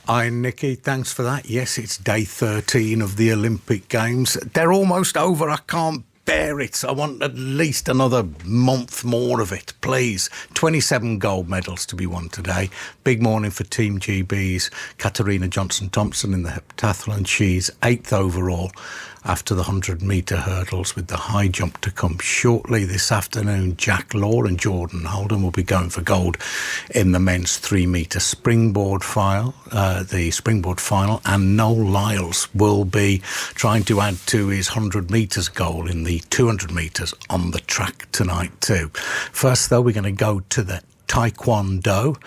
Hi, Nikki. Thanks for that. Yes, it's day 13 of the Olympic Games. They're almost over. I can't bear it. I want at least another month more of it, please. 27 gold medals to be won today. Big morning for Team GB's Katarina Johnson-Thompson in the heptathlon. She's 8th overall after the 100-metre hurdles, with the high jump to come shortly this afternoon. Jack Law and Jordan Holden will be going for gold in the men's 3-metre springboard final, and Noel Lyles will be trying to add to his 100 metres goal in the 200 metres on the track tonight too. First, though, we're going to go to the Taekwondo.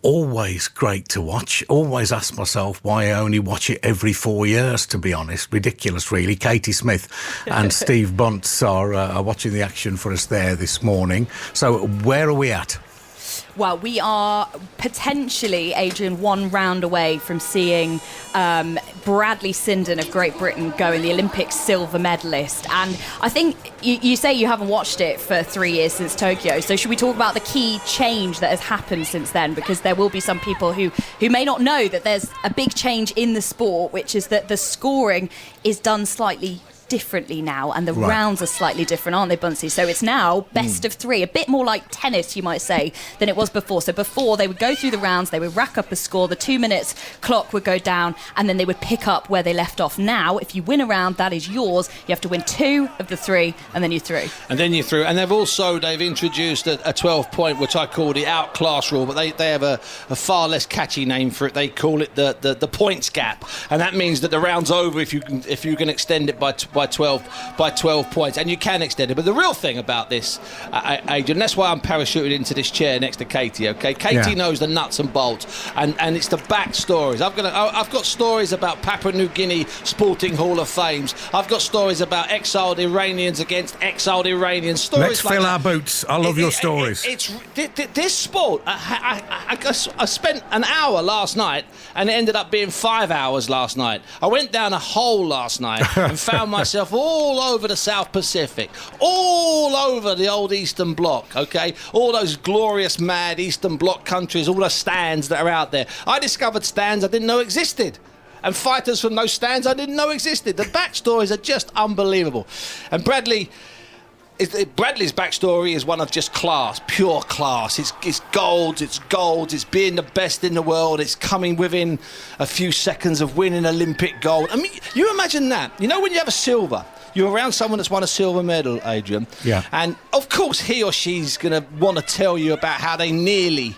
Always great to watch. Always ask myself why I only watch it every 4 years, to be honest. Ridiculous, really. Katie Smith and Steve Bunce are watching the action for us there this morning. So where are we at? Well, we are potentially, Adrian, one round away from seeing Bradley Sinden of Great Britain going, the Olympic silver medalist. And I think you say you haven't watched it for 3 years since Tokyo. So should we talk about the key change that has happened since then? Because there will be some people who may not know that there's a big change in the sport, which is that the scoring is done slightly differently now, and the rounds are slightly different, aren't they, Buncey? So it's now best of three, a bit more like tennis, you might say, than it was before. So before, they would go through the rounds, they would rack up a score, the 2 minutes clock would go down, and then they would pick up where they left off. Now, if you win a round, that is yours. You have to win 2 of the 3, and then you're through. And they've introduced a 12-point, which I call the outclass rule, but they have a far less catchy name for it. They call it the points gap, and that means that the round's over if you can extend it by 12 points, and you can extend it. But the real thing about this, Adrian, that's why I'm parachuted into this chair next to Katie. Okay, Katie knows the nuts and bolts, and it's the back stories. I've got stories about Papua New Guinea Sporting Hall of Fames. I've got stories about exiled Iranians against exiled Iranians. Stories. Let's fill our boots. I love your stories. It's this sport. I spent an hour last night, and it ended up being 5 hours last night. I went down a hole last night and found myself all over the South Pacific, all over the old Eastern Bloc, okay? All those glorious, mad Eastern Bloc countries, all the stands that are out there. I discovered stands I didn't know existed, and fighters from those stands I didn't know existed. The backstories are just unbelievable. And Bradley's backstory is one of just class, pure class. It's gold, it's being the best in the world, it's coming within a few seconds of winning Olympic gold. I mean, you imagine that. You know, when you have a silver, you're around someone that's won a silver medal, Adrian. Yeah. And of course he or she's going to want to tell you about how they nearly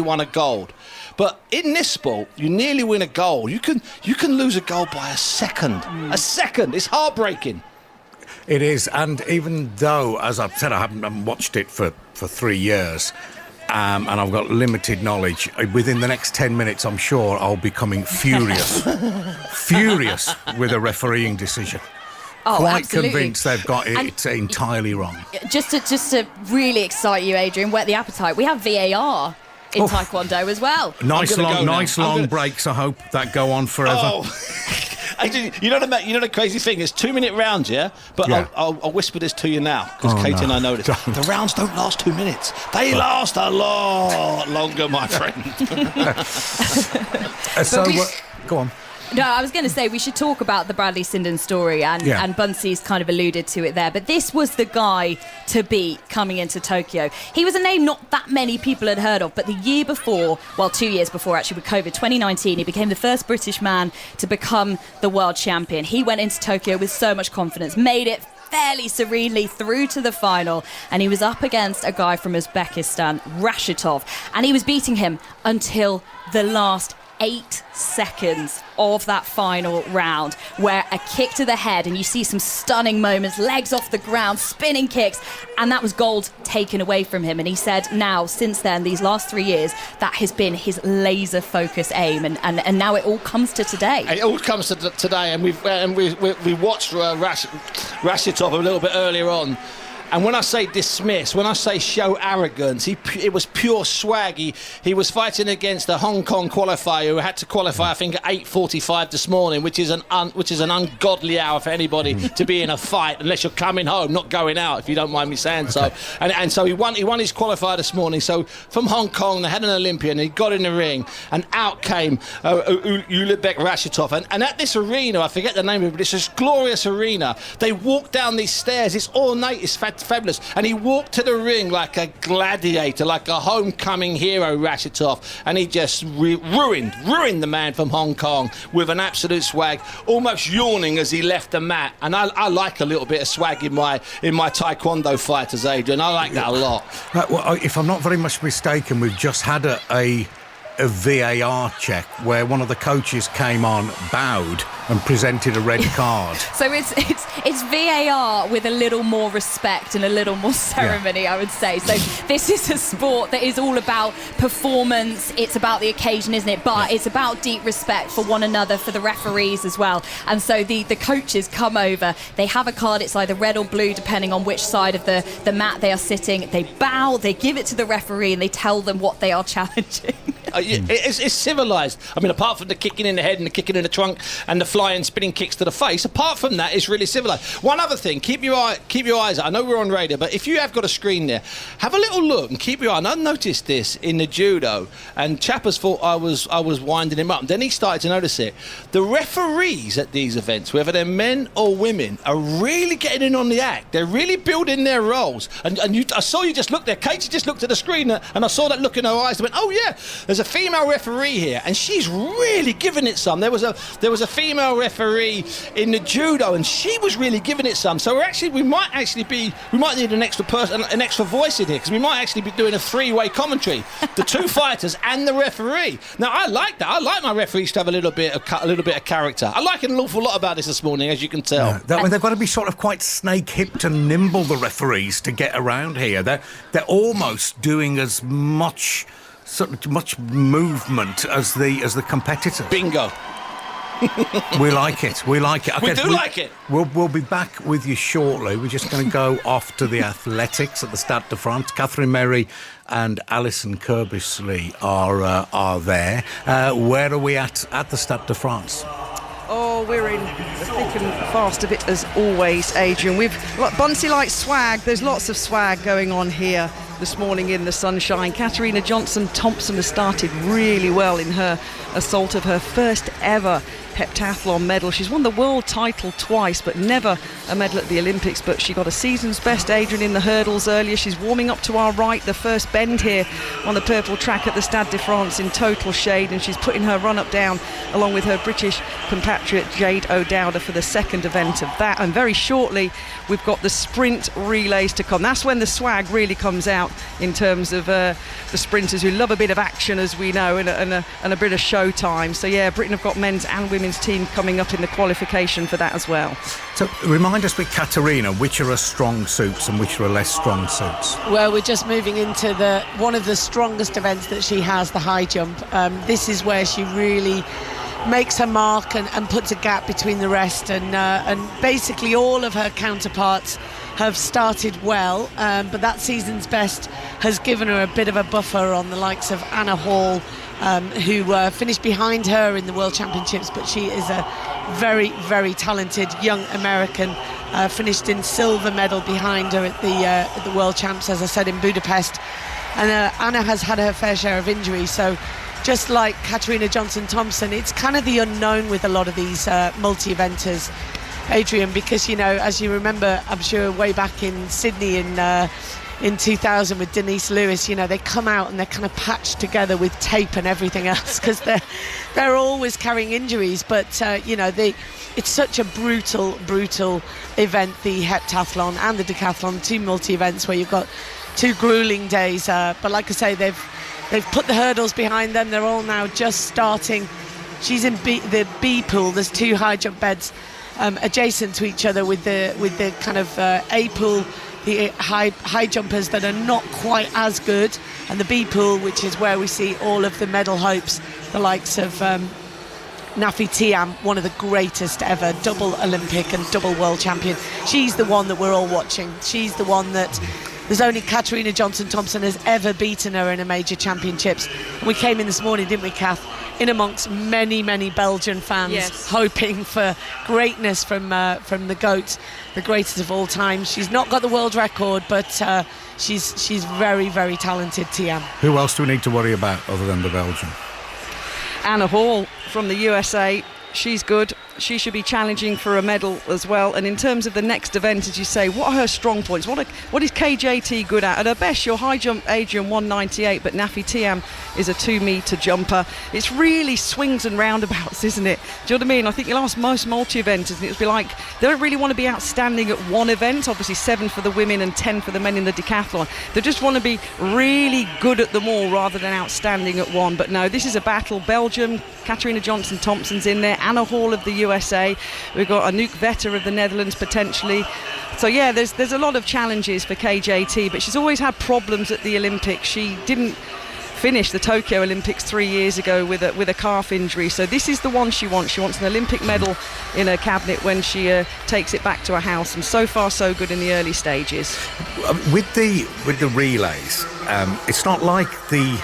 won a gold. But in this sport, you nearly win a gold. You can lose a gold by a second. A second. It's heartbreaking. It is, and even though, as I've said, I haven't watched it for 3 years, and I've got limited knowledge, within the next 10 minutes, I'm sure I'll be becoming furious with a refereeing decision. Quite absolutely. Convinced they've got it entirely wrong. Just to really excite you, Adrian, whet the appetite, we have VAR in Taekwondo as well. Nice long breaks, I hope, that go on forever. You know the crazy thing is 2-minute rounds, yeah? But yeah. I'll whisper this to you now, because Katie and I know this. The rounds don't last 2 minutes. They last a lot longer, my friend. Go on. No, I was going to say we should talk about the Bradley Sinden story, and Buncey's kind of alluded to it there. But this was the guy to beat coming into Tokyo. He was a name not that many people had heard of, but the year before, 2 years before actually, with COVID, 2019, he became the first British man to become the world champion. He went into Tokyo with so much confidence, made it fairly serenely through to the final, and he was up against a guy from Uzbekistan, Rashitov, and he was beating him until the last 8 seconds of that final round, where a kick to the head, and you see some stunning moments, legs off the ground, spinning kicks, and that was gold taken away from him. And he said now, since then, these last 3 years, that has been his laser focus aim, and now it all comes to today. It all comes to today, and we watched Rashitov a little bit earlier on. And when I say dismiss, when I say show arrogance, it was pure swag. He was fighting against a Hong Kong qualifier who had to qualify, I think, at 8:45 this morning, which is an ungodly hour for anybody to be in a fight, unless you're coming home, not going out, if you don't mind me saying so. And so he won his qualifier this morning. So from Hong Kong, they had an Olympian. He got in the ring, and out came Ulubek Rashitov. And at this arena, I forget the name of it, but it's this glorious arena. They walked down these stairs. It's ornate. It's fabulous. And he walked to the ring like a gladiator, like a homecoming hero, Rashitov. And he just ruined the man from Hong Kong with an absolute swag, almost yawning as he left the mat. And I like a little bit of swag in my taekwondo fighters, Adrian. I like that a lot. Well, if I'm not very much mistaken, we've just had a VAR check where one of the coaches came on, bowed and presented a red card. So it's VAR with a little more respect and a little more ceremony, I would say. So this is a sport that is all about performance. It's about the occasion, isn't it? But it's about deep respect for one another, for the referees as well. And so the coaches come over. They have a card. It's either red or blue, depending on which side of the mat they are sitting. They bow. They give it to the referee, and they tell them what they are challenging. It's civilised. I mean, apart from the kicking in the head and the kicking in the trunk and the flying spinning kicks to the face, apart from that, it's really civilised. One other thing, keep your eyes out. I know we're on radio, but if you have got a screen there, have a little look and keep your eye. And I noticed this in the judo, and Chappers thought I was winding him up. And then he started to notice it. The referees at these events, whether they're men or women, are really getting in on the act. They're really building their roles. And I saw you just look there. Katie just looked at the screen, and I saw that look in her eyes. I went, oh yeah, there's a female referee here, and she's really giving it some. There was a female referee in the judo, and she was really giving it some. So we might need an extra person, an extra voice in here, because we might actually be doing a three-way commentary: the two fighters and the referee. Now I like that. I like my referees to have a little bit of character. I like it an awful lot about this morning, as you can tell. Yeah, they've got to be sort of quite snake-hipped and nimble, the referees, to get around here. They're almost doing as much movement as the competitors. Bingo. We like it. Okay, we do like it. We'll be back with you shortly. We're just going to go off to the athletics at the Stade de France. Catherine Merry and Alison Kirbysley are there. Where are we at the Stade de France? Oh, we're in the thick and fast of it as always, Adrian. Bunsey likes swag. There's lots of swag going on here this morning in the sunshine. Katarina Johnson-Thompson has started really well in her assault of her first ever heptathlon medal. She's won the world title twice, but never a medal at the Olympics. But she got a season's best, Adrian, in the hurdles earlier. She's warming up to our right, the first bend here on the purple track at the Stade de France in total shade, and she's putting her run-up down along with her British compatriot Jade O'Dowda for the second event of that. And very shortly we've got the sprint relays to come. That's when the swag really comes out in terms of the sprinters who love a bit of action, as we know, and a bit of showtime. So yeah, Britain have got men's and women's team coming up in the qualification for that as well. So remind us with Katarina, which are her strong suits and which are her less strong suits? Well, we're just moving into one of the strongest events that she has, the high jump. This is where she really makes her mark and puts a gap between the rest, and basically all of her counterparts have started well, but that season's best has given her a bit of a buffer on the likes of Anna Hall, who finished behind her in the World Championships, but she is a very, very talented young American, finished in silver medal behind her at the World Champs, as I said, in Budapest. And Anna has had her fair share of injuries, so just like Katarina Johnson-Thompson, it's kind of the unknown with a lot of these multi-eventers, Adrian, because, you know, as you remember, I'm sure way back in Sydney in 2000 with Denise Lewis, you know, they come out and they're kind of patched together with tape and everything else because they're always carrying injuries. But you know, it's such a brutal event, the heptathlon and the decathlon, two multi-events where you've got two grueling days. But like I say, they've put the hurdles behind them. They're all now just starting. She's in the B pool. There's two high jump beds adjacent to each other with the kind of A pool, the high jumpers that are not quite as good, and the B pool, which is where we see all of the medal hopes, the likes of Nafi Thiam, one of the greatest ever, double Olympic and double world champion. She's the one that we're all watching. She's the one that there's only Katarina Johnson-Thompson has ever beaten her in a major championships. And we came in this morning, didn't we, Kath, in amongst many, many Belgian fans, hoping for greatness from the GOAT, the greatest of all time. She's not got the world record, but she's very, very talented, Thiam. Who else do we need to worry about other than the Belgian? Anna Hall from the USA, she's good. She should be challenging for a medal as well. And in terms of the next event, as you say, what are her strong points? What is KJT good at? At her best, your high jump, Adrian, 198, but Nafi Thiam is a 2-metre jumper. It's really swings and roundabouts, isn't it? Do you know what I mean? I think you'll ask most multi-eventers, and it'll be like, they don't really want to be outstanding at one event, obviously 7 for the women and 10 for the men in the decathlon. They just want to be really good at them all rather than outstanding at one. But no, this is a battle. Belgium, Katarina Johnson-Thompson's in there, Anna Hall of the USA, we've got Anouk Vetter of the Netherlands potentially. So yeah, there's a lot of challenges for KJT, but she's always had problems at the Olympics. She didn't finish the Tokyo Olympics 3 years ago with a calf injury, so this is the one she wants. She wants an Olympic medal in her cabinet when she takes it back to her house, and so far so good in the early stages. With the relays, it's not like the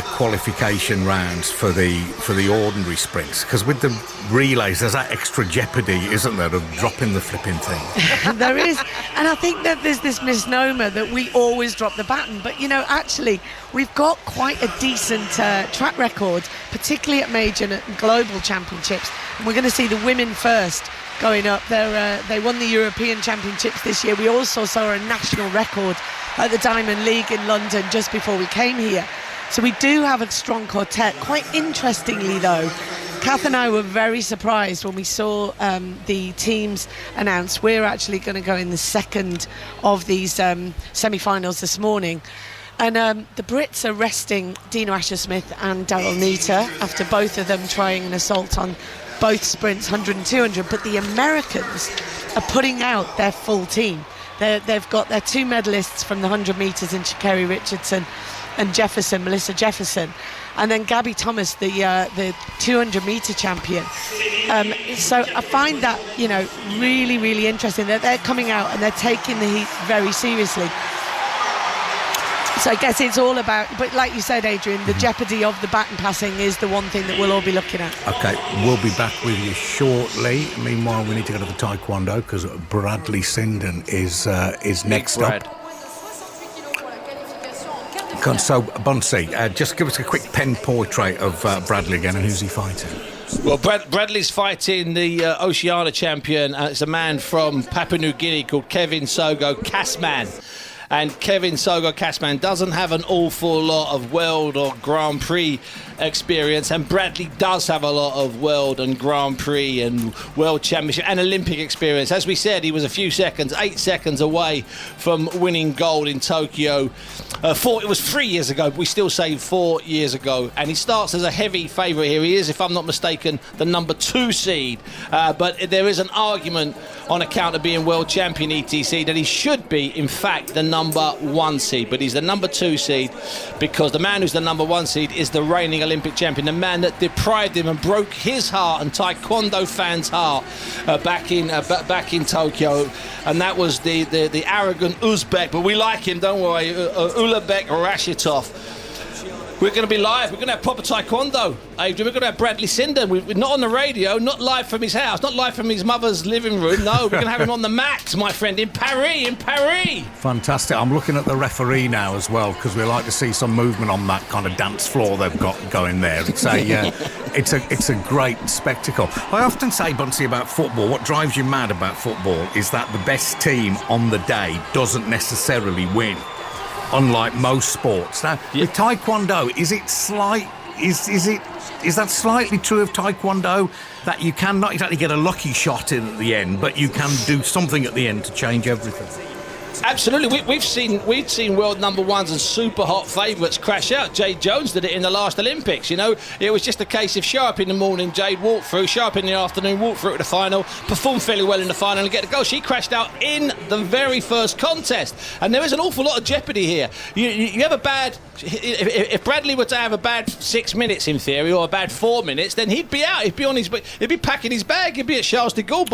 qualification rounds for the ordinary sprints, because with the relays there's that extra jeopardy, isn't there, of dropping the flipping thing? There is, and I think that there's this misnomer that we always drop the baton, but actually we've got quite a decent track record, particularly at major and global championships, and we're going to see the women first going up. They won the European Championships this year. We also saw a national record at the Diamond League in London just before we came here. So we do have a strong quartet. Quite interestingly though, Kath and I were very surprised when we saw the teams announced. We're actually going to go in the second of these semi-finals this morning. And the Brits are resting Dina Asher-Smith and Daryl Neater after both of them trying an assault on both sprints, 100 and 200. But the Americans are putting out their full team. They've got their 2 medalists from the 100 metres in Sha'Carri Richardson and Melissa Jefferson, and then Gabby Thomas, the 200-metre champion. So I find that really, really interesting that they're coming out and they're taking the heat very seriously. So I guess it's all about, but like you said, Adrian, the jeopardy of the baton passing is the one thing that we'll all be looking at. Okay, we'll be back with you shortly. Meanwhile, we need to go to the Taekwondo because Bradley Sinden is next up. So, Bonsi, just give us a quick pen portrait of Bradley again, and who's he fighting? Well, Bradley's fighting the Oceania champion. It's a man from Papua New Guinea called Kevin Sogo Kasman. And Kevin Sogo Kasman doesn't have an awful lot of World or Grand Prix experience, and Bradley does have a lot of World and Grand Prix and World Championship and Olympic experience. As we said, he was a few seconds, 8 seconds away from winning gold in Tokyo. It was 3 years ago, but we still say 4 years ago. And he starts as a heavy favourite here. He is, if I'm not mistaken, the number 2 seed. But there is an argument on account of being world champion ETC that he should be, in fact, the number 1 seed. But he's the number 2 seed because the man who's the number 1 seed is the reigning Olympic champion, the man that deprived him and broke his heart and Taekwondo fans' heart back in Tokyo. And that was the arrogant Uzbek, but we like him, don't worry, Ulabek Rashitov. We're going to be live. We're going to have proper Taekwondo, Adrian. We're going to have Bradley Sinden. We're not on the radio, not live from his house, not live from his mother's living room. No, we're going to have him on the mat, my friend, in Paris. Fantastic. I'm looking at the referee now as well, because we like to see some movement on that kind of dance floor they've got going there. It's a great spectacle. I often say, Bunsey, about football, what drives you mad about football is that the best team on the day doesn't necessarily win. Unlike most sports. Now, with Taekwondo, is that slightly true of Taekwondo, that you can not exactly get a lucky shot in at the end, but you can do something at the end to change everything? Absolutely. We've seen world number ones and super hot favourites crash out. Jade Jones did it in the last Olympics. You know, it was just a case of sharp in the morning, Jade walked through, sharp in the afternoon, walked through to the final, performed fairly well in the final and get the goal. She crashed out in the very first contest. And there is an awful lot of jeopardy here. You have a bad... If Bradley were to have a bad 6 minutes in theory, or a bad 4 minutes, then he'd be out. He'd be packing his bag. He'd be at Charles de Gaulle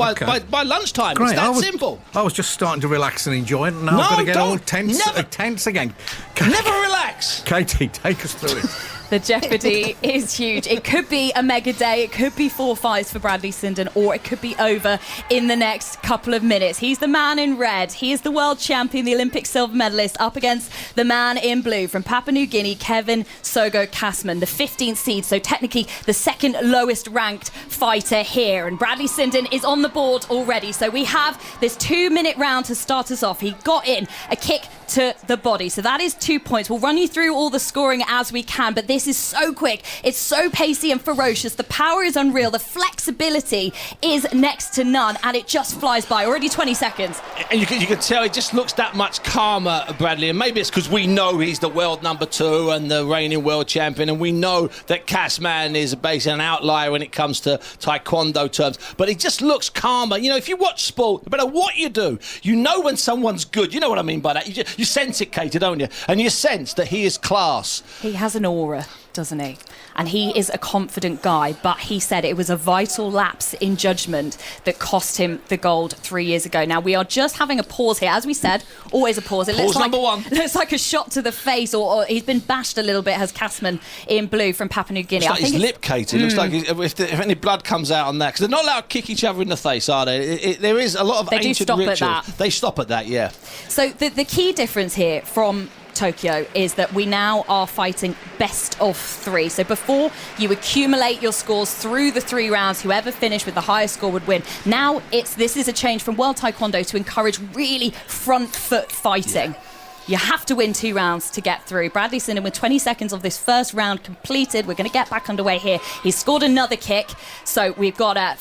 by lunchtime. Great. It's that simple. I was just starting to relax and enjoy it, and now I've got to get all tense again. Never relax. Katie, take us through it. The jeopardy is huge. It could be a mega day. It could be 4-5s for Bradley Sinden, or it could be over in the next couple of minutes. He's the man in red. He is the world champion, the Olympic silver medalist, up against the man in blue from Papua New Guinea, Kevin Sogo Kasman, the 15th seed, so technically the second lowest ranked fighter here. And Bradley Sinden is on the board already. So we have this 2-minute round to start us off. He got in a kick to the body, so that is 2 points. We'll run you through all the scoring as we can, but this is so quick, it's so pacey and ferocious, the power is unreal, the flexibility is next to none, and it just flies by. Already 20 seconds. And you can tell he just looks that much calmer, Bradley, and maybe it's because we know he's the world number 2 and the reigning world champion, and we know that Kasman is basically an outlier when it comes to taekwondo terms, but he just looks calmer. You know, if you watch sport, no matter what you do, you know when someone's good. You know what I mean by that? You sense it, Katie, don't you? And you sense that he is class. He has an aura, doesn't he? And he is a confident guy, but he said it was a vital lapse in judgment that cost him the gold 3 years ago. Now, we are just having a pause here. As we said, always a pause. It pause looks number one. Looks like a shot to the face, or he's been bashed a little bit, has Kasman in blue from Papua New Guinea. Looks like his lip, Katie. It looks like if any blood comes out on that. Because they're not allowed to kick each other in the face, are they? There is a lot of ancient rituals. At that. They stop at that, yeah. So the key difference here from Tokyo is that we now are fighting best of 3. So before, you accumulate your scores through the 3 rounds, whoever finished with the highest score would win. Now this is a change from World Taekwondo to encourage really front foot fighting. Yeah. You have to win 2 rounds to get through. Bradley Sinden with 20 seconds of this first round completed. We're going to get back underway here. He's scored another kick. So we've got that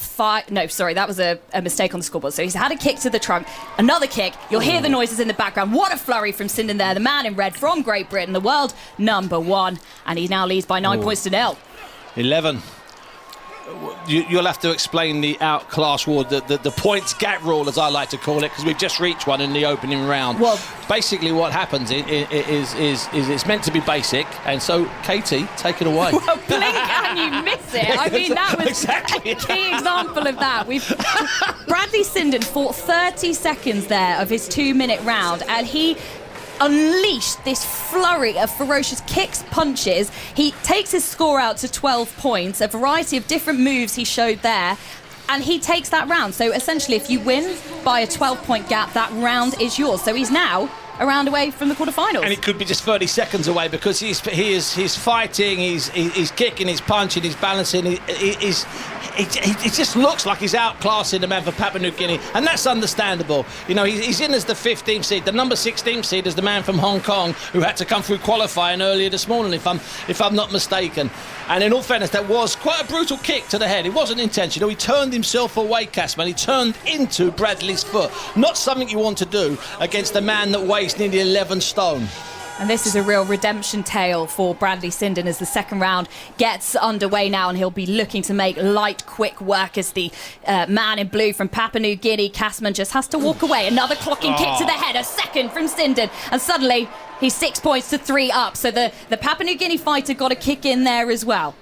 was a mistake on the scoreboard. So he's had a kick to the trunk, another kick. You'll hear the noises in the background. What a flurry from Sinden there, the man in red from Great Britain, the world number 1. And he now leads by 9 points to 0. 11. You'll have to explain the outclass rule, the points gap rule, as I like to call it, because we've just reached one in the opening round. Well, basically, what happens is it's meant to be basic, and so Katie, take it away. Well, blink and you miss it. I mean, that was exactly a key example of that. Bradley Sinden fought 30 seconds there of his 2-minute round, and he unleashed this flurry of ferocious kicks, punches. He takes his score out to 12 points, a variety of different moves he showed there, and he takes that round. So essentially, if you win by a 12-point gap, that round is yours. So he's now a round away from the quarterfinals. And it could be just 30 seconds away, because he's fighting, he's kicking, he's punching, he's balancing, it just looks like he's outclassing the man for Papua New Guinea, and that's understandable. You know, he's in as the 15th seed. The number 16th seed is the man from Hong Kong who had to come through qualifying earlier this morning, if I'm not mistaken. And in all fairness, that was quite a brutal kick to the head. It wasn't intentional. He turned himself away, Kasman. He turned into Bradley's foot. Not something you want to do against a man that weighs nearly 11 stone. And this is a real redemption tale for Bradley Sinden as the second round gets underway now, and he'll be looking to make light, quick work as the man in blue from Papua New Guinea, Kasman, just has to walk away. Another clocking kick to the head, a second from Sinden, and suddenly he's 6 points to 3 up. So the Papua New Guinea fighter got a kick in there as well.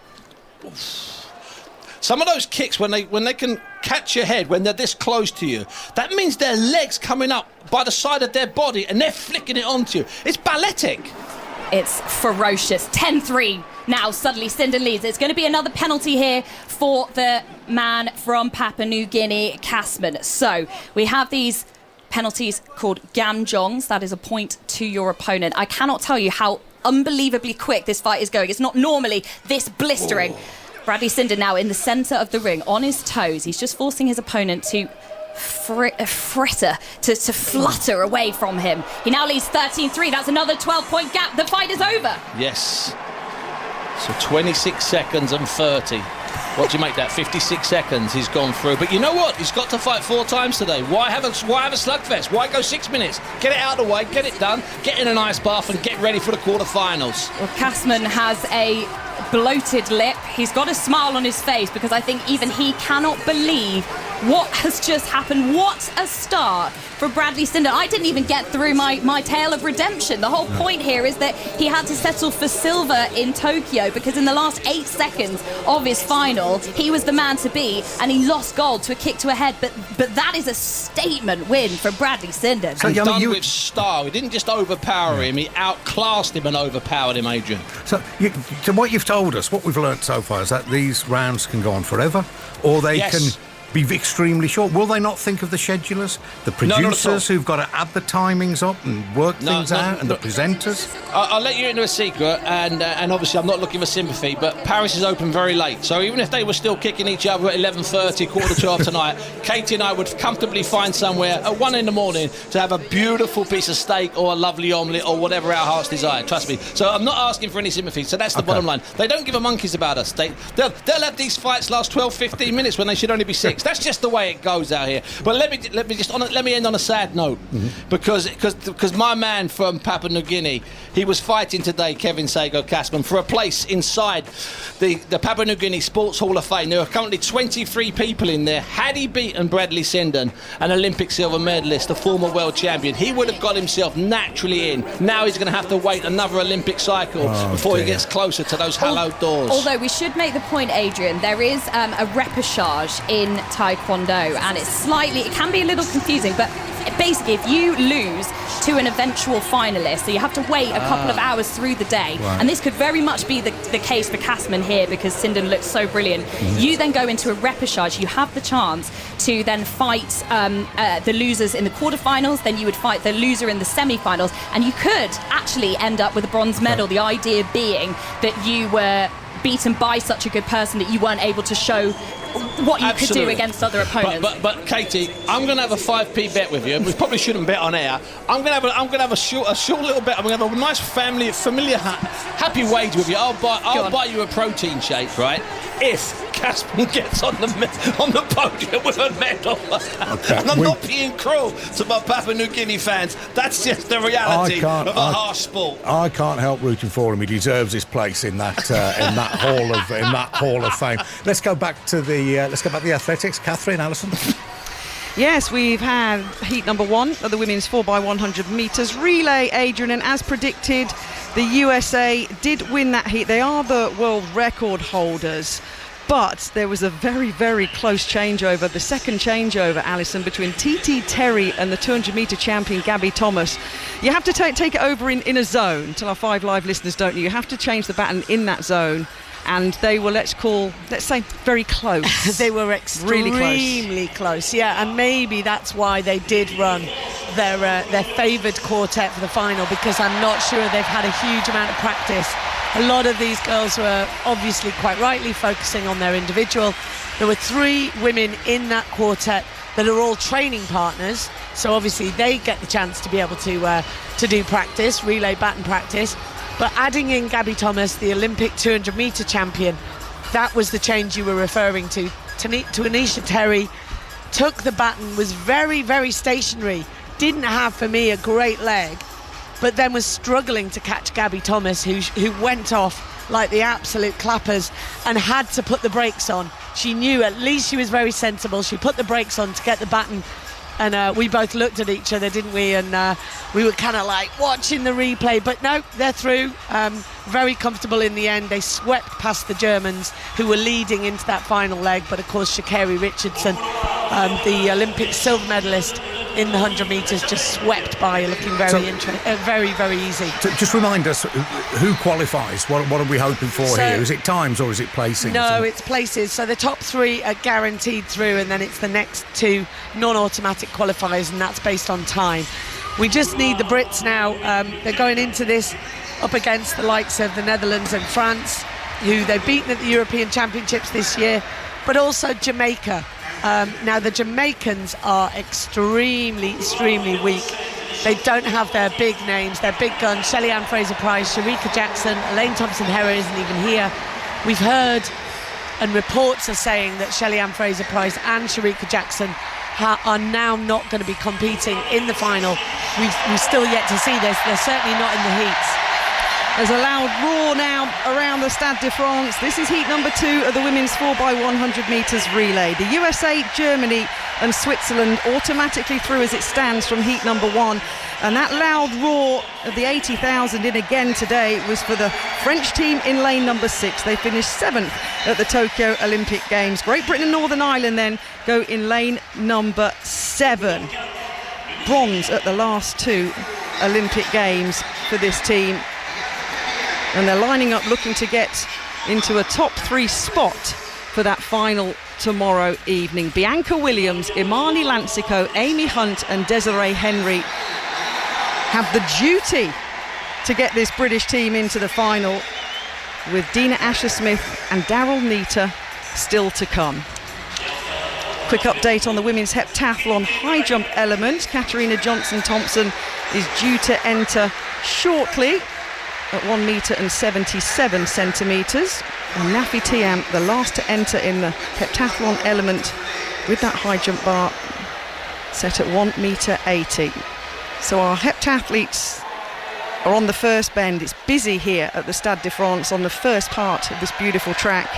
Some of those kicks, when they can catch your head when they're this close to you, that means their legs coming up by the side of their body and they're flicking it onto you. It's balletic. It's ferocious. 10-3 now. Suddenly Sinden leads. It's going to be another penalty here for the man from Papua New Guinea, Kasman. So we have these penalties called gamjongs. That is a point to your opponent. I cannot tell you how unbelievably quick this fight is going. It's not normally this blistering. Oh. Bradley Sinden now in the centre of the ring, on his toes. He's just forcing his opponent to to flutter away from him. He now leads 13-3. That's another 12-point gap. The fight is over. Yes. So 26 seconds and 30. What do you make that? 56 seconds he's gone through. But you know what? He's got to fight 4 times today. Why have a slugfest? Why go 6 minutes? Get it out of the way, get it done, get in an ice bath and get ready for the quarterfinals. Well, Kasman has a bloated lip. He's got a smile on his face because I think even he cannot believe what has just happened. What a start for Bradley Sinden. I didn't even get through my tale of redemption. The whole point here is that he had to settle for silver in Tokyo because in the last 8 seconds of his final, he was the man to beat and he lost gold to a kick to a head. But that is a statement win for Bradley Sinden. So done with style. He didn't just overpower him, he outclassed him and overpowered him, Adrian. So what you've told us, what we've learnt so far is that these rounds can go on forever, or they can be extremely short. Will they not think of the schedulers, the producers who've got to add the timings up and work things out, and the presenters? I'll let you into a secret, and obviously I'm not looking for sympathy, but Paris is open very late. So even if they were still kicking each other at 11:30, 11:45 tonight, Katie and I would comfortably find somewhere at 1 in the morning to have a beautiful piece of steak or a lovely omelette or whatever our hearts desire. Trust me. So I'm not asking for any sympathy. So that's the bottom line. They don't give a monkeys about us. They'll have these fights last 12, 15 minutes when they should only be 6. That's just the way it goes out here. But let me end on a sad note, because my man from Papua New Guinea, he was fighting today, Kevin Sago Kasman, for a place inside the Papua New Guinea Sports Hall of Fame. There are currently 23 people in there. Had he beaten Bradley Sinden, an Olympic silver medalist, a former world champion, he would have got himself naturally in. Now he's going to have to wait another Olympic cycle before he gets closer to those hallowed doors. Although we should make the point, Adrian, there is a repechage in Taekwondo, and it can be a little confusing, but basically if you lose to an eventual finalist, so you have to wait a couple of hours through the day, and this could very much be the case for Kasman here because Sinden looks so brilliant. You then go into a repechage. You have the chance to then fight the losers in the quarterfinals, then you would fight the loser in the semi-finals, and you could actually end up with a bronze medal, the idea being that you were beaten by such a good person that you weren't able to show what you could do against other opponents. But Katie, I'm going to have a 5p bet with you. We probably shouldn't bet on air. I'm going to have a short little bet. I'm going to have a nice familiar, happy wage with you. I'll buy you a protein shake, right? If Kasman gets on the podium with a medal. And I'm not being cruel to my Papua New Guinea fans. That's just the reality of a harsh sport. I can't help rooting for him. He deserves his place in that hall of fame. Let's go back to the athletics. Catherine, Alison. Yes, we've had heat number 1 of the women's 4x100 metres relay, Adrian, and as predicted, the USA did win that heat. They are the world record holders, but there was a very, very close changeover, the second changeover, Alison, between TT Terry and the 200-metre champion Gabby Thomas. You have to take it over in a zone. Tell our 5 Live listeners, don't you? You have to change the baton in that zone. And they were, let's say, very close. They were extremely close. Yeah, and maybe that's why they did run their favoured quartet for the final, because I'm not sure they've had a huge amount of practice. A lot of these girls were obviously quite rightly focusing on their individual. There were 3 women in that quartet that are all training partners, so obviously they get the chance to be able to do practice, relay baton practice. But adding in Gabby Thomas, the Olympic 200-metre champion, that was the change you were referring to. Tanisha Terry took the baton, was very, very stationary, didn't have, for me, a great leg, but then was struggling to catch Gabby Thomas, who went off like the absolute clappers and had to put the brakes on. She knew, at least she was very sensible. She put the brakes on to get the baton. And we both looked at each other, didn't we? And we were kind of like watching the replay. But no, they're through. Very comfortable in the end. They swept past the Germans, who were leading into that final leg. But of course, Sha'Carri Richardson, the Olympic silver medalist in the 100 metres, just swept by, looking very, very easy. So just remind us who qualifies. What are we hoping for here? Is it times or is it placings? No, it's places. So the top 3 are guaranteed through, and then it's the next 2 non-automatic qualifiers, and that's based on time. We just need the Brits now. They're going into this up against the likes of the Netherlands and France, who they've beaten at the European Championships this year, but also Jamaica. Now the Jamaicans are extremely weak. They don't have their big names, their big guns. Shelly-Ann Fraser-Price, Sharika Jackson, Elaine Thompson-Herah isn't even here. We've heard and reports are saying that Shelley-Ann Fraser-Pryce and Sharika Jackson are now not going to be competing in the final. We've still yet to see this. They're certainly not in the heats. There's a loud roar now around the Stade de France. This is heat number 2 of the women's 4x100 metres relay. The USA, Germany and Switzerland automatically through as it stands from heat number 1. And that loud roar of the 80,000 in again today was for the French team in lane number 6. They finished 7th at the Tokyo Olympic Games. Great Britain and Northern Ireland then go in lane number 7. Bronze at the last 2 Olympic Games for this team. And they're lining up looking to get into a top 3 spot for that final tomorrow evening. Bianca Williams, Imani Lansico, Amy Hunt and Desiree Henry have the duty to get this British team into the final, with Dina Asher-Smith and Daryl Neita still to come. Quick update on the women's heptathlon high jump element. Katarina Johnson-Thompson is due to enter shortly at 1 metre and 77 centimetres. And Nafi Tiam, the last to enter in the heptathlon element with that high jump bar set at 1 metre 80. So our heptathletes are on the first bend. It's busy here at the Stade de France on the first part of this beautiful track.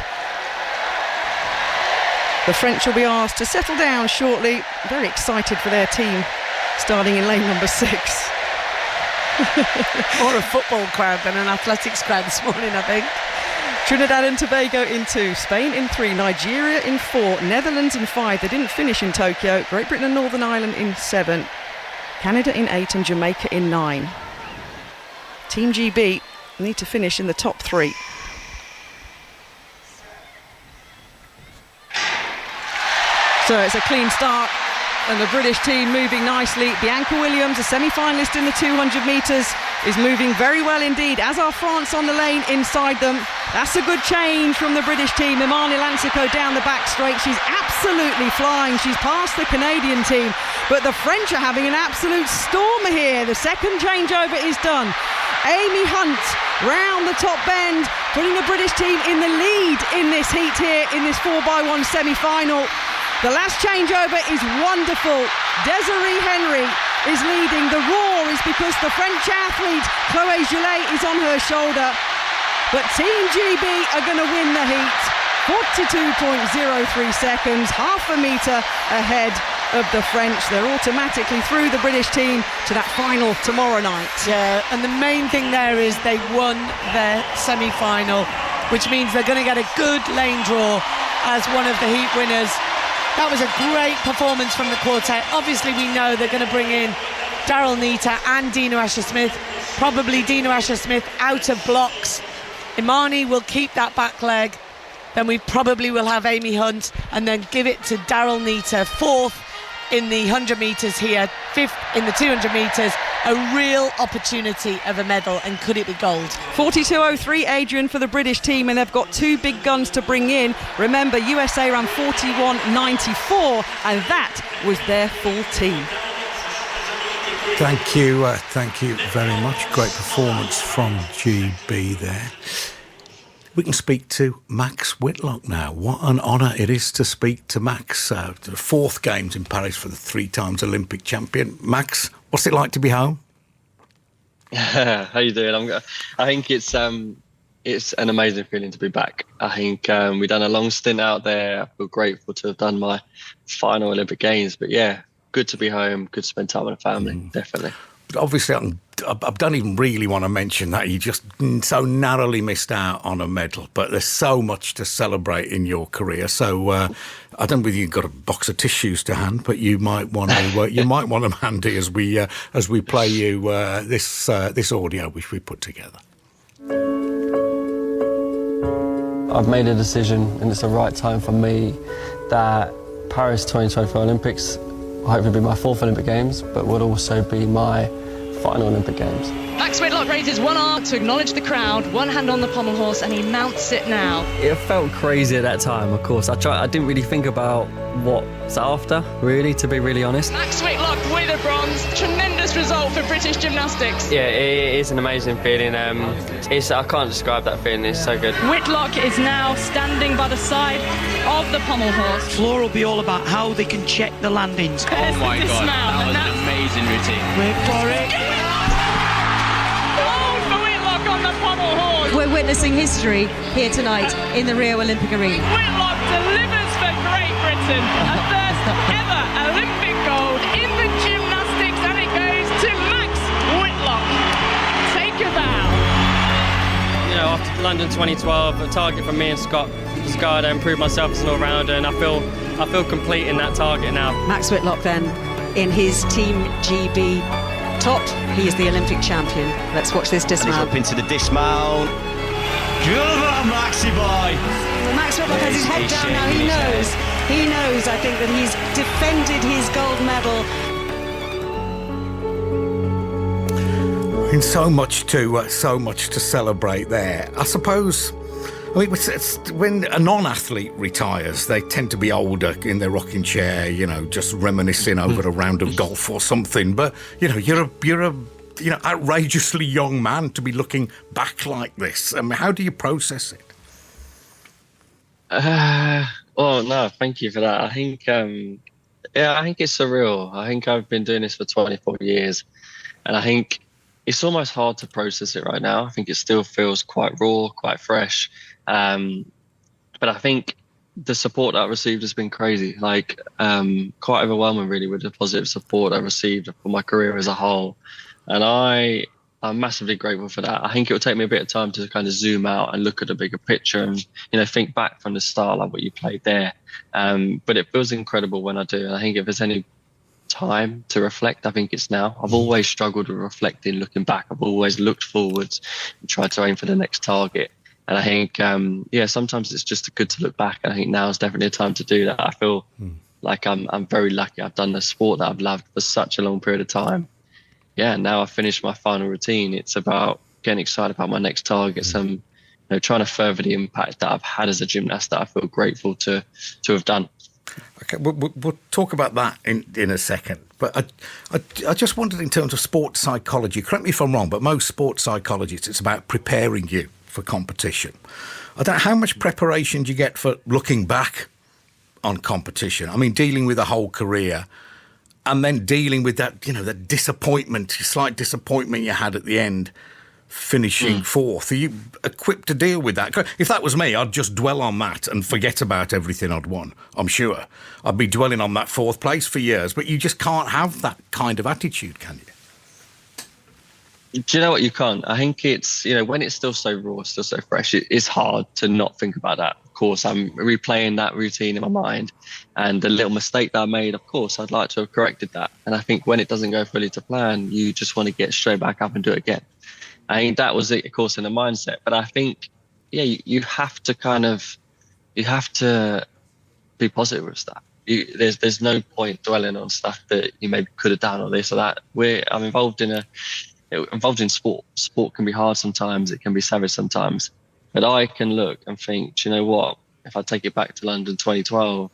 The French will be asked to settle down shortly. Very excited for their team starting in lane number 6. More a football crowd than an athletics crowd this morning, I think. Trinidad and Tobago in 2, Spain in 3, Nigeria in 4, Netherlands in 5. They didn't finish in Tokyo. Great Britain and Northern Ireland in 7, Canada in 8 and Jamaica in 9. Team GB need to finish in the top 3. So it's a clean start and the British team moving nicely. Bianca Williams, a semi-finalist in the 200 metres, is moving very well indeed, as are France on the lane inside them. That's a good change from the British team. Imani Lansico down the back straight. She's absolutely flying. She's past the Canadian team, but the French are having an absolute stormer here. The second changeover is done. Amy Hunt round the top bend, putting the British team in the lead in this heat here in this 4x1 semi-final. The last changeover is wonderful. Desiree Henry is leading. The roar is because the French athlete Chloé Gillet is on her shoulder. But Team GB are going to win the heat. 42.03 seconds, half a metre ahead of the French. They're automatically through, the British team, to that final tomorrow night. Yeah, and the main thing there is they won their semi-final, which means they're going to get a good lane draw as one of the heat winners. That was a great performance from the quartet. Obviously, we know they're going to bring in Daryl Neita and Dina Asher-Smith. Probably Dina Asher-Smith out of blocks. Imani will keep that back leg. Then we probably will have Amy Hunt and then give it to Daryl Neita, 4th in the 100 metres here, 5th in the 200 metres. A real opportunity of a medal, and could it be gold? 42.03, Adrian, for the British team, and they've got 2 big guns to bring in. Remember, USA ran 41.94, and that was their full team. Thank you very much. Great performance from GB there. We can speak to Max Whitlock now. What an honour it is to speak to Max. The 4th Games in Paris for the 3 times Olympic champion. Max, what's it like to be home? How you doing? I think it's an amazing feeling to be back. I think we've done a long stint out there. I feel grateful to have done my final Olympic Games. But yeah, good to be home. Good to spend time with the family. Definitely. But obviously, I don't even really want to mention that you just so narrowly missed out on a medal. But there's so much to celebrate in your career. So I don't know whether you've got a box of tissues to hand, but you might want them handy as we play you this audio which we put together. I've made a decision, and it's the right time for me, that Paris 2024 Olympics will hopefully be my 4th Olympic Games, but would also be my final Olympic Games. Max Whitlock raises one arm to acknowledge the crowd, one hand on the pommel horse, and he mounts it now. It felt crazy at that time, of course. I didn't really think about what's after, really, to be really honest. Max Whitlock wins away the bronze. Tremendous result for British gymnastics. Yeah, it is an amazing feeling. I can't describe that feeling. It's so good. Whitlock is now standing by the side of the pommel horse. Floor will be all about how they can check the landings. Oh my God, that was an amazing routine. Victory! Gold for Whitlock on the pommel horse. We're witnessing history here tonight in the Rio Olympic Arena. Whitlock delivers for Great Britain. A first ever Olympic gold in the gymnastics, and it goes to Max Whitlock. Take a bow. You know, after London 2012, a target from me and Scott was to go out and improve myself as an all-rounder, and I feel complete in that target now. Max Whitlock then in his Team GB top. He is the Olympic champion. Let's watch this dismount. Up into the dismount. Good on, Maxi boy. Well, Max Whitlock has his head down now. He knows, I think, that he's defended his gold medal. And so much to celebrate there. I suppose. I mean, it's when a non-athlete retires, they tend to be older in their rocking chair, you know, just reminiscing over a round of golf or something. But you know, you're a outrageously young man to be looking back like this. I mean, how do you process it? Oh no, thank you for that. I think, I think it's surreal. I think I've been doing this for 24 years, and I think it's almost hard to process it right now. I think it still feels quite raw, quite fresh. But I think the support that I received has been crazy, like quite overwhelming really, with the positive support I received for my career as a whole. And I'm massively grateful for that. I think it will take me a bit of time to kind of zoom out and look at the bigger picture and, you know, think back from the start, like what you played there. But it feels incredible when I do. And I think if there's any time to reflect, I think it's now. I've always struggled with reflecting, looking back. I've always looked forwards and tried to aim for the next target. And I think, sometimes it's just good to look back. And I think now is definitely a time to do that. I feel like I'm very lucky. I've done the sport that I've loved for such a long period of time. Yeah, now I've finished my final routine. It's about getting excited about my next targets and, you know, trying to further the impact that I've had as a gymnast that I feel grateful to have done. Okay, we'll talk about that in a second. But I just wondered, in terms of sports psychology, correct me if I'm wrong, but most sports psychologists, it's about preparing you for competition. I don't know, how much preparation do you get for looking back on competition? I mean, dealing with a whole career and then dealing with that, you know, that disappointment, slight disappointment you had at the end, finishing fourth. Are you equipped to deal with that? If that was me, I'd just dwell on that and forget about everything I'd won, I'm sure. I'd be dwelling on that fourth place for years, but you just can't have that kind of attitude, can you? Do you know what? You can't. I think it's, you know, when it's still so raw, still so fresh, it's hard to not think about that. Of course, I'm replaying that routine in my mind, and the little mistake that I made, of course, I'd like to have corrected that. And I think when it doesn't go fully to plan, you just want to get straight back up and do it again. I think that was it, of course, in the mindset. But I think, you have to be positive with stuff. There's no point dwelling on stuff that you maybe could have done or this or that. I'm involved in sport. Sport can be hard sometimes. It can be savage sometimes. But I can look and think, do you know what? If I take it back to London 2012,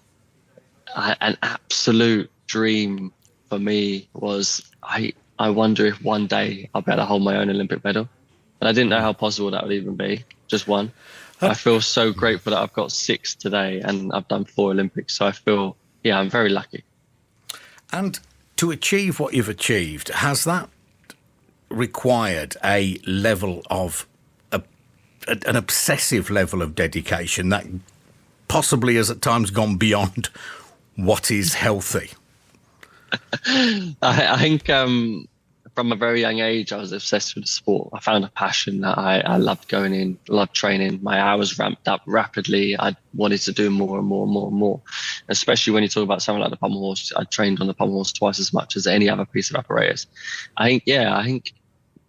an absolute dream for me was I wonder if one day I'll be able to hold my own Olympic medal. And I didn't know how possible that would even be, just one. I feel so grateful that I've got 6 today and I've done 4 Olympics. So I feel, I'm very lucky. And to achieve what you've achieved, has that required a level of, an obsessive level of dedication that possibly has at times gone beyond what is healthy? I think from a very young age, I was obsessed with the sport. I found a passion that I loved going in, loved training. My hours ramped up rapidly. I wanted to do more and more and more and more, especially when you talk about something like the pommel horse. I trained on the pommel horse twice as much as any other piece of apparatus. I think,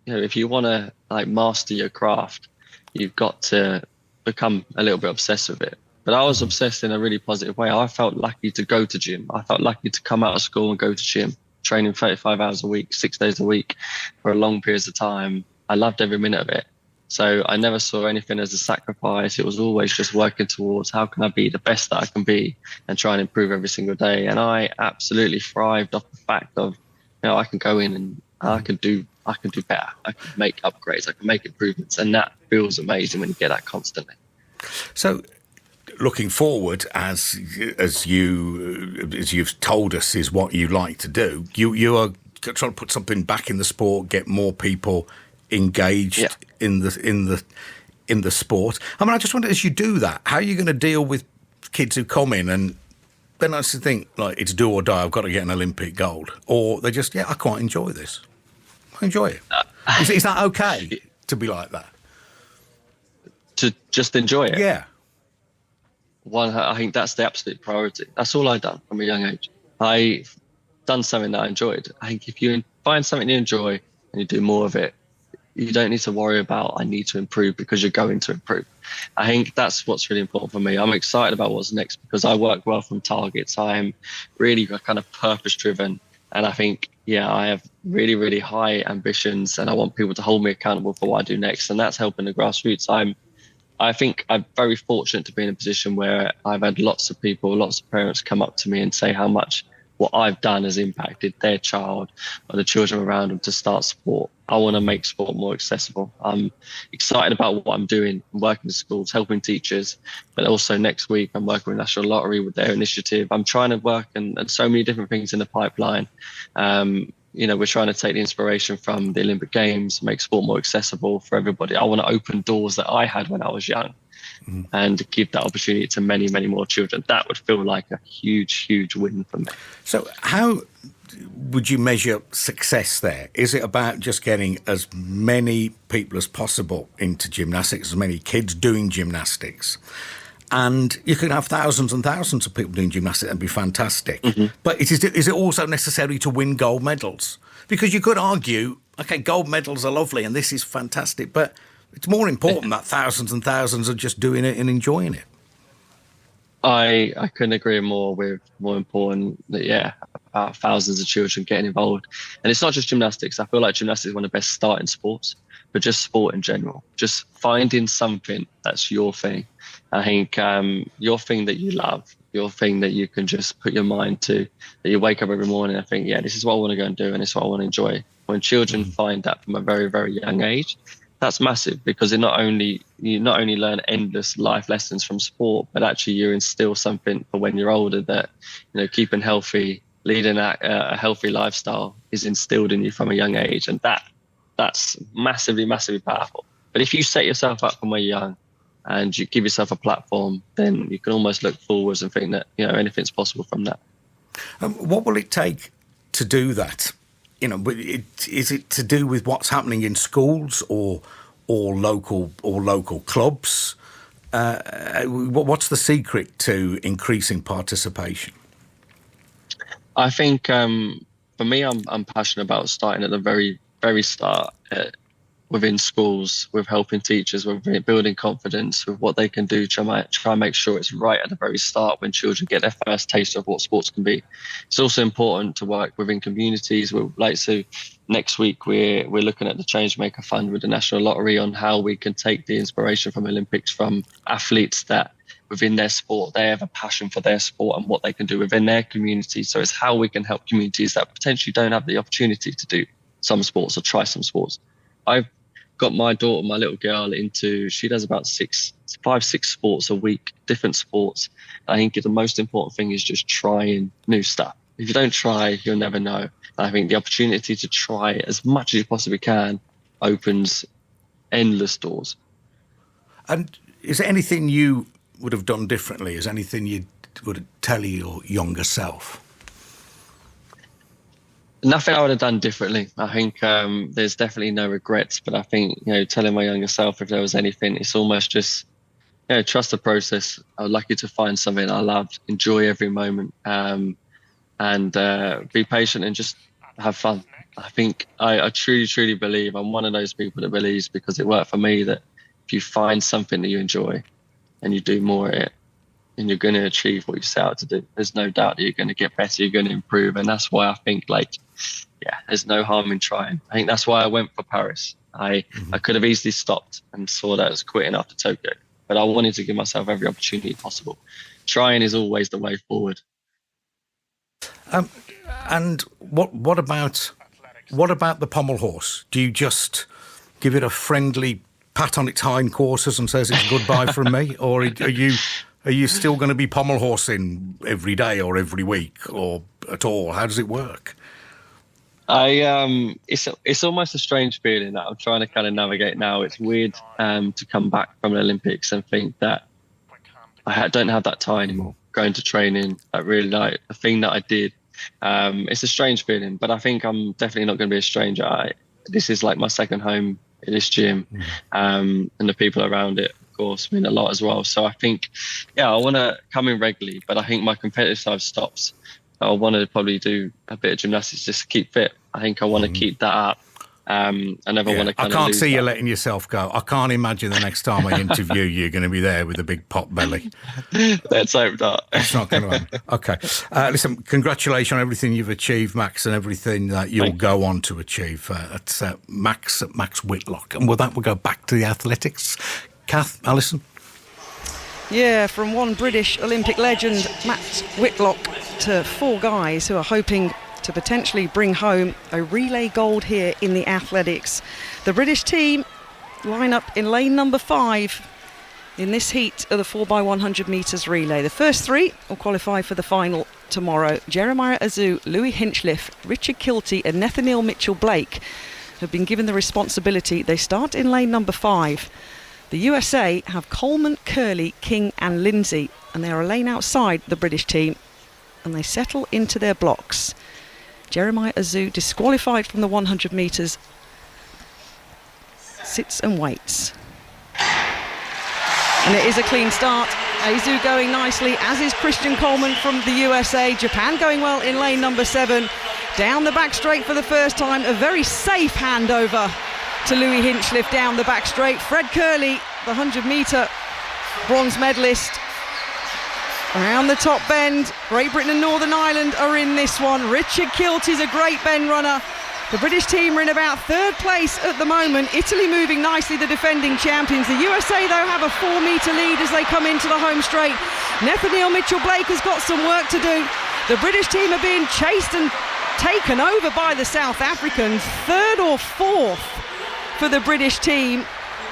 if you want to master your craft, you've got to become a little bit obsessed with it. But I was obsessed in a really positive way. I felt lucky to go to gym. I felt lucky to come out of school and go to gym, training 35 hours a week, 6 days a week for long periods of time. I loved every minute of it. So I never saw anything as a sacrifice. It was always just working towards how can I be the best that I can be and try and improve every single day. And I absolutely thrived off the fact of I can go in and I can do better. I can make upgrades. I can make improvements, and that feels amazing when you get that constantly. So, looking forward, as you've told us, is what you like to do. You are trying to put something back in the sport, get more people engaged in the sport. I mean, I just wonder, as you do that, how are you going to deal with kids who come in and then I just think, like, it's do or die, I've got to get an Olympic gold, or they just, I quite enjoy this. I enjoy it. Is that okay to be like that? To just enjoy it? Yeah. I think that's the absolute priority. That's all I've done from a young age. I've done something that I enjoyed. I think if you find something you enjoy and you do more of it, you don't need to worry about, I need to improve, because you're going to improve. I think that's what's really important for me. I'm excited about what's next because I work well from targets. I'm really kind of purpose driven. And I think, I have really, really high ambitions, and I want people to hold me accountable for what I do next. And that's helping the grassroots. I think I'm very fortunate to be in a position where I've had lots of people, lots of parents come up to me and say how much what I've done has impacted their child or the children around them to start sport. I want to make sport more accessible. I'm excited about what I'm doing. I'm working with schools, helping teachers, but also next week I'm working with National Lottery with their initiative. I'm trying to work and so many different things in the pipeline. We're trying to take the inspiration from the Olympic Games, make sport more accessible for everybody. I want to open doors that I had when I was young and give that opportunity to many, many more children. That would feel like a huge, huge win for me. So how would you measure success there? Is it about just getting as many people as possible into gymnastics, as many kids doing gymnastics? And you can have thousands and thousands of people doing gymnastics and be fantastic. But is it also necessary to win gold medals? Because you could argue, okay, gold medals are lovely and this is fantastic, but it's more important that thousands and thousands are just doing it and enjoying it. I couldn't agree more with more important that, about thousands of children getting involved. And it's not just gymnastics. I feel like gymnastics is one of the best starting sports, but just sport in general. Just finding something that's your thing. I think your thing that you love, your thing that you can just put your mind to, that you wake up every morning and think, this is what I want to go and do and this is what I want to enjoy. When children find that from a very, very young age, that's massive, because you not only learn endless life lessons from sport, but actually you instill something for when you're older that, keeping healthy, leading a healthy lifestyle is instilled in you from a young age. And that's massively, massively powerful. But if you set yourself up from when you're young and you give yourself a platform, then you can almost look forwards and think that, anything's possible from that. What will it take to do that? Is it to do with what's happening in schools or local clubs? What's the secret to increasing participation? I think for me, I'm passionate about starting at the very, very start within schools, with helping teachers, with building confidence, with what they can do to try and make sure it's right at the very start when children get their first taste of what sports can be. It's also important to work within communities. Next week we're looking at the Changemaker Fund with the National Lottery on how we can take the inspiration from Olympics from athletes that within their sport, they have a passion for their sport and what they can do within their community. So it's how we can help communities that potentially don't have the opportunity to do some sports or try some sports. I've got my daughter, my little girl, she does about 5-6 sports a week, different sports. I think the most important thing is just trying new stuff. If you don't try, you'll never know. I think the opportunity to try as much as you possibly can opens endless doors. And is there anything you would have done differently? Is there anything you would tell your younger self? Nothing I would have done differently. I think there's definitely no regrets, but I think, telling my younger self if there was anything, it's almost just, trust the process. I was lucky to find something I loved, enjoy every moment, and be patient and just have fun. I think I truly, truly believe I'm one of those people that believes, because it worked for me, that if you find something that you enjoy and you do more of it, and you're going to achieve what you set out to do. There's no doubt that you're going to get better, you're going to improve. And that's why I think, there's no harm in trying. I think that's why I went for Paris. I could have easily stopped and saw that as quitting after Tokyo, but I wanted to give myself every opportunity possible. Trying is always the way forward. And what about what about the pommel horse? Do you just give it a friendly pat on its hindquarters and says it's goodbye from me, or are you still going to be pommel horsing every day or every week or at all? How does it work? It's almost a strange feeling that I'm trying to kind of navigate now. It's weird to come back from the Olympics and think that I don't have that tie anymore. Going to training, really like the thing that I did. It's a strange feeling, but I think I'm definitely not going to be a stranger. This is like my second home in this gym, and the people around it, of course, mean a lot as well. So I think, I want to come in regularly, but I think my competitive side stops. I want to probably do a bit of gymnastics just to keep fit. I think I want to keep that up. I never want to kind of I can't lose see that. you letting yourself go. I can't imagine the next time I interview you, you're going to be there with a big pot belly. Let's hope not. It's not going to happen. Okay. Listen, congratulations on everything you've achieved, Max, and everything that you'll go on to achieve at Max Whitlock. And with that, we'll go back to the athletics. Kath, Alison? Yeah, from one British Olympic legend, Max Whitlock, to four guys who are hoping to potentially bring home a relay gold here in the athletics. The British team line up in lane number 5 in this heat of the 4x100 metres relay. The first 3 will qualify for the final tomorrow. Jeremiah Azu, Louis Hinchliffe, Richard Kilty and Nathaniel Mitchell-Blake have been given the responsibility. They start in lane number 5. The USA have Coleman, Curley, King and Lindsay, and they are a lane outside the British team, and they settle into their blocks. Jeremiah Azu, disqualified from the 100 metres, sits and waits. And it is a clean start. Azu going nicely, as is Christian Coleman from the USA. Japan going well in lane number 7. Down the back straight for the first time. A very safe handover to Louis Hinchliffe down the back straight. Fred Curley, the 100-metre bronze medalist. Around the top bend, Great Britain and Northern Ireland are in this one. Richard Kilty's a great bend runner. The British team are in about 3rd place at the moment. Italy moving nicely, the defending champions. The USA, though, have a 4-metre lead as they come into the home straight. Nathaniel Mitchell-Blake has got some work to do. The British team are being chased and taken over by the South Africans. 3rd or 4th for the British team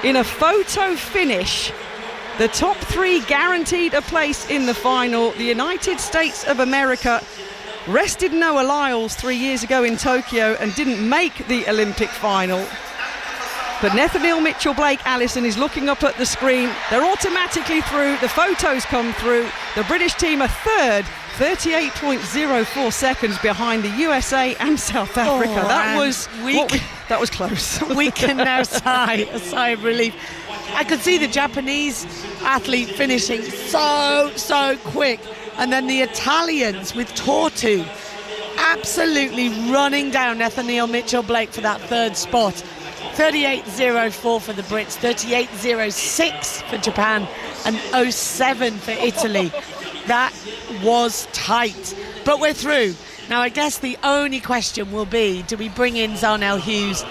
in a photo finish. The top 3 guaranteed a place in the final. The United States of America rested Noah Lyles 3 years ago in Tokyo and didn't make the Olympic final. But Nathaniel Mitchell-Blake, Alison, is looking up at the screen. They're automatically through. The photos come through. The British team are 3rd, 38.04 seconds behind the USA and South Africa. That was close. We can now sigh a sigh of relief. I could see the Japanese athlete finishing so quick, and then the Italians with Tortu absolutely running down Nathaniel Mitchell-Blake for that 3rd spot. 38.04 for the Brits, 38.06 for Japan and 07 for Italy. That was tight, but we're through. Now I guess the only question will be, do we bring in Zarnell Hughes?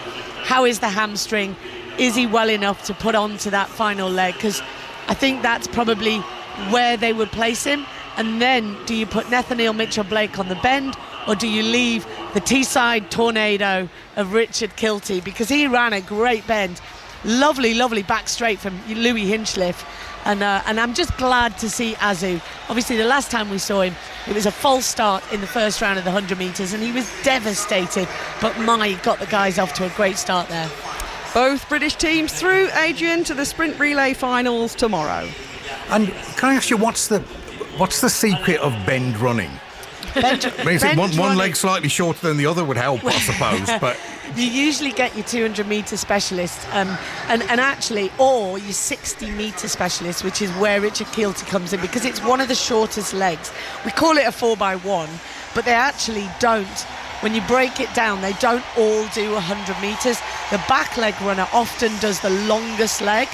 How is the hamstring? Is he well enough to put on to that final leg? Because I think that's probably where they would place him. And then do you put Nathaniel Mitchell-Blake on the bend, or do you leave the Teesside tornado of Richard Kilty? Because he ran a great bend. Lovely back straight from Louis Hinchliffe. And I'm just glad to see Azu. Obviously, the last time we saw him, it was a false start in the first round of the 100 metres, and he was devastated. But got the guys off to a great start there. Both British teams through, Adrian, to the sprint relay finals tomorrow. And can I ask you, what's the secret of bend running? One leg slightly shorter than the other would help, I suppose. But you usually get your 200-metre specialist, and actually, or your 60-metre specialist, which is where Richard Kilty comes in, because it's one of the shortest legs. We call it a 4x1, but they actually don't. When you break it down, they don't all do 100 metres. The back leg runner often does the longest leg,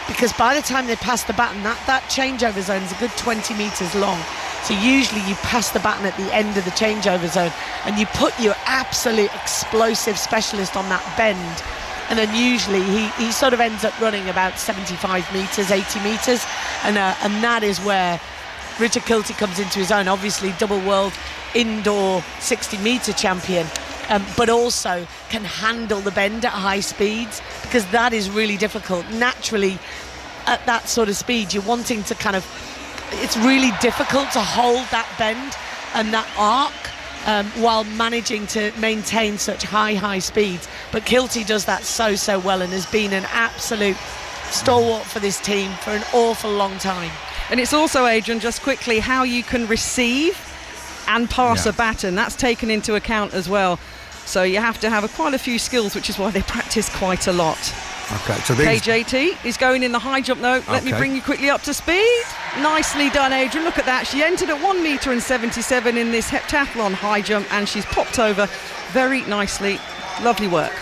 because by the time they pass the baton, that changeover zone is a good 20 metres long. So usually you pass the baton at the end of the changeover zone, and you put your absolute explosive specialist on that bend, and then usually he sort of ends up running about 75 metres, 80 metres, and that is where Richard Kilty comes into his own. Obviously double world indoor 60-metre champion, but also can handle the bend at high speeds, because that is really difficult. Naturally, at that sort of speed, you're wanting to it's really difficult to hold that bend and that arc while managing to maintain such high speeds. But Kilty does that so well and has been an absolute stalwart for this team for an awful long time. And it's also, Adrian, just quickly, how you can receive and pass a baton. That's taken into account as well. So you have to have quite a few skills, which is why they practice quite a lot. Okay, so these... KJT is going in the high jump though. Let me bring you quickly up to speed. Nicely done, Adrian. Look at that. She entered at 1 metre and 77 in this heptathlon high jump, and she's popped over very nicely. Lovely work.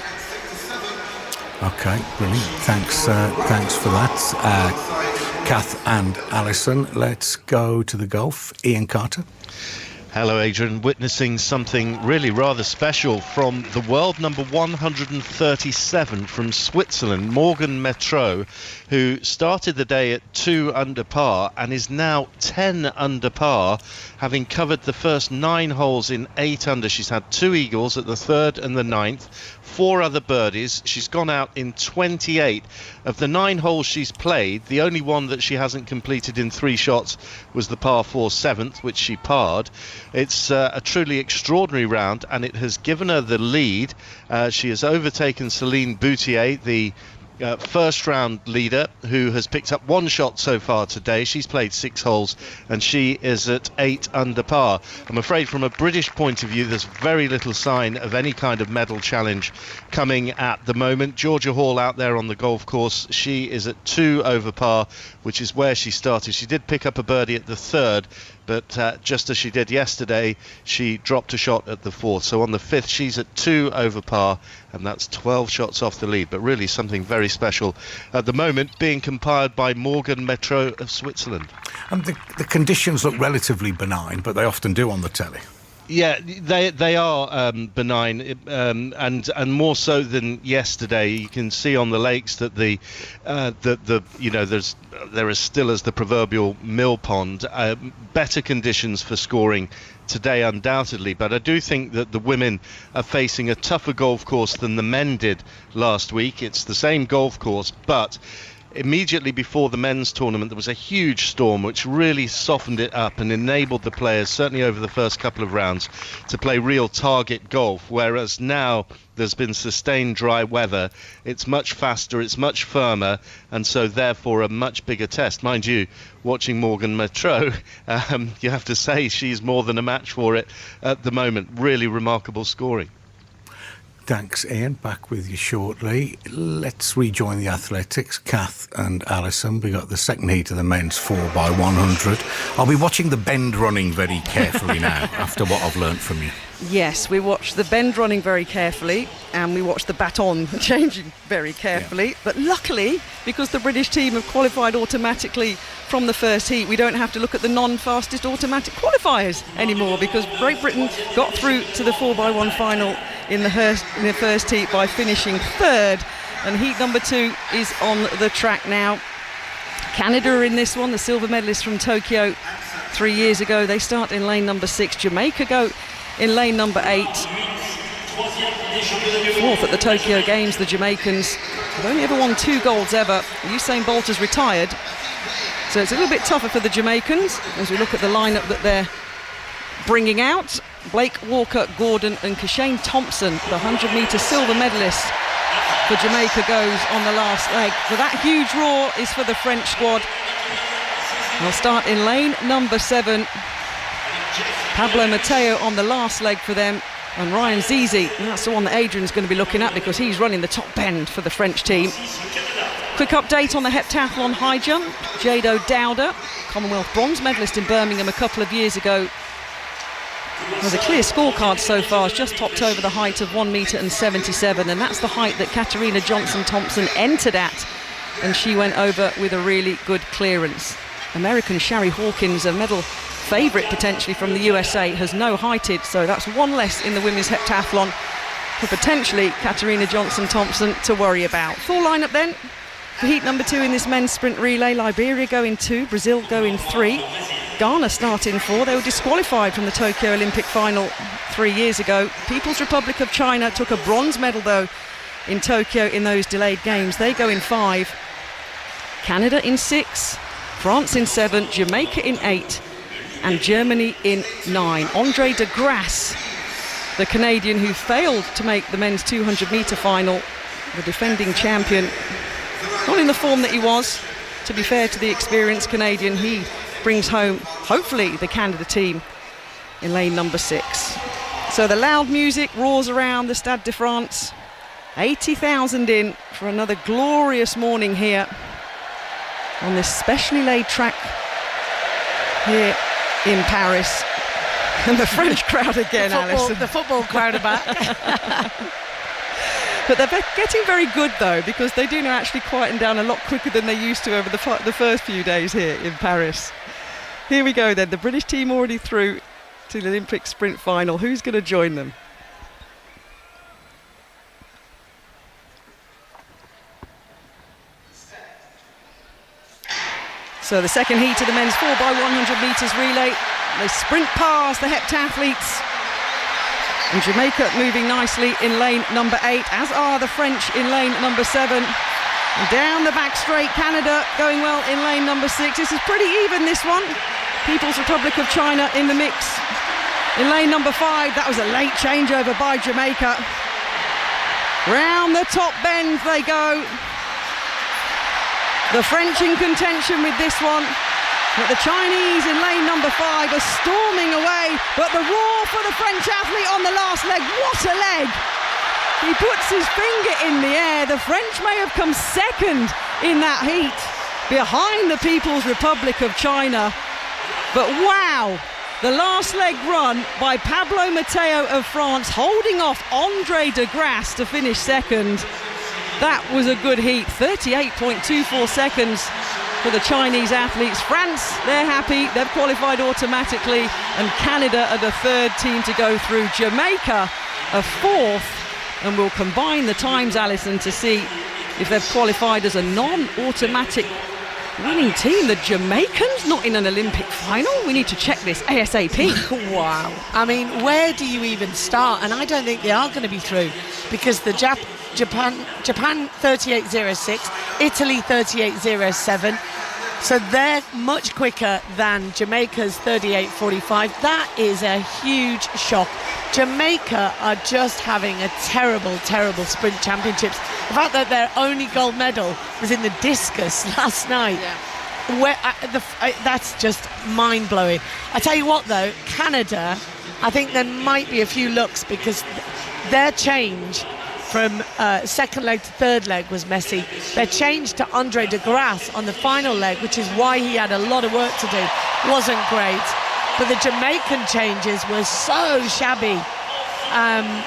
Okay, brilliant. Thanks for that. Kath and Alison, let's go to the golf. Ian Carter. Hello, Adrian. Witnessing something really rather special from the world number 137 from Switzerland, Morgan Metro, who started the day at 2 under par and is now 10 under par, having covered the first 9 holes in 8 under. She's had 2 eagles at the 3rd and the 9th, 4 other birdies. She's gone out in 28. Of the 9 holes she's played, the only one that she hasn't completed in 3 shots was the par 4 7th, which she parred. It's a truly extraordinary round, and it has given her the lead. She has overtaken Céline Boutier, the first round leader, who has picked up 1 shot so far today. She's played 6 holes and she is at 8 under par. I'm afraid from a British point of view there's very little sign of any kind of medal challenge coming at the moment. Georgia Hall out there on the golf course, she is at 2 over par, which is where she started. She did pick up a birdie at the 3rd, but just as she did yesterday, she dropped a shot at the 4th. So on the 5th, she's at 2 over par, and that's 12 shots off the lead. But really something very special at the moment, being compiled by Morgan Metro of Switzerland. The conditions look relatively benign, but they often do on the telly. Yeah, they are benign, and more so than yesterday. You can see on the lakes that there is still as the proverbial mill pond. Better conditions for scoring today, undoubtedly, but I do think that the women are facing a tougher golf course than the men did last week. It's the same golf course, but immediately before the men's tournament there was a huge storm which really softened it up and enabled the players, certainly over the first couple of rounds, to play real target golf, whereas now there's been sustained dry weather. It's much faster, it's much firmer, and so therefore a much bigger test. Mind you, watching Morgan Metro, you have to say she's more than a match for it at the moment. Really remarkable scoring. Thanks, Ian. Back with you shortly. Let's rejoin the athletics. Kath and Alison, we got the second heat of the men's 4x100. I'll be watching the bend running very carefully now, after what I've learnt from you. Yes, we watched the bend running very carefully, and we watched the baton changing very carefully. Yeah. But luckily, because the British team have qualified automatically from the first heat, we don't have to look at the non-fastest automatic qualifiers anymore, because Great Britain got through to the 4x1 final in the first heat by finishing 3rd, and heat number 2 is on the track now. Canada are in this one, the silver medalists from Tokyo 3 years ago. They start in lane number 6. Jamaica go in lane number 8. 4th at the Tokyo Games, the Jamaicans have only ever won 2 golds ever. Usain Bolt has retired, so it's a little bit tougher for the Jamaicans as we look at the lineup that they're bringing out. Blake Walker, Gordon and Kashane Thompson, the 100-metre silver medalist for Jamaica, goes on the last leg. So that huge roar is for the French squad. They'll start in lane number 7. Pablo Mateo on the last leg for them, and Ryan Zizi, and that's the one that Adrian's going to be looking at because he's running the top bend for the French team. Quick update on the heptathlon high jump. Jado Dowda, Commonwealth bronze medalist in Birmingham a couple of years ago, has a clear scorecard so far. Has just topped over the height of 1 metre and 77, and that's the height that Katarina Johnson-Thompson entered at, and she went over with a really good clearance. American Shari Hawkins, a medal favourite potentially from the USA, has no heighted, so that's 1 less in the women's heptathlon for potentially Katarina Johnson-Thompson to worry about. Full lineup then for heat number 2 in this men's sprint relay. Liberia go in 2, Brazil go in 3. Ghana starting 4. They were disqualified from the Tokyo Olympic final 3 years ago. People's Republic of China took a bronze medal, though, in Tokyo in those delayed games. They go in 5. Canada in 6. France in 7. Jamaica in 8. And Germany in 9. Andre de Grasse, the Canadian who failed to make the men's 200-metre final, the defending champion, not in the form that he was. To be fair to the experienced Canadian, he brings home, hopefully, the Canada team in lane number 6. So the loud music roars around the Stade de France. 80,000 in for another glorious morning here on this specially laid track here in Paris. And the French crowd again, Alison. The football crowd are back. But they're getting very good, though, because they do now actually quieten down a lot quicker than they used to over the first few days here in Paris. Here we go then, the British team already through to the Olympic sprint final. Who's going to join them? So the second heat of the men's 4x100 metres relay. They sprint past the heptathletes. And Jamaica moving nicely in lane number 8, as are the French in lane number 7. And down the back straight, Canada going well in lane number 6. This is pretty even, this one. People's Republic of China in the mix. In lane number 5, that was a late changeover by Jamaica. Round the top bend they go. The French in contention with this one. But the Chinese in lane number 5 are storming away. But the roar for the French athlete on the last leg. What a leg! He puts his finger in the air. The French may have come second in that heat, behind the People's Republic of China. But wow! The last leg run by Pablo Mateo of France, holding off Andre de Grasse to finish second. That was a good heat. 38.24 seconds for the Chinese athletes. France, they're happy, they've qualified automatically, and Canada are the third team to go through. Jamaica a fourth, and we'll combine the times, Alison, to see if they've qualified as a non-automatic winning team. The Jamaicans not in an Olympic final? We need to check this ASAP. Wow. I mean, where do you even start? And I don't think they are going to be through, because the Japan 38.06, Italy 38.07. So they're much quicker than Jamaica's 38.45. That is a huge shock. Jamaica are just having a terrible, terrible sprint championships. The fact that their only gold medal was in the discus last night. Yeah. That's just mind-blowing. I tell you what, though, Canada, I think there might be a few looks, because their change from second leg to third leg was messy. Their change to Andre de Grasse on the final leg, which is why he had a lot of work to do, wasn't great. But the Jamaican changes were so shabby.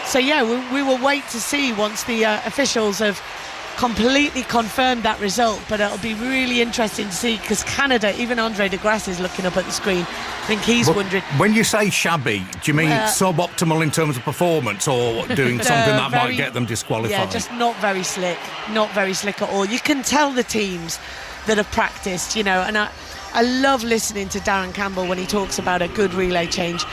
So yeah, we will wait to see once the officials have completely confirmed that result. But it'll be really interesting to see, because Canada, even Andre de Grasse is looking up at the screen. I think he's wondering. When you say shabby, do you mean suboptimal in terms of performance, or doing something that might get them disqualified? Yeah, just not very slick at all. You can tell the teams that have practiced, you know, and I love listening to Darren Campbell when he talks about a good relay change.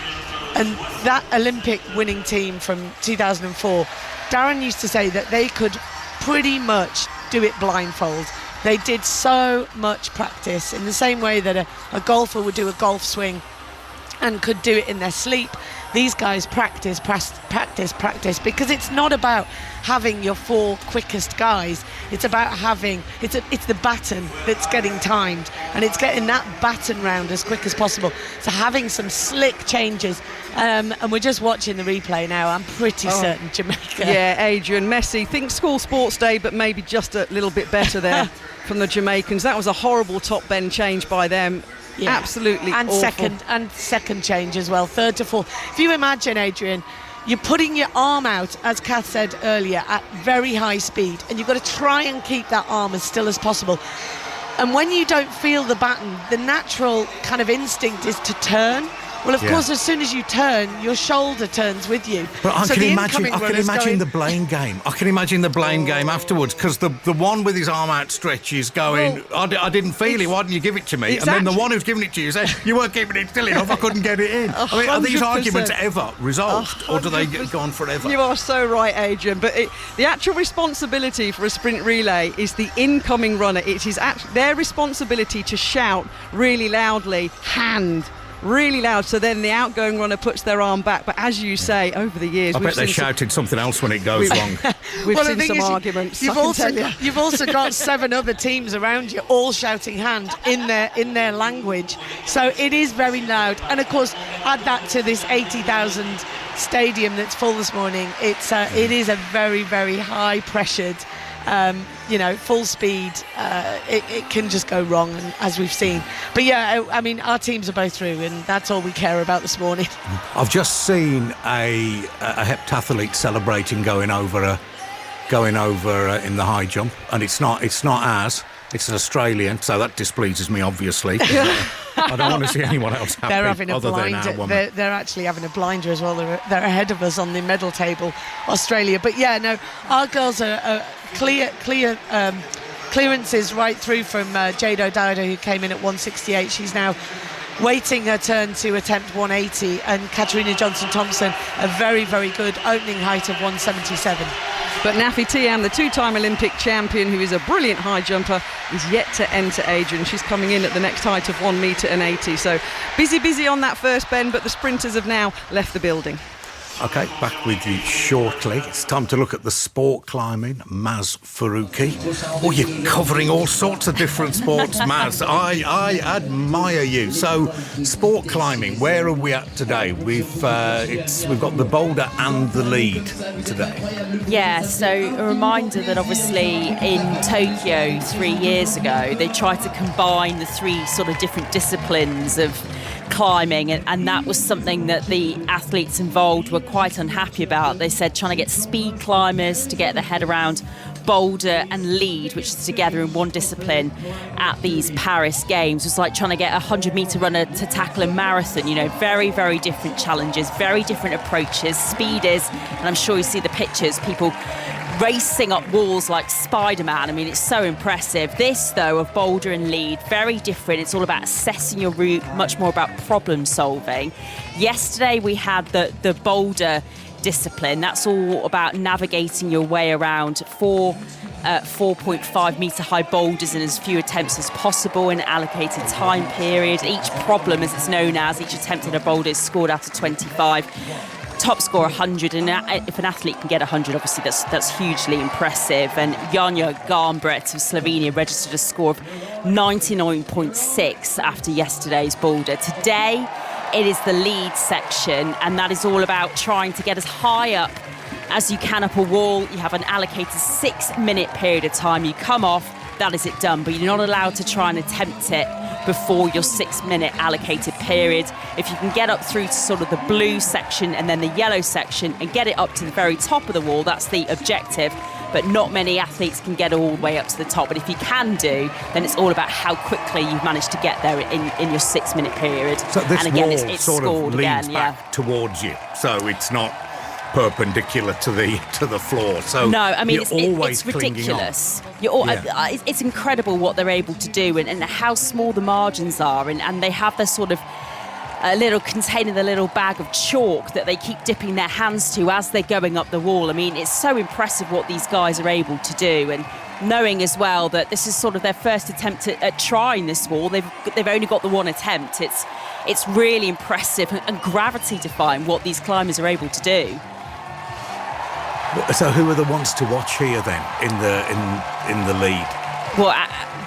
And that Olympic winning team from 2004, Darren used to say that they could pretty much do it blindfold. They did so much practice, in the same way that a golfer would do a golf swing and could do it in their sleep. These guys practice, because it's not about having your 4 quickest guys. It's about having, it's the baton that's getting timed, and it's getting that baton round as quick as possible. So having some slick changes, and we're just watching the replay now. I'm pretty certain Jamaica. Yeah, Adrian, Messi thinks school sports day, but maybe just a little bit better there from the Jamaicans. That was a horrible top bend change by them. Yeah. Absolutely and awful. second change as well, third to fourth. If you imagine, Adrian, you're putting your arm out, as Kath said earlier, at very high speed, and you've got to try and keep that arm as still as possible. And when you don't feel the baton, the natural kind of instinct is to turn. Well, of course, as soon as you turn, your shoulder turns with you. But I So can the imagine, incoming runner's the going- blame game. I can imagine the blame game afterwards, because the one with his arm outstretched is going, I didn't feel it, why didn't you give it to me? And then the one who's giving it to you says, you weren't keeping it still enough, I couldn't get it in. I mean, are these 100%. arguments ever resolved, or do they go on forever? You are so right, Adrian. But the actual responsibility for a sprint relay is the incoming runner. It is their responsibility to shout really loudly, hand, really loud, so then the outgoing runner puts their arm back. But as you say, over the years, I bet they shouted something else when it goes wrong. We've Well, the seen thing some is, arguments. You've I can also tell you. you've also got 7 other teams around you, all shouting "hand" in their language. So it is very loud. And of course, add that to this 80,000 stadium that's full this morning. It is a very, very high pressured. Full speed, it can just go wrong, as we've seen. But yeah, I mean, our teams are both through, and that's all we care about this morning. I've just seen a heptathlete celebrating going over in the high jump, and it's not ours. It's an Australian, so that displeases me, obviously. I don't want to see anyone else happy They're having a other than our blinder. woman. They're actually having a blinder as well. They're ahead of us on the medal table, Australia. But yeah, no, our girls are clear clearances right through from Jade O'Dowda, who came in at 168. She's now waiting her turn to attempt 180, and Katarina Johnson-Thompson a very, very good opening height of 177. But Nafi Tiam, the 2-time Olympic champion, who is a brilliant high jumper, is yet to enter, Adrian. She's coming in at the next height of 1.80 m. So busy on that first bend, but the sprinters have now left the building. OK, back with you shortly. It's time to look at the sport climbing. Maz Faruqi. Oh, you're covering all sorts of different sports, Maz. I admire you. So, sport climbing, where are we at today? We've got the boulder and the lead today. Yeah, so a reminder that obviously in Tokyo 3 years ago, they tried to combine the 3 sort of different disciplines of climbing, and that was something that the athletes involved were quite unhappy about. They said trying to get speed climbers to get their head around boulder and lead, which is together in one discipline at these Paris Games, was like trying to get a 100-metre runner to tackle a marathon. Very, very different challenges, very different approaches. Speed is, and I'm sure you see the pictures, people racing up walls like Spider-Man. I mean, it's so impressive. This, though, of boulder and lead, very different. It's all about assessing your route, much more about problem solving. Yesterday, we had the boulder discipline. That's all about navigating your way around 4.5 metre high boulders in as few attempts as possible in an allocated time period. Each problem, as it's known as, each attempt at a boulder is scored out of 25. Top score 100, and if an athlete can get 100, obviously that's hugely impressive. And Janja Garnbret of Slovenia registered a score of 99.6 after yesterday's boulder. Today it is the lead section, and that is all about trying to get as high up as you can up a wall. You have an allocated 6-minute period of time. You come off, that is it done, but you're not allowed to try and attempt it before your 6-minute allocated period. If you can get up through to sort of the blue section and then the yellow section and get it up to the very top of the wall, that's the objective. But not many athletes can get all the way up to the top. But if you can do, then it's all about how quickly you've managed to get there in your 6-minute period. So this and again, wall it's sort scored of leans again, back towards you, so it's not perpendicular to the floor. So no, I mean, you're always it's ridiculous. It's incredible what they're able to do, and how small the margins are, and they have their sort of a little container, the little bag of chalk that they keep dipping their hands to as they're going up the wall. I mean, it's so impressive what these guys are able to do, and knowing as well that this is sort of their first attempt at trying this wall. They've only got the one attempt. It's really impressive and gravity defying what these climbers are able to do. So who are the ones to watch here then in the lead? Well,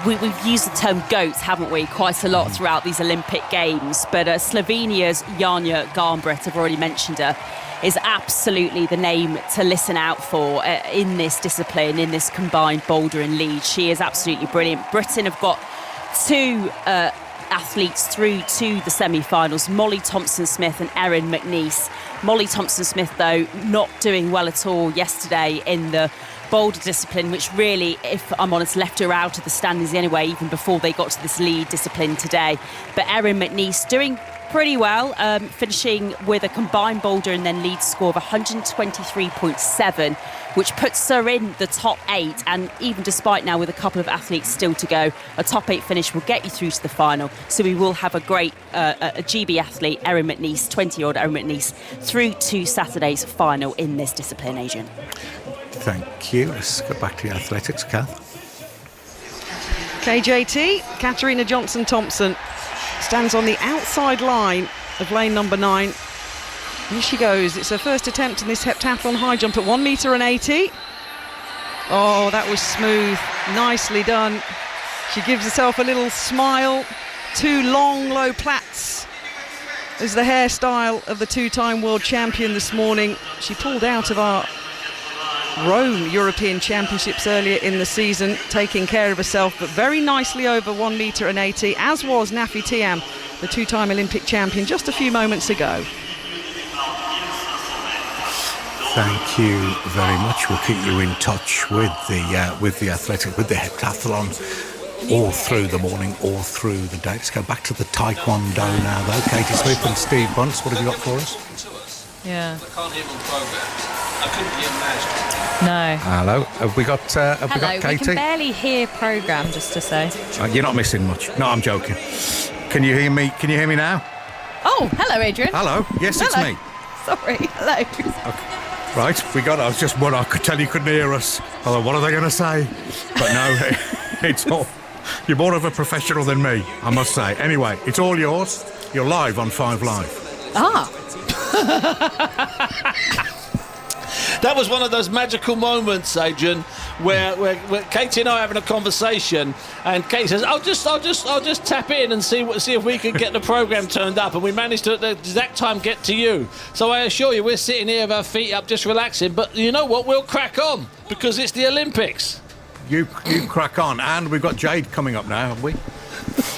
we've used the term GOAT, haven't we, quite a lot throughout these Olympic Games. But Slovenia's Janja Garnbret, I've already mentioned her, is absolutely the name to listen out for in this discipline, in this combined boulder and lead. She is absolutely brilliant. Britain have got 2 athletes through to the semi-finals, Molly Thompson-Smith and Erin McNeice. Molly Thompson-Smith, though, not doing well at all yesterday in the boulder discipline, which really, if I'm honest, left her out of the standings anyway, even before they got to this lead discipline today. But Erin McNeice doing pretty well, finishing with a combined boulder and then lead score of 123.7, which puts her in the top 8. And even despite now with a couple of athletes still to go, a top 8 finish will get you through to the final. So we will have a great a GB athlete, Erin McNeice, 20-year-old Erin McNeice, through to Saturday's final in this discipline, Adrian. Thank you. Let's go back to the athletics, Kath. KJT, Katarina Johnson-Thompson, stands on the outside line of lane number 9. Here she goes. It's her first attempt in this heptathlon high jump at 1 metre and 80. Oh, that was smooth. Nicely done. She gives herself a little smile. 2 long, low plaits is the hairstyle of the 2-time world champion this morning. She pulled out of our Rome European Championships earlier in the season, taking care of herself, but very nicely over 1 metre and 80, as was Nafi Tiam, the 2-time Olympic champion, just a few moments ago. Thank you very much. We'll keep you in touch with the heptathlon all through the morning, all through the day. Let's go back to the taekwondo now, though. Katie Smith and Steve Bunce, what have you got for us? Yeah. I can't hear on program. I couldn't hear Magic. No. Hello. Have we got Katie? We can barely hear programme, just to say. You're not missing much. No, I'm joking. Can you hear me? Can you hear me now? Oh, hello, Adrian. Hello. Yes, hello. It's me. Sorry. Hello. Okay. Right, we got it. I was just I could tell you couldn't hear us. Although, what are they going to say? But no, it's all. You're more of a professional than me, I must say. Anyway, it's all yours. You're live on 5 Live. Ah. That was one of those magical moments, Adrian, where Katie and I are having a conversation, and Katie says, "I'll just tap in and see if we can get the program turned up," and we managed to at the exact time get to you. So I assure you, we're sitting here with our feet up, just relaxing. But you know what? We'll crack on because it's the Olympics. You crack on, and we've got Jade coming up now, haven't we?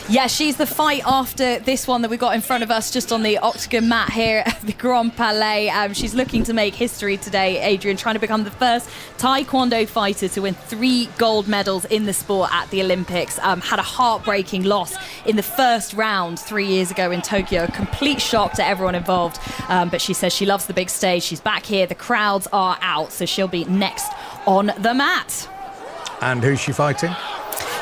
Yeah, she's the fight after this one that we got in front of us just on the octagon mat here at the Grand Palais. She's looking to make history today, Adrian, trying to become the first taekwondo fighter to win 3 gold medals in the sport at the Olympics. Had a heartbreaking loss in the first round 3 years ago in Tokyo. A complete shock to everyone involved. But she says she loves the big stage. She's back here. The crowds are out, so she'll be next on the mat. And who's she fighting?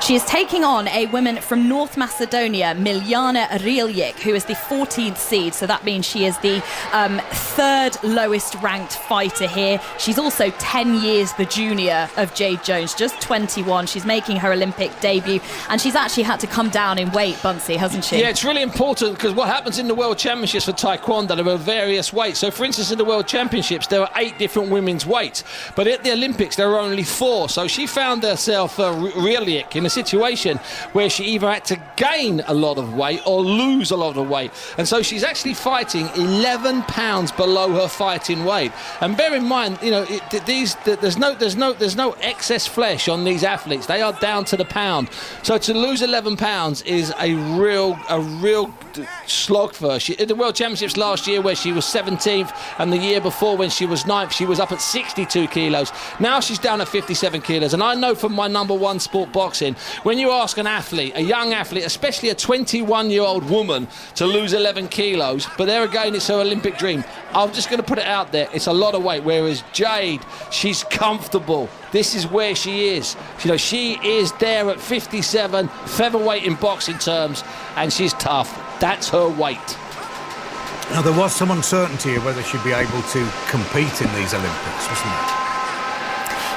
She is taking on a woman from North Macedonia, Miljana Riljic, who is the 14th seed. So that means she is the 3rd lowest ranked fighter here. She's also 10 years the junior of Jade Jones, just 21. She's making her Olympic debut, and she's actually had to come down in weight, Bunsey, hasn't she? Yeah, it's really important because what happens in the World Championships for Taekwondo, there are various weights. So, for instance, in the World Championships, there are 8 different women's weights. But at the Olympics, there are only 4. So she found herself, Riljic, in a situation where she either had to gain a lot of weight or lose a lot of weight, and so she's actually fighting 11 pounds below her fighting weight. And bear in mind, you know, there's no excess flesh on these athletes. They are down to the pound. So to lose 11 pounds is a real slog for her. At the World Championships last year, where she was 17th, and the year before when she was 9th, she was up at 62 kilos. Now she's down at 57 kilos. And I know from my number 1 sport, boxing, when you ask an athlete, a young athlete, especially a 21-year-old woman, to lose 11 kilos, but there again, it's her Olympic dream. I'm just going to put it out there. It's a lot of weight, whereas Jade, she's comfortable. This is where she is. You know, she is there at 57, featherweight in boxing terms, and she's tough. That's her weight. Now, there was some uncertainty of whether she'd be able to compete in these Olympics, wasn't there?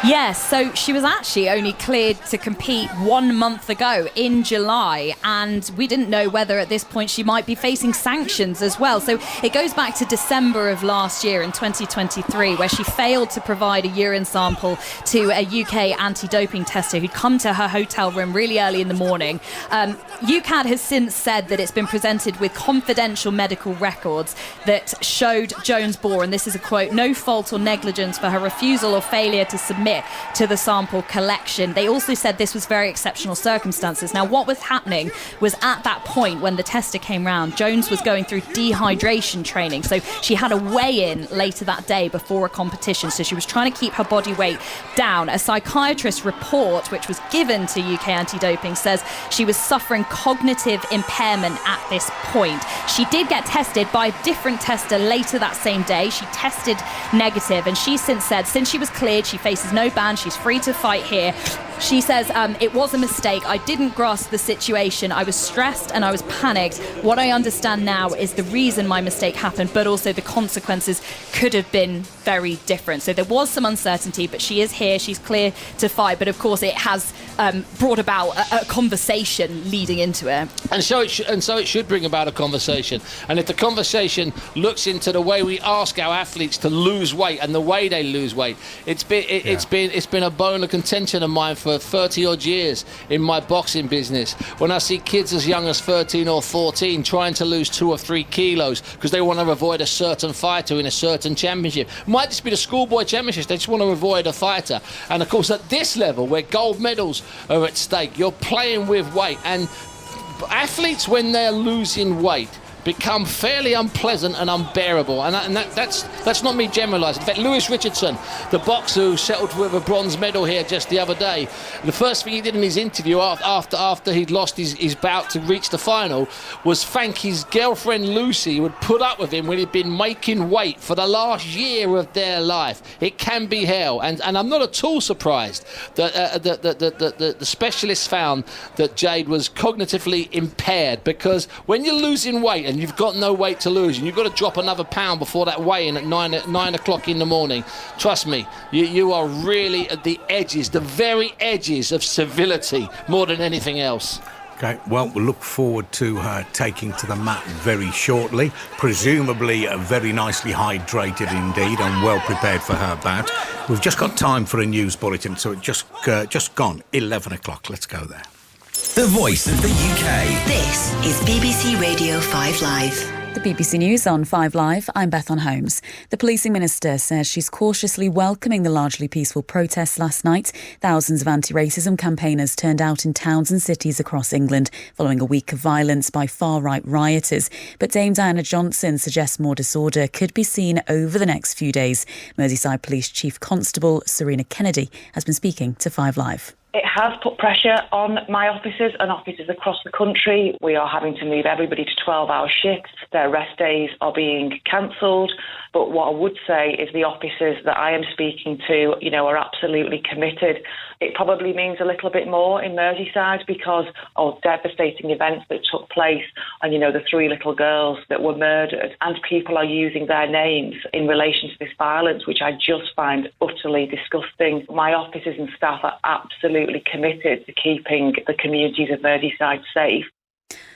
Yes, so she was actually only cleared to compete 1 month ago in July, and we didn't know whether at this point she might be facing sanctions as well. So it goes back to December of last year in 2023, where she failed to provide a urine sample to a UK anti-doping tester who'd come to her hotel room really early in the morning. UCAD has since said that it's been presented with confidential medical records that showed Jones bore, and this is a quote, no fault or negligence for her refusal or failure to submit admit to the sample collection. They also said this was very exceptional circumstances. Now, what was happening was at that point when the tester came round, Jones was going through dehydration training. So she had a weigh-in later that day before a competition. So she was trying to keep her body weight down. A psychiatrist's report, which was given to UK Anti-Doping, says she was suffering cognitive impairment at this point. She did get tested by a different tester later that same day. She tested negative, and she since said since she was cleared, she faces no ban. She's free to fight here. She says, it was a mistake. I didn't grasp the situation. I was stressed and I was panicked. What I understand now is the reason my mistake happened, but also the consequences could have been very different. So there was some uncertainty, but she is here. She's clear to fight. But of course, it has brought about a conversation leading into it. And so it should bring about a conversation. And if the conversation looks into the way we ask our athletes to lose weight and the way they lose weight, it's been a bone of contention of mine for 30 odd years in my boxing business. When I see kids as young as 13 or 14 trying to lose 2 or 3 kilos because they want to avoid a certain fighter in a certain championship, it might just be the schoolboy championships. They just want to avoid a fighter. And of course, at this level where gold medals are at stake, you're playing with weight. And athletes, when they're losing weight, become fairly unpleasant and unbearable, and that's not me generalising. In fact, Lewis Richardson, the boxer who settled with a bronze medal here just the other day, the first thing he did in his interview after he'd lost his bout to reach the final was thank his girlfriend Lucy, who had put up with him when he'd been making weight for the last year of their life. It can be hell, and I'm not at all surprised that the specialists found that Jade was cognitively impaired, because when you're losing weight and you've got no weight to lose and you've got to drop another pound before that weigh-in at 9 o'clock in the morning, trust me, you are really at the edges, the very edges of civility more than anything else. Okay, well, we'll look forward to her taking to the mat very shortly, presumably very nicely hydrated indeed and well prepared for her bout. We've just got time for a news bulletin, so it's just gone 11 o'clock. Let's go there. The voice of the UK. This is BBC Radio 5 Live. The BBC News on 5 Live, I'm Beth on Holmes. The policing minister says she's cautiously welcoming the largely peaceful protests last night. Thousands of anti-racism campaigners turned out in towns and cities across England following a week of violence by far-right rioters. But Dame Diana Johnson suggests more disorder could be seen over the next few days. Merseyside Police Chief Constable Serena Kennedy has been speaking to 5 Live. It has put pressure on my officers and officers across the country. We are having to move everybody to 12-hour shifts. Their rest days are being cancelled. But what I would say is the officers that I am speaking to, are absolutely committed. It probably means a little bit more in Merseyside because of devastating events that took place and, the 3 little girls that were murdered, and people are using their names in relation to this violence, which I just find utterly disgusting. My officers and staff are absolutely committed to keeping the communities of Merseyside safe.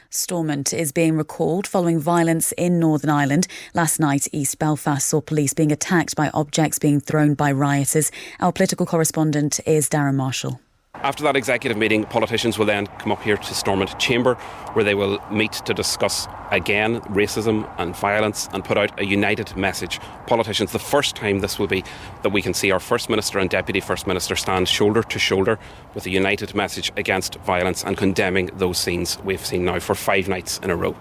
Stormont is being recalled following violence in Northern Ireland. Last night, East Belfast saw police being attacked by objects being thrown by rioters. Our political correspondent is Darren Marshall. After that executive meeting, politicians will then come up here to Stormont Chamber, where they will meet to discuss again racism and violence and put out a united message. Politicians, the first time this will be that we can see our First Minister and Deputy First Minister stand shoulder to shoulder with a united message against violence and condemning those scenes we've seen now for 5 nights in a row.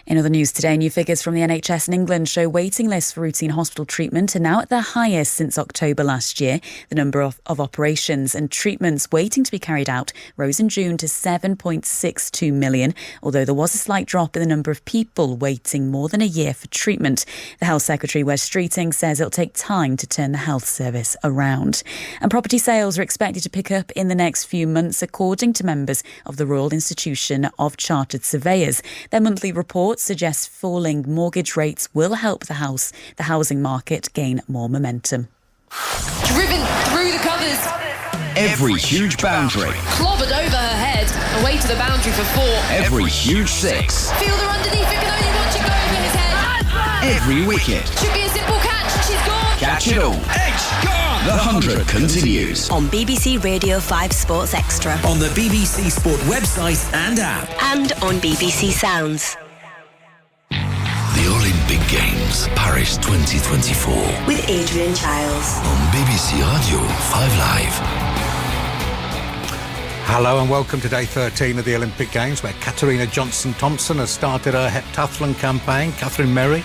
In other news today, new figures from the NHS in England show waiting lists for routine hospital treatment are now at their highest since October last year. The number of operations and treatments waiting to be carried out rose in June to 7.62 million, although there was a slight drop in the number of people waiting more than a year for treatment. The Health Secretary, Wes Streeting, says it'll take time to turn the health service around. And property sales are expected to pick up in the next few months, according to members of the Royal Institution of Chartered Surveyors. Their monthly report suggests falling mortgage rates will help the housing market gain more momentum. Driven through the covers. Every huge boundary. Clobbered over her head. Away to the boundary for 4. Every huge 6. Fielder underneath it, can only watch it go over his head. Every wicket. Should be a simple catch. She's gone. Catch it all. Edge gone. The 100 continues. On BBC Radio 5 Sports Extra. On the BBC Sport website and app. And on BBC Sounds. The Olympic Games, Paris Paris 2024. With Adrian Chiles. On BBC Radio 5 Live. Hello and welcome to day 13 of the Olympic Games, where Katarina Johnson-Thompson has started her heptathlon campaign. Catherine Merry.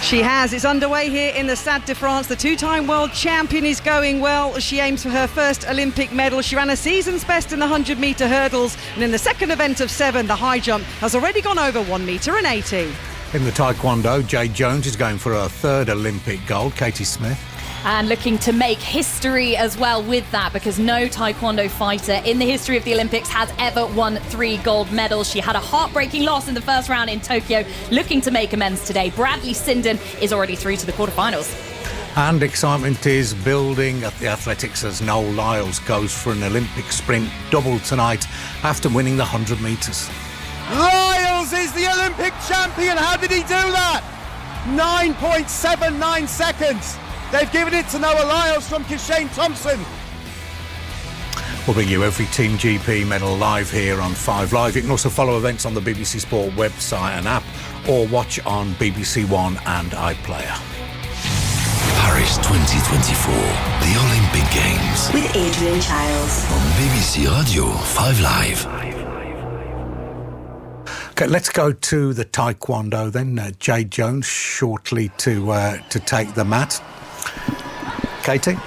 She has. It's underway here in the Stade de France. The two-time world champion is going well as she aims for her first Olympic medal. She ran a season's best in the 100-metre hurdles, and in the second event of 7, the high jump, has already gone over 1 metre and 80. In the taekwondo, Jade Jones is going for her third Olympic gold. Katie Smith. And looking to make history as well with that, because no taekwondo fighter in the history of the Olympics has ever won 3 gold medals. She had a heartbreaking loss in the first round in Tokyo, looking to make amends today. Bradley Sinden is already through to the quarterfinals. And excitement is building at the athletics as Noel Lyles goes for an Olympic sprint double tonight after winning the 100 metres. Lyles is the Olympic champion. How did he do that? 9.79 seconds. They've given it to Noah Lyles from Kishane Thompson. We'll bring you every Team GP medal live here on 5 Live. You can also follow events on the BBC Sport website and app, or watch on BBC One and iPlayer. Paris 2024, the Olympic Games. With Adrian Chiles. On BBC Radio 5 Live. Okay, let's go to the taekwondo then. Jade Jones shortly to take the mat. Katie?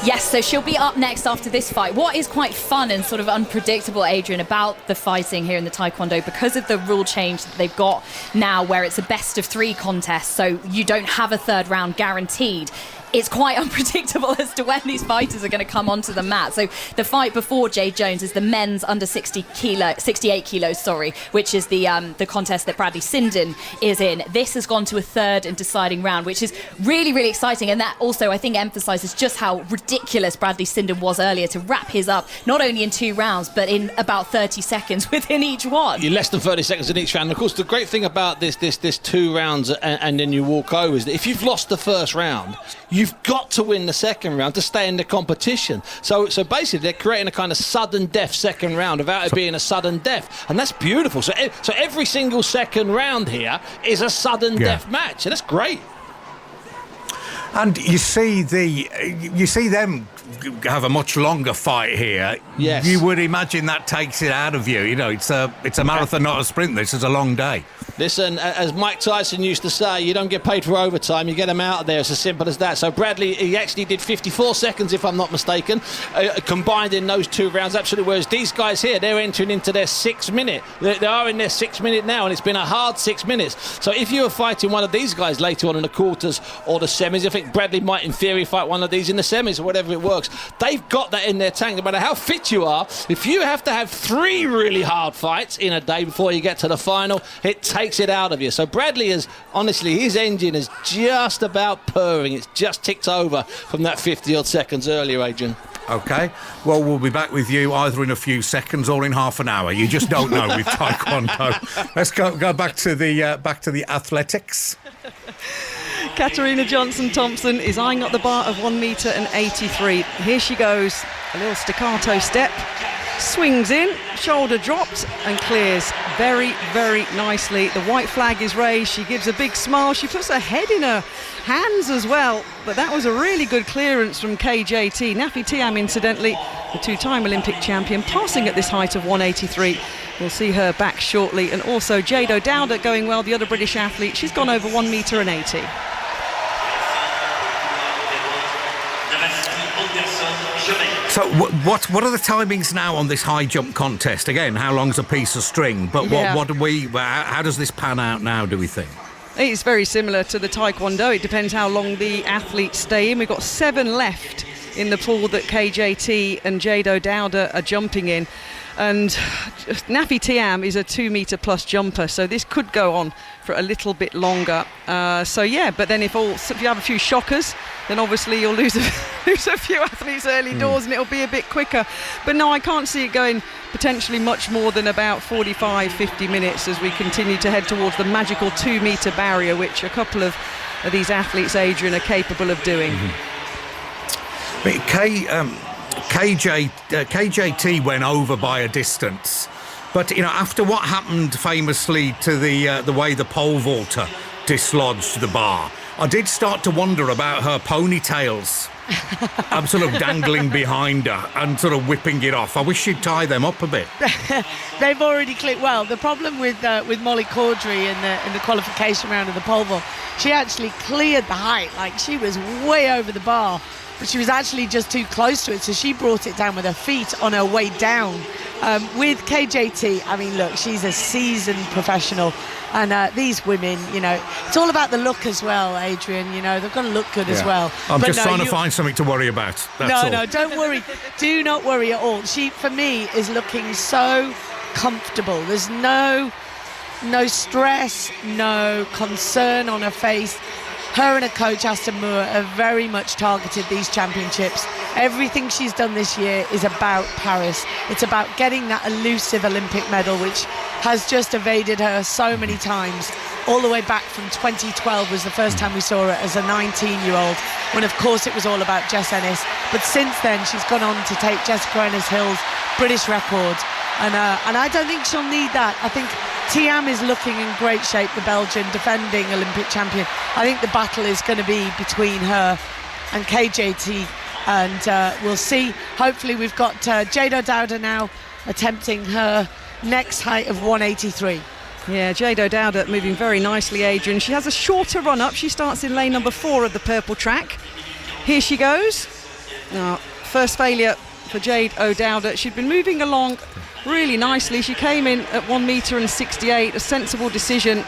Yes, so she'll be up next after this fight. What is quite fun and sort of unpredictable, Adrian, about the fighting here in the taekwondo, because of the rule change that they've got now where it's a best of 3 contest, so you don't have a third round guaranteed. It's quite unpredictable as to when these fighters are going to come onto the mat. So the fight before Jade Jones is the men's under 68 kilos, which is the contest that Bradley Sinden is in. This has gone to a third and deciding round, which is really, really exciting. And that also, I think, emphasises just how ridiculous Bradley Sinden was earlier to wrap his up, not only in 2 rounds, but in about 30 seconds within each one. You're less than 30 seconds in each round. And of course, the great thing about this 2 rounds and then you walk over is that if you've lost the first round, you've got to win the second round to stay in the competition. So basically, they're creating a kind of sudden death second round without it being a sudden death, and that's beautiful. So every single second round here is a sudden death match, and that's great. And you see them have a much longer fight here. Yes. You would imagine that takes it out of you. You know, it's a marathon, not a sprint. This is a long day. Listen, as Mike Tyson used to say, you don't get paid for overtime, you get them out of there. It's as simple as that. So Bradley, he actually did 54 seconds, if I'm not mistaken, combined in those 2 rounds, absolutely. Whereas these guys here, they're entering into their 6 minute. They are in their 6 minute now, and it's been a hard 6 minutes. So if you were fighting one of these guys later on in the quarters or the semis, I think Bradley might in theory fight one of these in the semis or whatever it works. They've got that in their tank. No matter how fit you are, if you have to have 3 really hard fights in a day before you get to the final, it takes it out of you. So Bradley is, honestly, his engine is just about purring. It's just ticked over from that 50-odd seconds earlier, Adrian. Okay, well, we'll be back with you either in a few seconds or in half an hour. You just don't know with taekwondo. Let's go back to the athletics. Katarina Johnson-Thompson is eyeing up the bar of 1 metre and 83. Here she goes, a little staccato step, swings in, shoulder dropped and clears very, very nicely. The white flag is raised, she gives a big smile, she puts her head in her hands as well, but that was a really good clearance from KJT. Nafi Tiam, incidentally, the 2-time Olympic champion, passing at this height of 183. We'll see her back shortly. And also Jade O'Dowda going well, the other British athlete. She's gone over 1 metre and 80. So what are the timings now on this high jump contest? Again, how long's a piece of string? But how does this pan out now, do we think? It's very similar to the taekwondo. It depends how long the athletes stay in. We've got 7 left in the pool that KJT and Jade O'Dowda are jumping in. And Nafi Tiam is a 2 metre plus jumper, so this could go on for a little bit longer. But then if you have a few shockers, then obviously you'll lose a few athletes early doors and it'll be a bit quicker. But no, I can't see it going potentially much more than about 45-50 minutes as we continue to head towards the magical 2 metre barrier, which a couple of these athletes, Adrian, are capable of doing. But KJT went over by a distance, but after what happened famously to the way the pole vaulter dislodged the bar. I did start to wonder about her ponytails. I'm sort of dangling behind her and sort of whipping it off. I wish she'd tie them up a bit. They've already clicked. Well, the problem with Molly Caudry in the qualification round of the pole vault, she actually cleared the height. Like, she was way over the bar, but she was actually just too close to it, so she brought it down with her feet on her way down. With KJT, I mean, look, she's a seasoned professional, and these women, you know, it's all about the look as well, Adrian. You know, they've got to look good as well. I'm just trying to find something to worry about. That's all. No, don't worry. Do not worry at all. She, for me, is looking so comfortable. There's no stress, no concern on her face. Her and her coach, Aston Moore, have very much targeted these championships. Everything she's done this year is about Paris. It's about getting that elusive Olympic medal, which has just evaded her so many times. All the way back from 2012 was the first time we saw her as a 19-year-old, when of course it was all about Jess Ennis. But since then, she's gone on to take Jessica Ennis-Hill's British record. And I don't think she'll need that. I think Thiam is looking in great shape, the Belgian defending Olympic champion. I think the battle is going to be between her and KJT, and we'll see. Hopefully we've got Jade O'Dowda now attempting her next height of 183. Yeah, Jade O'Dowda moving very nicely, Adrian. She has a shorter run up. She starts in lane number 4 of the purple track. Here she goes. Now, first failure for Jade O'Dowda. She'd been moving along really nicely. She came in at 1.68 m, a sensible decision.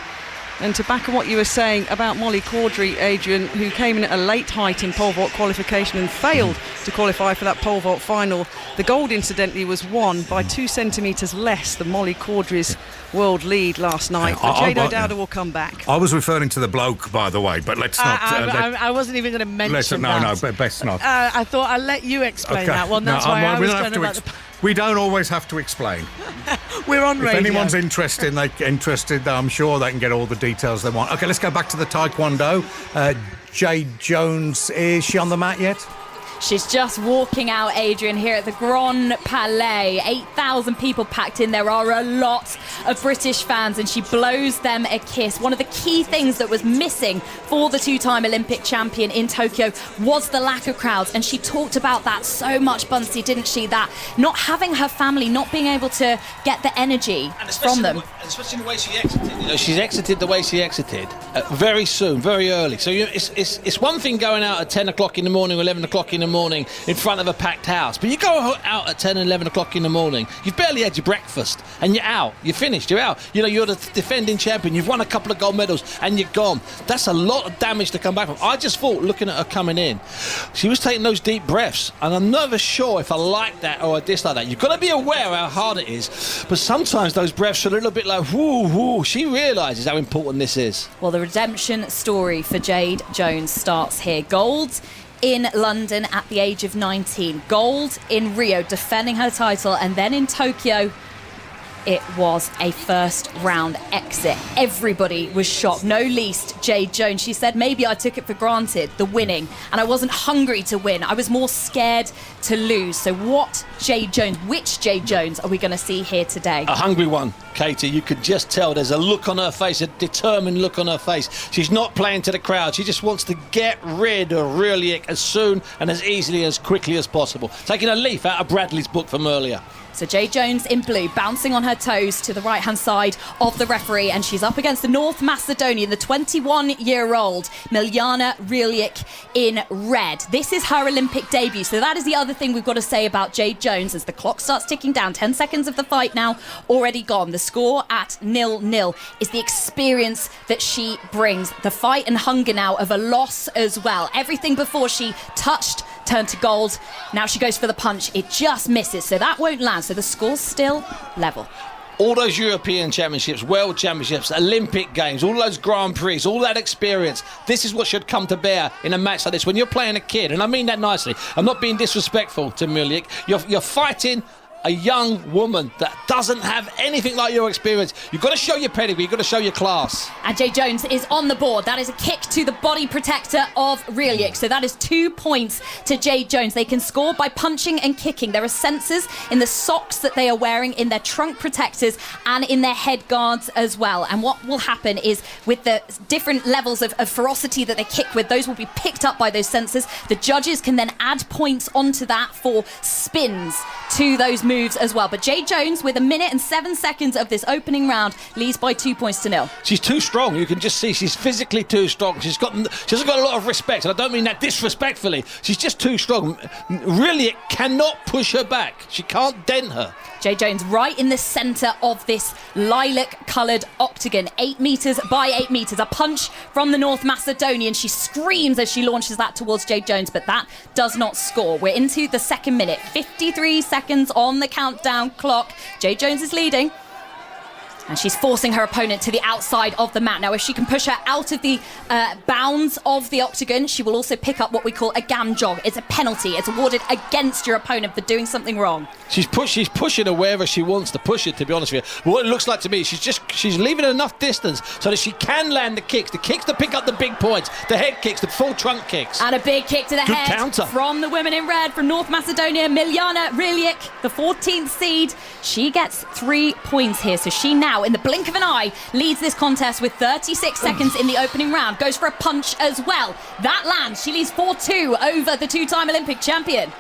And to back on what you were saying about Molly Caudry, Adrian, who came in at a late height in pole vault qualification and failed to qualify for that pole vault final. The gold, incidentally, was won by 2 centimetres less than Molly Caudry's world lead last night. Jade O'Dowda will come back. I was referring to the bloke, by the way, but let's not... I wasn't even going to mention that. No, best not. I thought I'd let you explain that one. That's why I was going about We don't always have to explain. We're on radio. If anyone's interested, I'm sure they can get all the details they want. Okay, let's go back to the Taekwondo. Jade Jones, is she on the mat yet? She's just walking out, Adrian, here at the Grand Palais. 8,000 people packed in. There are a lot of British fans, and she blows them a kiss. One of the key things that was missing for the 2-time Olympic champion in Tokyo was the lack of crowds, and she talked about that so much, Bunsey, didn't she? That not having her family, not being able to get the energy from them. Especially the way she exited. You know, she's exited the way she exited very soon, very early. So it's one thing going out at 10 o'clock in the morning or 11 o'clock in the morning in front of a packed house, but you go out at 10 and 11 o'clock in the morning, you've barely had your breakfast and you're out, you're finished, you're out. You know, you're the defending champion, you've won a couple of gold medals and you're gone. That's a lot of damage to come back from. I just thought, looking at her coming in, she was taking those deep breaths, and I'm never sure if I like that or I dislike that. You've got to be aware how hard it is, but sometimes those breaths are a little bit like whoo. She realises how important this is. Well, the redemption story for Jade Jones starts here. Gold in London at the age of 19, gold in Rio defending her title, and then in Tokyo it was a first round exit. Everybody was shocked, no least Jade Jones. She said, maybe I took it for granted, the winning, and I wasn't hungry to win. I was more scared to lose. So which Jade Jones are we going to see here today? A hungry one, Katie. You could just tell there's a look on her face, a determined look on her face. She's not playing to the crowd. She just wants to get rid of Rylik as soon and as easily, as quickly as possible. Taking a leaf out of Bradley's book from earlier. So Jade Jones in blue, bouncing on her toes to the right-hand side of the referee, and she's up against the North Macedonian, the 21-year-old Miljana Rylik in red. This is her Olympic debut, so that is the other thing we've got to say about Jade Jones as the clock starts ticking down. 10 seconds of the fight now already gone. The score at 0-0 is the experience that she brings. The fight and hunger now of a loss as well. Everything before she touched turned to gold. Now she goes for the punch. It just misses, so that won't land. So the score's still level. All those European championships, world championships, Olympic games, all those Grand Prix, all that experience, this is what should come to bear in a match like this. When you're playing a kid, and I mean that nicely, I'm not being disrespectful to Miljana, you're fighting a young woman that doesn't have anything like your experience. You've got to show your pedigree, you've got to show your class. And Jade Jones is on the board. That is a kick to the body protector of Relic. So that is 2 points to Jade Jones. They can score by punching and kicking. There are sensors in the socks that they are wearing, in their trunk protectors, and in their head guards as well. And what will happen is, with the different levels of ferocity that they kick with, those will be picked up by those sensors. The judges can then add points onto that for spins to those moves as well. But Jade Jones, with 1 minute and 7 seconds of this opening round, leads by 2 points to 0. She's too strong. You can just see she's physically too strong. She hasn't got a lot of respect, and I don't mean that disrespectfully. She's just too strong. Really, it cannot push her back. She can't dent her. Jade Jones right in the centre of this lilac-coloured octagon. 8 metres by 8 metres. A punch from the North Macedonian. She screams as she launches that towards Jade Jones, but that does not score. We're into the second minute. 53 seconds on the countdown clock. Jade Jones is leading. And she's forcing her opponent to the outside of the mat. Now, if she can push her out of the bounds of the octagon, she will also pick up what we call a gam jog. It's a penalty. It's awarded against your opponent for doing something wrong. She's pushing her wherever she wants to push it, to be honest with you. What it looks like to me, she's leaving enough distance so that she can land the kicks to pick up the big points, the head kicks, the full trunk kicks. And a big kick to the Good head counter from the women in red from North Macedonia, Miljana Relic, the 14th seed. She gets 3 points here, so she now, in the blink of an eye, leads this contest with 36 seconds in the opening round. Goes for a punch as well. That lands. She leads 4-2 over the two-time Olympic champion.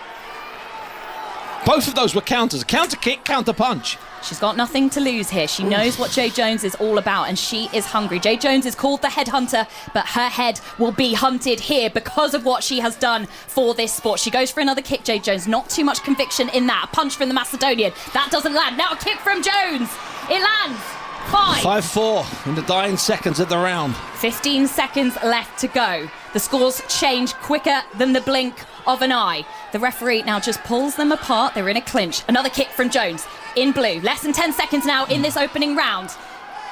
Both of those were counters. Counter kick, counter punch. She's got nothing to lose here. She knows what Jade Jones is all about, and she is hungry. Jade Jones is called the headhunter, but her head will be hunted here because of what she has done for this sport. She goes for another kick, Jade Jones. Not too much conviction in that. A punch from the Macedonian. That doesn't land. Now a kick from Jones. It lands. 5-4 in the dying seconds of the round. 15 seconds left to go. The scores change quicker than the blink of an eye. The referee now just pulls them apart. They're in a clinch. Another kick from Jones in blue. Less than 10 seconds now in this opening round.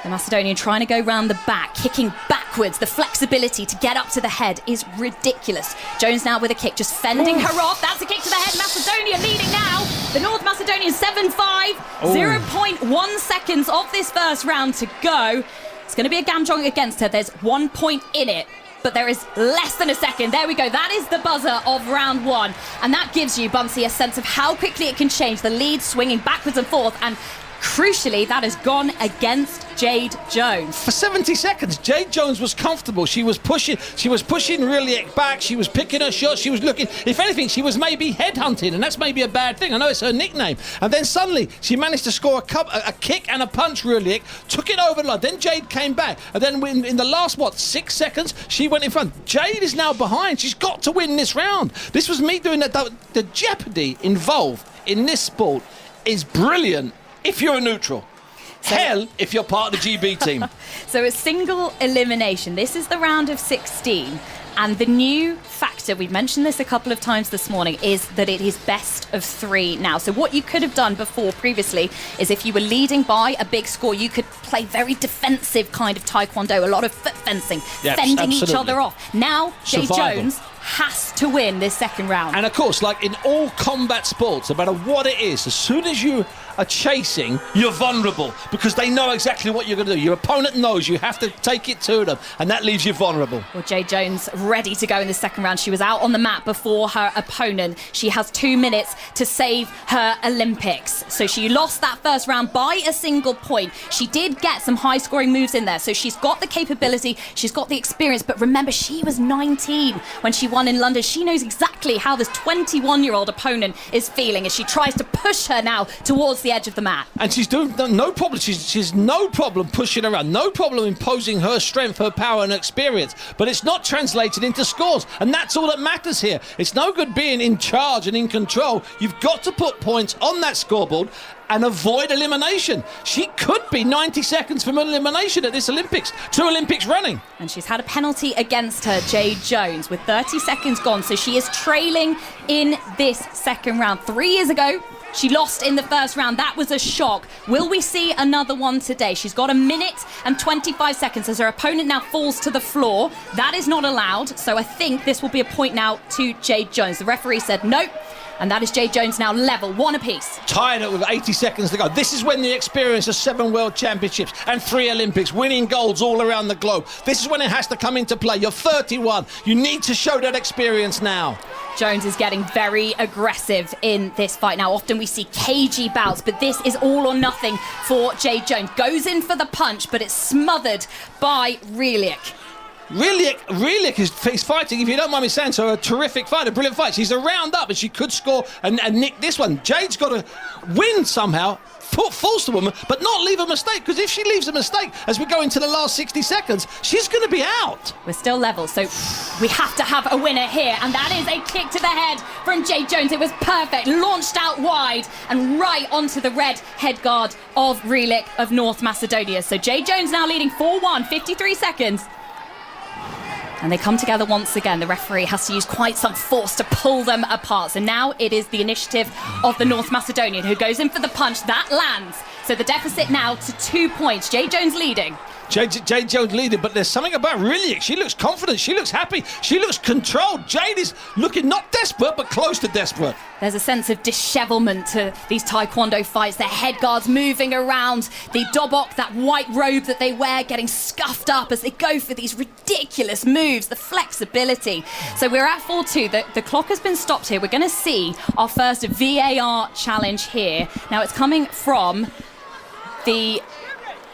The Macedonian trying to go round the back, kicking backwards. The flexibility to get up to the head is ridiculous. Jones now with a kick, just fending her off. That's a kick to the head. Macedonia leading now. The North Macedonian 7-5. 0.1 seconds of this first round to go. It's going to be a gamjong against her. There's 1 point in it, but there is less than a second. There we go. That is the buzzer of round one. And that gives you, Bunsey, a sense of how quickly it can change. The lead swinging backwards and forth, and crucially, that has gone against Jade Jones. For 70 seconds, Jade Jones was comfortable. She was pushing really back. She was picking her shots. She was looking. If anything, she was maybe headhunting, and that's maybe a bad thing. I know it's her nickname. And then suddenly, she managed to score a kick and a punch, really. Took it over the line. Then Jade came back. And then in the last, 6 seconds, she went in front. Jade is now behind. She's got to win this round. This was me doing that. The jeopardy involved in this sport is brilliant. If you're a neutral. Hell, if you're part of the GB team. So a single elimination. This is the round of 16. And the new factor, we've mentioned this a couple of times this morning, is that it is best of 3 now. So what you could have done previously, is if you were leading by a big score, you could play very defensive kind of taekwondo, a lot of foot fencing, fending each other off. Now, Jade Jones has to win this second round. And of course, like in all combat sports, no matter what it is, as soon as you are chasing, you're vulnerable because they know exactly what you're going to do. Your opponent knows you have to take it to them, and that leaves you vulnerable. Well, Jade Jones ready to go in the second round. She was out on the mat before her opponent. She has 2 minutes to save her Olympics. So she lost that first round by a single point. She did get some high-scoring moves in there, so she's got the capability, she's got the experience, but remember, she was 19 when she won in London. She knows exactly how this 21-year-old opponent is feeling as she tries to push her now towards the edge of the mat. And she's doing no problem. She's no problem pushing around, no problem imposing her strength, her power and experience. But it's not translated into scores, and that's all that matters here. It's no good being in charge and in control. You've got to put points on that scoreboard and avoid elimination. She could be 90 seconds from elimination at this Olympics. 2 Olympics running. And she's had a penalty against her, Jade Jones, with 30 seconds gone. So she is trailing in this second round. 3 years ago, she lost in the first round. That was a shock. Will we see another one today? She's got 1 minute and 25 seconds as her opponent now falls to the floor. That is not allowed. So I think this will be a point now to Jade Jones. The referee said, nope, And that is Jade Jones now level, 1 apiece. Tied up with 80 seconds to go. This is when the experience of 7 World Championships and 3 Olympics, winning golds all around the globe. This is when it has to come into play. You're 31. You need to show that experience now. Jones is getting very aggressive in this fight now. Often we see cagey bouts, but this is all or nothing for Jade Jones. Goes in for the punch, but it's smothered by Relic. Relic is fighting, if you don't mind me saying so, a terrific fight, a brilliant fight. She's a round up and she could score and nick this one. Jade's got to win somehow, force the woman, but not leave a mistake, because if she leaves a mistake as we go into the last 60 seconds, she's going to be out. We're still level, so we have to have a winner here, and that is a kick to the head from Jade Jones. It was perfect, launched out wide and right onto the red head guard of Relic of North Macedonia. So Jade Jones now leading 4-1, 53 seconds. And they come together once again. The referee has to use quite some force to pull them apart. So now it is the initiative of the North Macedonian who goes in for the punch. That lands. So the deficit now to 2 points. Jade Jones leading. Jade Jones leading, but there's something about Relic. She looks confident. She looks happy. She looks controlled. Jade is looking not desperate, but close to desperate. There's a sense of dishevelment to these taekwondo fights. Their head guards moving around. The dobok, that white robe that they wear, getting scuffed up as they go for these ridiculous moves. The flexibility. So we're at 4-2. The clock has been stopped here. We're going to see our first VAR challenge here. Now it's coming from the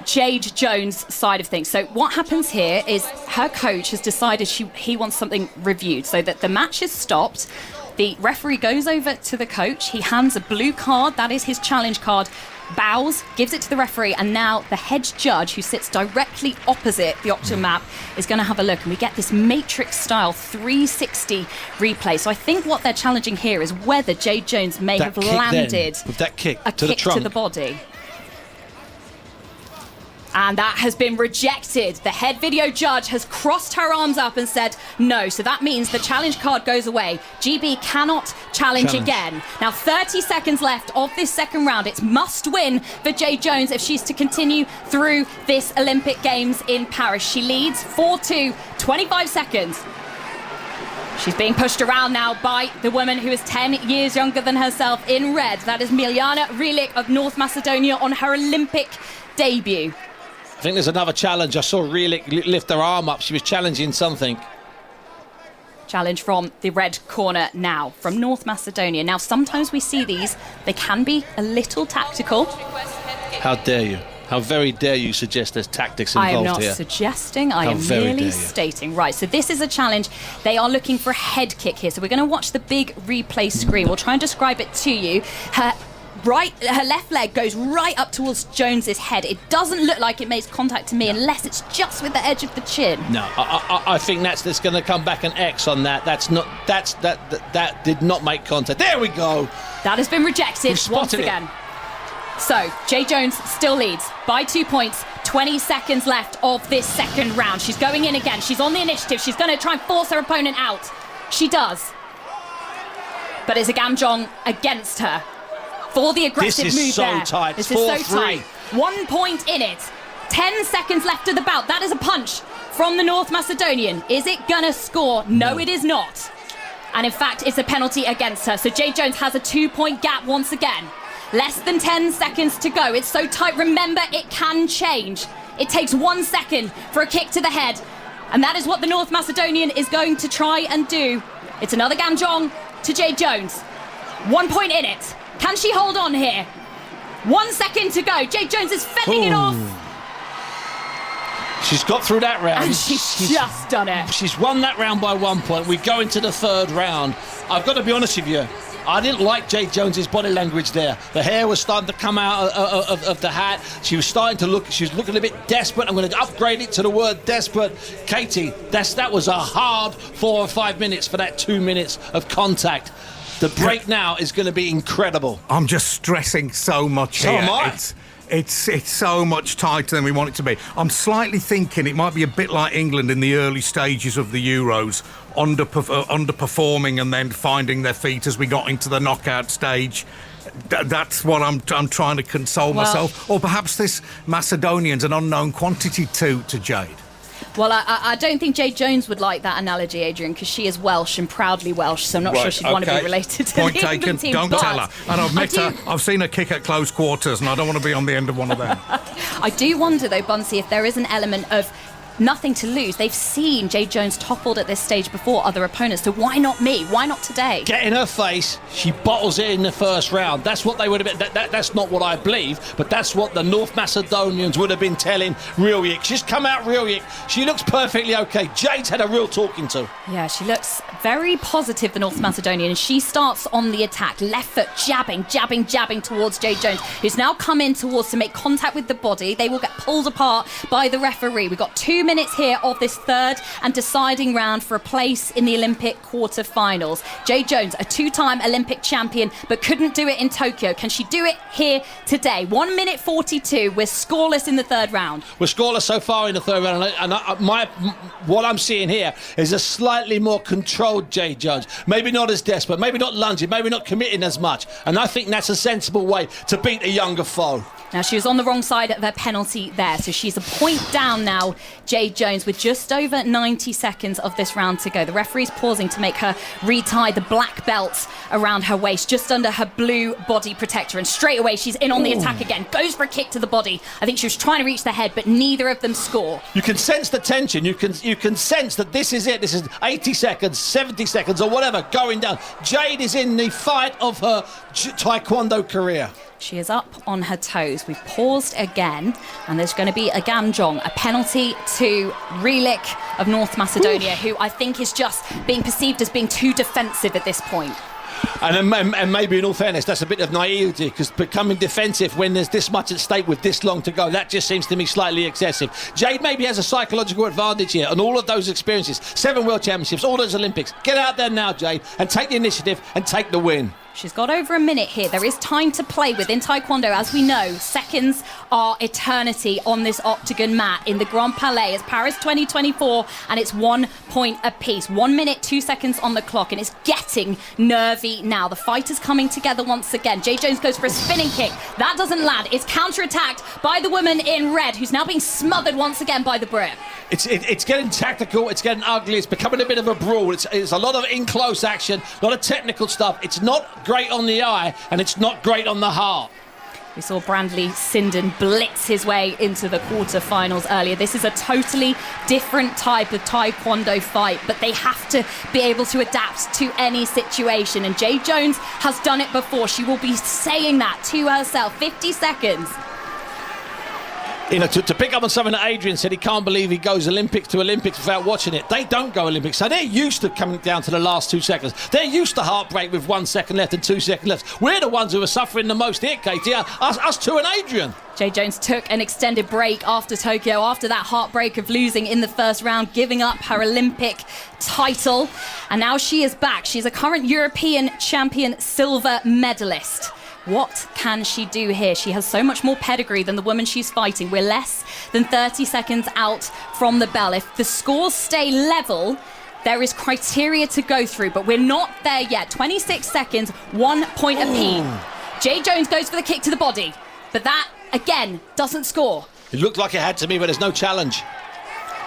Jade Jones side of things. So what happens here is her coach has decided he wants something reviewed, so that the match is stopped. The referee goes over to the coach. He hands a blue card, that is his challenge card, bows, gives it to the referee, and now the head judge, who sits directly opposite the Octagon map, is going to have a look, and we get this Matrix-style 360 replay. So I think what they're challenging here is whether Jade Jones may have landed with that kick a to the kick trunk to the body. And that has been rejected. The head video judge has crossed her arms up and said no. So that means the challenge card goes away. GB cannot challenge again. Now 30 seconds left of this second round. It's must win for Jade Jones if she's to continue through this Olympic Games in Paris. She leads 4-2, 25 seconds. She's being pushed around now by the woman who is 10 years younger than herself in red. That is Miljana Relic of North Macedonia on her Olympic debut. I think there's another challenge. I saw Relic lift her arm up. She was challenging something. Challenge from the red corner now, from North Macedonia. Now, sometimes we see these. They can be a little tactical. How dare you? How very dare you suggest there's tactics involved here? I am not suggesting. I am merely stating. Right, so this is a challenge. They are looking for a head kick here. So we're going to watch the big replay screen. We'll try and describe it to you. Her left leg goes right up towards Jones's head. It doesn't look like it makes contact to me unless it's just with the edge of the chin. No, I think that's going to come back an X on that. That did not make contact. There we go. That has been rejected once again. So Jade Jones still leads by 2 points. 20 seconds left of this second round. She's going in again. She's on the initiative. She's going to try and force her opponent out. She does. But it's a Gamjong against her. For the aggressive move there. This is so tight. 1 point in it. 10 seconds left of the bout. That is a punch from the North Macedonian. Is it gonna score? No, it is not. And in fact, it's a penalty against her. So Jade Jones has a 2 point gap once again. Less than 10 seconds to go. It's so tight. Remember, it can change. It takes 1 second for a kick to the head. And that is what the North Macedonian is going to try and do. It's another Gamjong to Jade Jones. 1 point in it. Can she hold on here? 1 second to go. Jade Jones is fending it off. She's got through that round. And she's just done it. She's won that round by 1 point. We go into the third round. I've got to be honest with you. I didn't like Jade Jones's body language there. The hair was starting to come out of the hat. She was starting to look, she was looking a bit desperate. I'm going to upgrade it to the word desperate. Katie, that was a hard 4 or 5 minutes for that 2 minutes of contact. The break now is going to be incredible. I'm just stressing so much here. So am I. It's so much tighter than we want it to be. I'm slightly thinking it might be a bit like England in the early stages of the Euros, underperforming and then finding their feet as we got into the knockout stage. That's what I'm trying to console myself. Or perhaps this Macedonian's an unknown quantity to Jade. Well, I don't think Jade Jones would like that analogy, Adrian, because she is Welsh and proudly Welsh, so I'm not sure she'd want to be related to Point the taken. England team. Don't but tell her. And I've met her. I've seen her kick at close quarters, and I don't want to be on the end of one of them. I do wonder, though, Bunsey, if there is an element of nothing to lose. They've seen Jade Jones toppled at this stage before other opponents, so why not me? Why not today? Get in her face, she bottles it in the first round. That's what they would have been. That's not what I believe, but that's what the North Macedonians would have been telling Riljic. She's come out Riljic. She looks perfectly okay. Jade's had a real talking to. Yeah, she looks very positive, the North Macedonian, and she starts on the attack. Left foot jabbing towards Jade Jones, who's now come in towards to make contact with the body. They will get pulled apart by the referee. We've got 2 minutes here of this third and deciding round for a place in the Olympic quarter-finals. Jade Jones, a two-time Olympic champion, but couldn't do it in Tokyo. Can she do it here today? 1 minute 42. We're scoreless in the third round. We're scoreless so far in the third round, and what I'm seeing here is a slightly more controlled Jade Jones. Maybe not as desperate, maybe not lunging, maybe not committing as much. And I think that's a sensible way to beat a younger foe. Now, she was on the wrong side of her penalty there, so she's a point down now, Jade Jones, with just over 90 seconds of this round to go. The referee's pausing to make her retie the black belt around her waist, just under her blue body protector, and straight away she's in on the attack again, goes for a kick to the body. I think she was trying to reach the head, but neither of them score. You can sense the tension, you can sense that this is it. This is 80 seconds, 70 seconds, or whatever, going down. Jade is in the fight of her taekwondo career. She is up on her toes. We've paused again, and there's going to be a gamjong, a penalty to Riljic of North Macedonia, who I think is just being perceived as being too defensive at this point. And maybe in all fairness, that's a bit of naivety, because becoming defensive when there's this much at stake with this long to go, that just seems to me slightly excessive. Jade maybe has a psychological advantage here, and all of those experiences, 7 World Championships, all those Olympics. Get out there now, Jade, and take the initiative and take the win. She's got over a minute here. There is time to play with in Taekwondo. As we know, seconds are eternity on this octagon mat in the Grand Palais. It's Paris 2024, and it's 1 point apiece. 1 minute, 2 seconds on the clock, and it's getting nervy now. The fighters coming together once again. Jade Jones goes for a spinning kick. That doesn't land. It's counter-attacked by the woman in red, who's now being smothered once again by the Brit. It's getting tactical, it's getting ugly, it's becoming a bit of a brawl. It's a lot of in-close action, a lot of technical stuff. It's not great on the eye, and it's not great on the heart. We saw Brandley Sinden blitz his way into the quarter-finals earlier. This is a totally different type of Taekwondo fight, but they have to be able to adapt to any situation. And Jade Jones has done it before. She will be saying that to herself. 50 seconds. You know, to pick up on something that Adrian said, he can't believe he goes Olympics to Olympics without watching it. They don't go Olympics, so they're used to coming down to the last 2 seconds. They're used to heartbreak with 1 second left and 2 seconds left. We're the ones who are suffering the most here, Katie. Us two and Adrian. Jade Jones took an extended break after Tokyo, after that heartbreak of losing in the first round, giving up her Olympic title. And now she is back. She's a current European champion silver medalist. What can she do here? She has so much more pedigree than the woman she's fighting. We're less than 30 seconds out from the bell. If the scores stay level, there is criteria to go through, but we're not there yet. 26 seconds, 1 point apiece. Jade Jones goes for the kick to the body, but that, again, doesn't score. It looked like it had to me, but there's no challenge.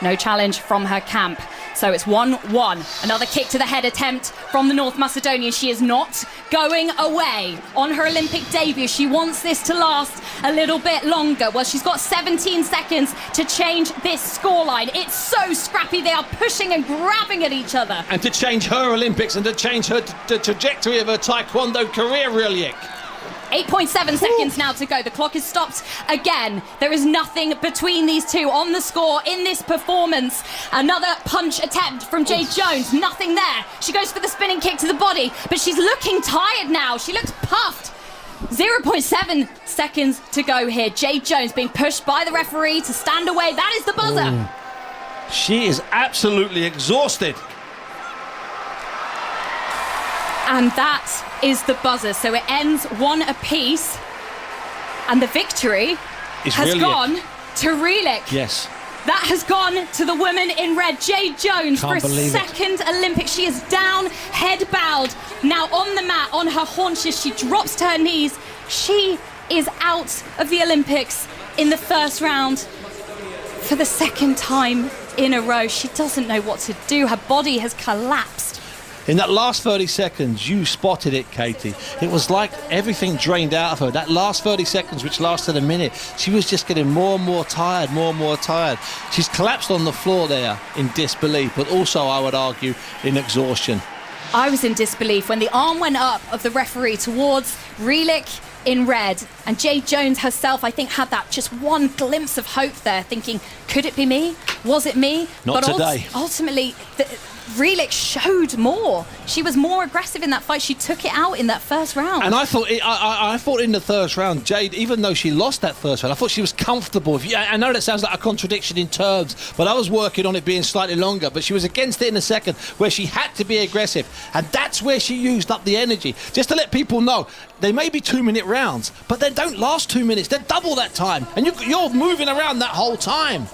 No challenge from her camp. So it's 1-1. Another kick to the head attempt from the North Macedonian. She is not going away on her Olympic debut. She wants this to last a little bit longer. Well, she's got 17 seconds to change this scoreline. It's so scrappy. They are pushing and grabbing at each other. And to change her Olympics and to change the trajectory of her Taekwondo career, Riljic. 8.7 seconds now to go. The clock is stopped again. There is nothing between these two on the score in this performance. Another punch attempt from Jade Jones. Nothing there. She goes for the spinning kick to the body, but she's looking tired now. She looks puffed. 0.7 seconds to go here. Jade Jones being pushed by the referee to stand away. That is the buzzer. She is absolutely exhausted. And that is the buzzer. So it ends 1 apiece. And the victory has gone to Riljic. Yes. That has gone to the woman in red, Jade Jones, for a second Olympics. She is down, head bowed, now on the mat, on her haunches. She drops to her knees. She is out of the Olympics in the first round for the second time in a row. She doesn't know what to do. Her body has collapsed. In that last 30 seconds, you spotted it, Katie. It was like everything drained out of her. That last 30 seconds, which lasted a minute, she was just getting more and more tired, more and more tired. She's collapsed on the floor there in disbelief, but also, I would argue, in exhaustion. I was in disbelief when the arm went up of the referee towards Rielich in red, and Jade Jones herself, I think, had that just one glimpse of hope there, thinking, could it be me? Was it me? Not today. Ultimately, Rielich showed more. She was more aggressive in that fight. She took it out in that first round. And I thought in the first round, Jade, even though she lost that first round, I thought she was comfortable. I know that sounds like a contradiction in terms, but I was working on it being slightly longer. But she was against it in the second, where she had to be aggressive. And that's where she used up the energy. Just to let people know, they may be 2-minute rounds, but they don't last 2 minutes. They're double that time. And you're moving around that whole time.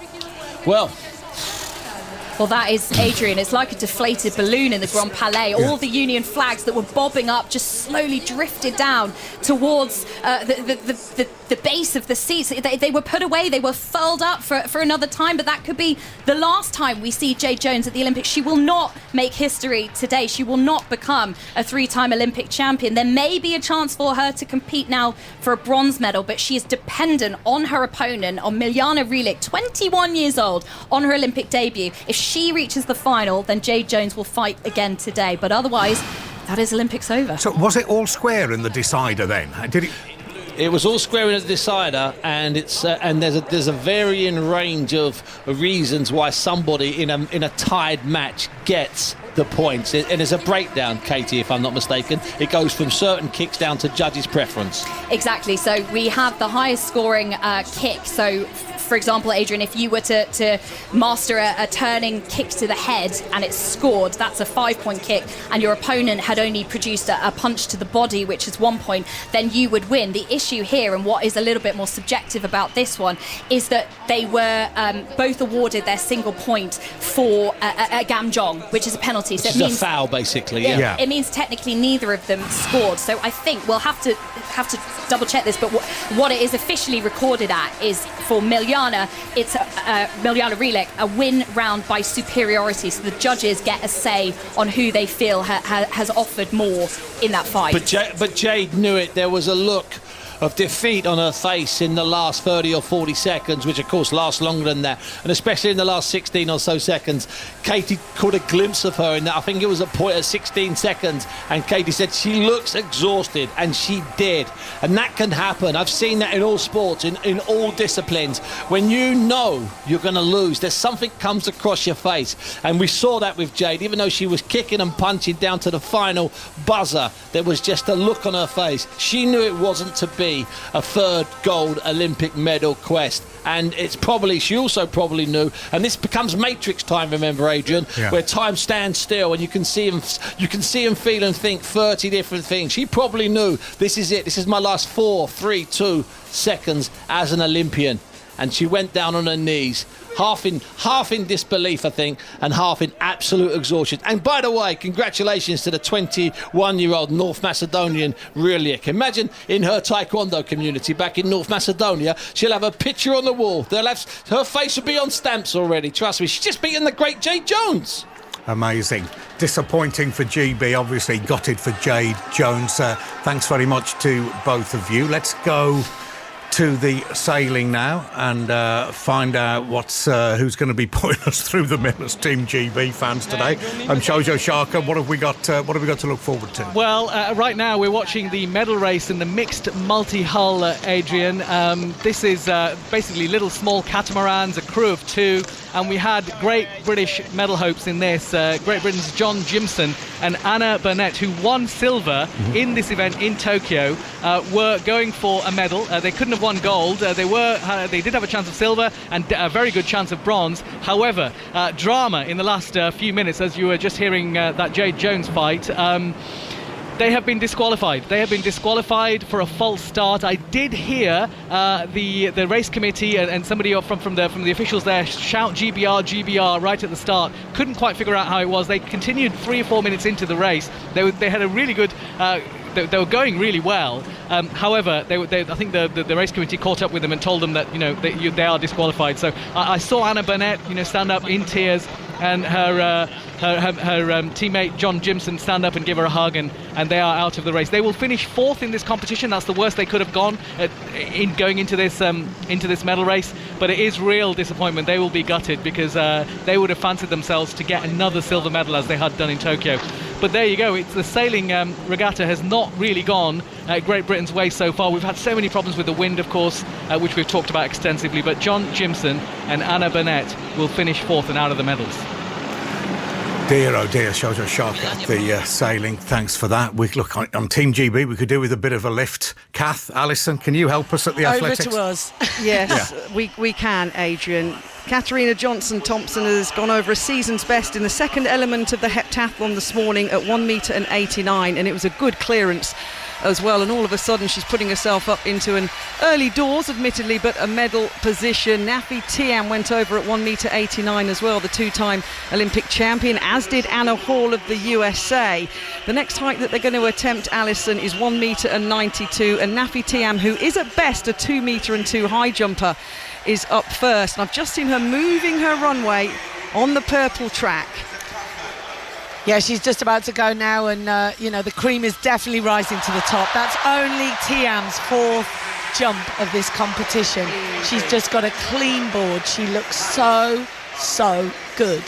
Well, that is Adrian. It's like a deflated balloon in the Grand Palais. All the Union flags that were bobbing up just slowly drifted down towards the base of the seats. They were put away. They were furled up for another time, but that could be the last time we see Jade Jones at the Olympics. She will not make history today. She will not become a 3-time Olympic champion. There may be a chance for her to compete now for a bronze medal, but she is dependent on her opponent, on Miljana Rielich, 21 years old, on her Olympic debut. If she reaches the final, then Jade Jones will fight again today. But otherwise, that is Olympics over. So was it all square in the decider then? Did it? It was all square in the decider, and it's and there's a varying range of reasons why somebody in a tied match gets the points. And there's a breakdown, Katie, if I'm not mistaken. It goes from certain kicks down to judges' preference. Exactly. So we have the highest scoring kick. So, for example, Adrian, if you were to master a turning kick to the head and it's scored, that's a 5-point kick, and your opponent had only produced a punch to the body, which is 1 point, then you would win. The issue here, and what is a little bit more subjective about this one, is that they were both awarded their single point for a gamjong, which is a penalty. So it means a foul, basically. Yeah. It means technically neither of them scored. So I think we'll have to double check this. But what it is officially recorded at is for Miljana, it's Miljana Rielich, a win round by superiority. So the judges get a say on who they feel has offered more in that fight. But Jade knew it. There was a look of defeat on her face in the last 30 or 40 seconds, which of course lasts longer than that, and especially in the last 16 or so seconds. Katie caught a glimpse of her in that. I think it was a point at 16 seconds, and Katie said she looks exhausted, and she did. And that can happen. I've seen that in all sports, in all disciplines. When you know you're going to lose, there's something comes across your face, and we saw that with Jade. Even though she was kicking and punching down to the final buzzer, there was just a look on her face. She knew it wasn't to be a third gold Olympic medal quest, and she also probably knew, and this becomes Matrix time, remember, Adrian, where time stands still and you can see him feel and think 30 different things. She probably knew, this is it, this is my last 4, 3, 2 seconds as an Olympian, and she went down on her knees, half in disbelief, I think, and half in absolute exhaustion. And by the way, congratulations to the 21-year-old North Macedonian Rielich. Imagine in her taekwondo community back in North Macedonia, she'll have a picture on the wall. Her face will be on stamps already. Trust me, she's just beaten the great Jade Jones. Amazing. Disappointing for GB, obviously gutted for Jade Jones. Thanks very much to both of you. Let's go to the sailing now and find out who's going to be putting us through the millers, Team GB fans today. I'm Jojo Sharka. What have we got to look forward to? Well, right now we're watching the medal race in the mixed multi-hull, Adrian. This is basically little small catamarans, a crew of 2, and we had great British medal hopes in this. Great Britain's John Jimson and Anna Burnett, who won silver in this event in Tokyo, were going for a medal. They couldn't have won gold. They did have a chance of silver and a very good chance of bronze. However, drama in the last few minutes, as you were just hearing that Jade Jones fight. They have been disqualified. They have been disqualified for a false start. I did hear the race committee and somebody from the officials there shout GBR right at the start. Couldn't quite figure out how it was. They continued 3 or 4 minutes into the race. They had a really good they were going really well. However, I think the race committee caught up with them and told them that they are disqualified. So I saw Anna Burnett stand up in tears, and her teammate John Jimson stand up and give her a hug, and they are out of the race. They will finish 4th in this competition. That's the worst they could have gone in going into this medal race. But it is real disappointment. They will be gutted because they would have fancied themselves to get another silver medal as they had done in Tokyo. But there you go. It's the sailing regatta has not really gone Great Britain's way so far. We've had so many problems with the wind, of course, which we've talked about extensively. But John Jimson and Anna Burnett will finish 4th and out of the medals. Dear, oh dear, shows a shock at the sailing. Thanks for that. Look, on Team GB, we could do with a bit of a lift. Kath, Alison, can you help us at the athletics? Over to us. Yes, we can, Adrian. Katarina Johnson-Thompson has gone over a season's best in the second element of the heptathlon this morning at 1 metre and 89, and it was a good clearance as well, and all of a sudden she's putting herself up into an early doors, admittedly, but a medal position. Nafi Tiam went over at 1 metre 89 as well, the two-time Olympic champion, as did Anna Hall of the USA. The next height that they're going to attempt, Alison, is 1 metre and 92, and Nafi Tiam, who is at best a 2 metre and 2 high jumper, is up first. And I've just seen her moving her runway on the purple track. Yeah, she's just about to go now, and the cream is definitely rising to the top. That's only Tiam's 4th jump of this competition. She's just got a clean board. She looks so good.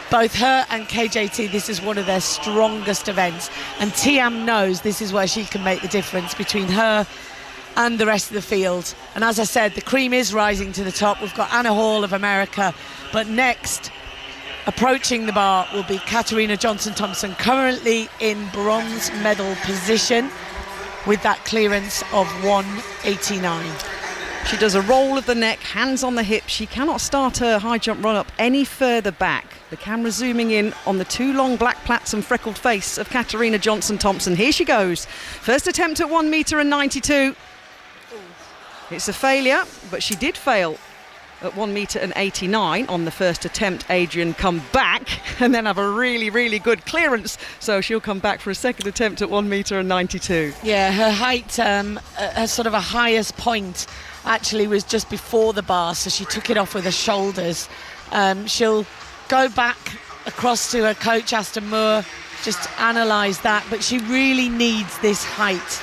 Both her and KJT, this is one of their strongest events, and Tiam knows this is where she can make the difference between her and the rest of the field. And as I said, the cream is rising to the top. We've got Anna Hall of America, but next, approaching the bar, will be Katarina Johnson-Thompson, currently in bronze medal position with that clearance of 189. She does a roll of the neck, hands on the hips. She cannot start her high jump run up any further back. The camera zooming in on the two long black plaits and freckled face of Katarina Johnson-Thompson. Here she goes. First attempt at 1 metre and 92. It's a failure, but she did fail at 1 metre and 89 on the first attempt. Adrian come back and then have a really good clearance, so she'll come back for a second attempt at 1 metre and 92. Yeah, her height, her sort of a highest point actually was just before the bar, so she took it off with her shoulders. She'll go back across to her coach Aston Moore, just analyse that, but she really needs this height,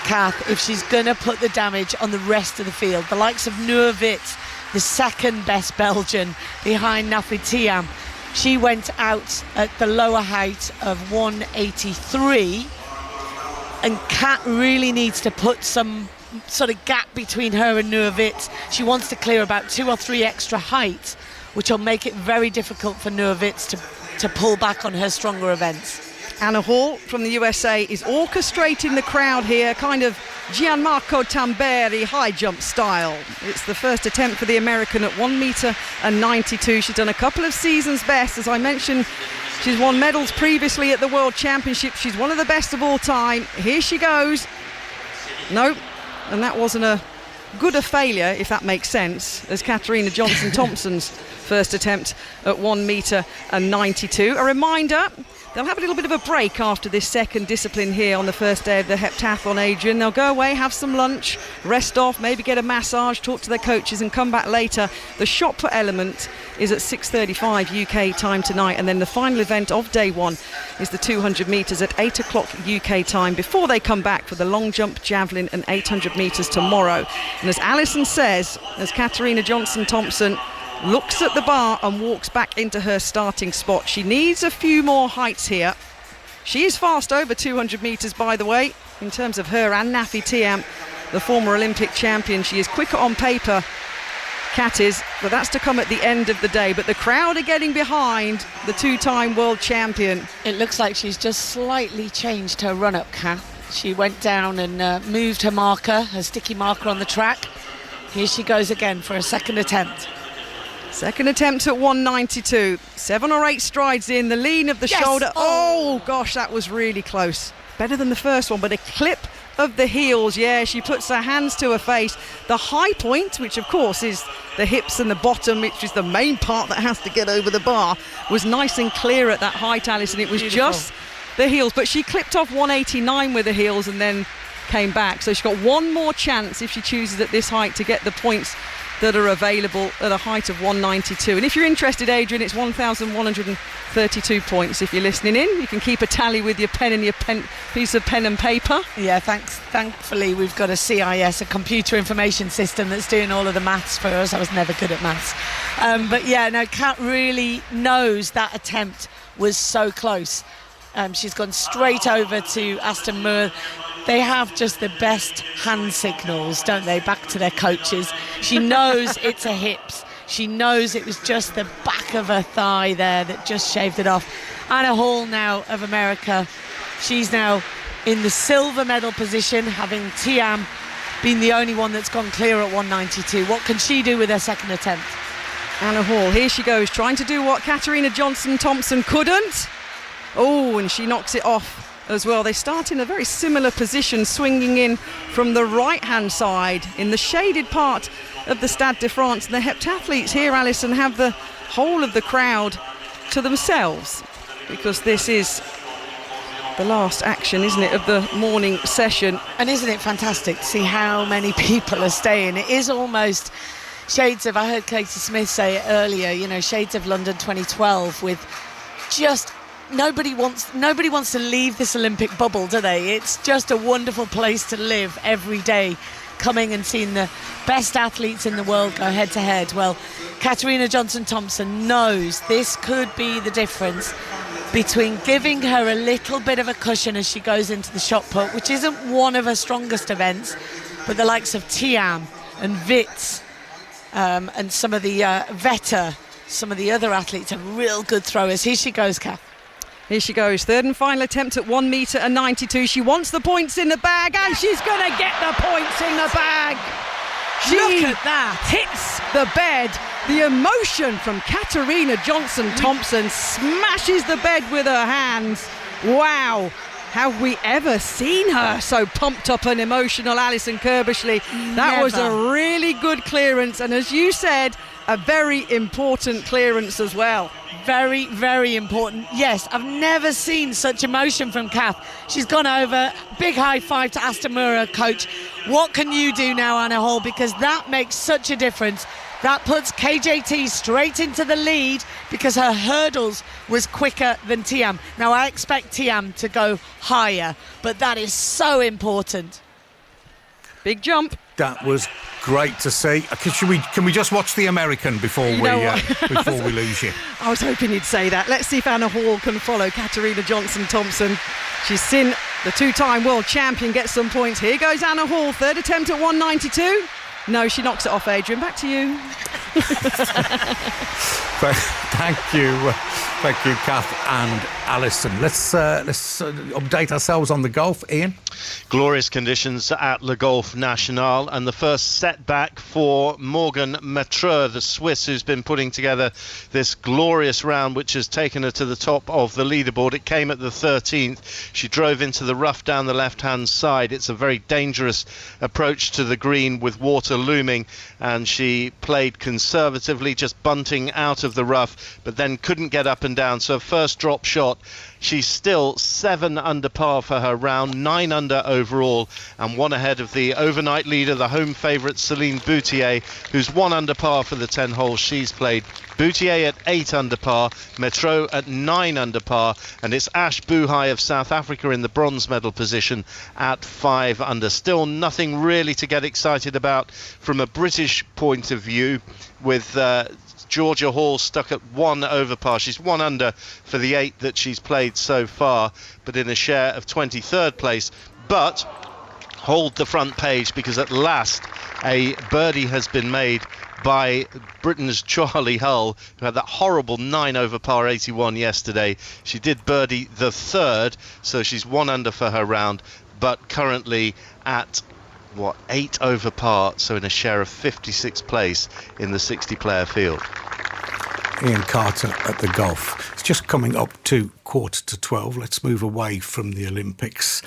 Kath, if she's going to put the damage on the rest of the field. The likes of Noorwit, the second best Belgian behind Nafi Tiam, she went out at the lower height of 183, and Kat really needs to put some sort of gap between her and Noorwit. She wants to clear about 2 or 3 extra height, which will make it very difficult for Noorwit to pull back on her stronger events. Anna Hall from the USA is orchestrating the crowd here, kind of Gianmarco Tamberi high jump style. It's the first attempt for the American at 1 metre and 92. She's done a couple of seasons best. As I mentioned, she's won medals previously at the World Championship. She's one of the best of all time. Here she goes. Nope. And that wasn't a good a failure, if that makes sense, as Katarina Johnson-Thompson's first attempt at 1 metre and 92. A reminder, they'll have a little bit of a break after this second discipline here on the first day of the heptathlon, Adrian. They'll go away, have some lunch, rest off, maybe get a massage, talk to their coaches and come back later. The shot put element is at 6:35 UK time tonight, and then the final event of day one is the 200 metres at 8 o'clock UK time before they come back for the long jump, javelin and 800 metres tomorrow. And as Alison says, as Katarina Johnson-Thompson looks at the bar and walks back into her starting spot, she needs a few more heights here. She is fast over 200 metres, by the way, in terms of her and Nafi Tiam, the former Olympic champion. She is quicker on paper, Kat is, but that's to come at the end of the day. But the crowd are getting behind the two-time world champion. It looks like she's just slightly changed her run-up, Kat. She went down and moved her marker, her sticky marker on the track. Here she goes again for a second attempt. Second attempt at 192. 7 or 8 strides in, the lean of the shoulder. Oh gosh, that was really close. Better than the first one, but a clip of the heels. Yeah, she puts her hands to her face. The high point, which of course is the hips and the bottom, which is the main part that has to get over the bar, was nice and clear at that height, Alison. It was just the heels, but she clipped off 189 with the heels and then came back. So she's got one more chance if she chooses at this height to get the points that are available at a height of 192. And if you're interested, Adrian, it's 1,132 points. If you're listening in, you can keep a tally with your pen and your piece of pen and paper. Yeah, thankfully we've got a CIS, a computer information system, that's doing all of the maths for us. I was never good at maths. But yeah, no, Kat really knows that attempt was so close. She's gone straight over to Aston Moore. They have just the best hand signals, don't they, back to their coaches. She knows it's a hips. She knows it was just the back of her thigh there that just shaved it off. Anna Hall now of America. She's now in the silver medal position, having Tiam been the only one that's gone clear at 192. What can she do with her second attempt? Anna Hall, here she goes, trying to do what Katarina Johnson-Thompson couldn't. Oh, and she knocks it off as well. They start in a very similar position, swinging in from the right-hand side in the shaded part of the Stade de France. And the heptathletes here, Alison, have the whole of the crowd to themselves, because this is the last action, isn't it, of the morning session. And isn't it fantastic to see how many people are staying? It is almost shades of, I heard Katie Smith say it earlier, you know, shades of London 2012, with just nobody wants to leave this Olympic bubble, do they? It's just a wonderful place to live every day, coming and seeing the best athletes in the world go head to head. Well, Katarina Johnson-Thompson knows this could be the difference between giving her a little bit of a cushion as she goes into the shot put, which isn't one of her strongest events, but the likes of Tiam and Witz and some of the Vetter, some of the other athletes are real good throwers. Here she goes, Kath. Here she goes, third and final attempt at 1 metre and 92. She wants the points in the bag, and she's going to get the points in the bag. Look at that. Hits the bed. The emotion from Katarina Johnson-Thompson, smashes the bed with her hands. Wow. Have we ever seen her so pumped up and emotional, Alison Kirbishley? That was a really good clearance, and as you said, a very important clearance as well. Very, very important. Yes, I've never seen such emotion from Kath. She's gone over. Big high five to Aston Moore, coach. What can you do now, Anna Hall? Because that makes such a difference. That puts KJT straight into the lead because her hurdles was quicker than Tiam. Now, I expect Tiam to go higher, but that is so important. Big jump. That was great to see. Can we just watch the American before we lose you? I was hoping you'd say that. Let's see if Anna Hall can follow Katarina Johnson-Thompson. She's seen the two-time world champion get some points. Here goes Anna Hall, third attempt at 192. No, she knocks it off, Adrian. Back to you. Thank you, Kath and Alison. Let's update ourselves on the golf, Ian. Glorious conditions at Le Golf National, and the first setback for Morgan Metreux, the Swiss, who's been putting together this glorious round which has taken her to the top of the leaderboard. It came at the 13th. She drove into the rough down the left-hand side. It's a very dangerous approach to the green with water looming, and she played conservatively, just bunting out of the rough, but then couldn't get up and down. So first drop shot, she's still 7 under par for her round, 9 under overall, and 1 ahead of the overnight leader, the home favourite Celine Boutier, who's 1 under par for the 10 holes she's played. Boutier at 8 under par, Metreux at 9 under par, and it's Ash Buhai of South Africa in the bronze medal position at 5 under. Still nothing really to get excited about from a British point of view, with Georgia Hall stuck at 1 over par. She's 1 under for the 8 that she's played so far, but in a share of 23rd place. But hold the front page, because at last a birdie has been made by Britain's Charlie Hull, who had that horrible 9 over par 81 yesterday. She did birdie the 3rd, so she's 1 under for her round, but currently at 8 over par, so in a share of 56th place in the 60-player field. Ian Carter at the golf. It's just coming up to 11:45. Let's move away from the Olympics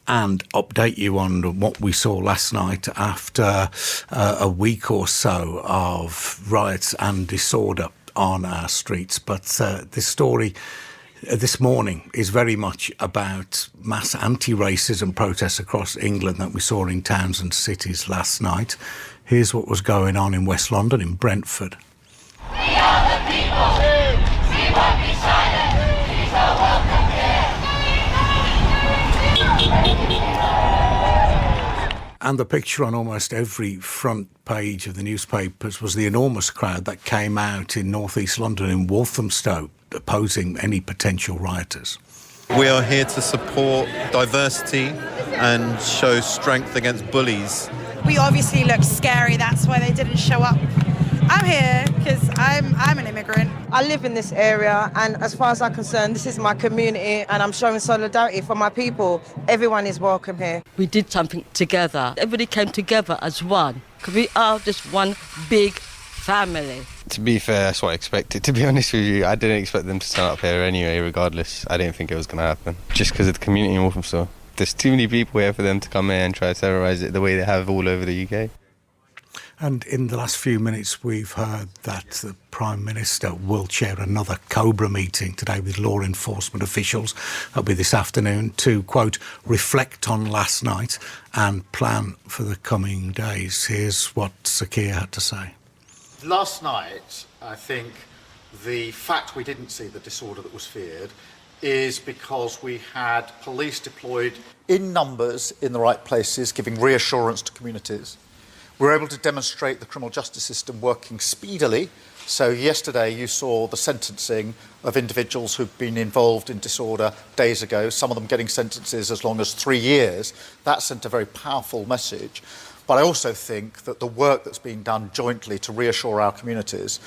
and update you on what we saw last night after a week or so of riots and disorder on our streets. But this story this morning is very much about mass anti-racism protests across England that we saw in towns and cities last night. Here's what was going on in West London, in Brentford. We are the people. We won't be silent. Please are welcome here. And the picture on almost every front page of the newspapers was the enormous crowd that came out in northeast London in Walthamstow, opposing any potential rioters. We are here to support diversity and show strength against bullies. We obviously look scary, that's why they didn't show up. I'm here because I'm an immigrant. I live in this area, and as far as I'm concerned, this is my community, and I'm showing solidarity for my people. Everyone is welcome here. We did something together. Everybody came together as one, because we are just one big family. To be fair, that's what I expected. To be honest with you, I didn't expect them to turn up here anyway, regardless. I didn't think it was going to happen, just because of the community in Walthamstow. There's too many people here for them to come here and try to terrorise it the way they have all over the UK. And in the last few minutes, we've heard that the Prime Minister will chair another COBRA meeting today with law enforcement officials. That'll be this afternoon to, quote, reflect on last night and plan for the coming days. Here's what Sakir had to say. Last night, I think the fact we didn't see the disorder that was feared is because we had police deployed in numbers in the right places, giving reassurance to communities. We were able to demonstrate the criminal justice system working speedily. So yesterday you saw the sentencing of individuals who've been involved in disorder days ago, some of them getting sentences as long as 3 years. That sent a very powerful message. But I also think that the work that's being done jointly to reassure our communities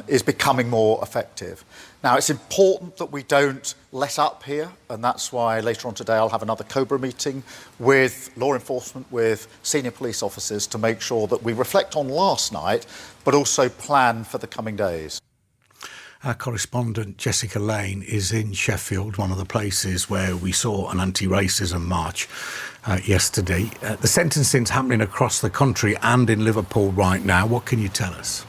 is becoming more effective. Now, it's important that we don't let up here, and that's why later on today I'll have another COBRA meeting with law enforcement, with senior police officers, to make sure that we reflect on last night, but also plan for the coming days. Our correspondent Jessica Lane is in Sheffield, one of the places where we saw an anti-racism march yesterday. The sentencing's happening across the country and in Liverpool right now. What can you tell us?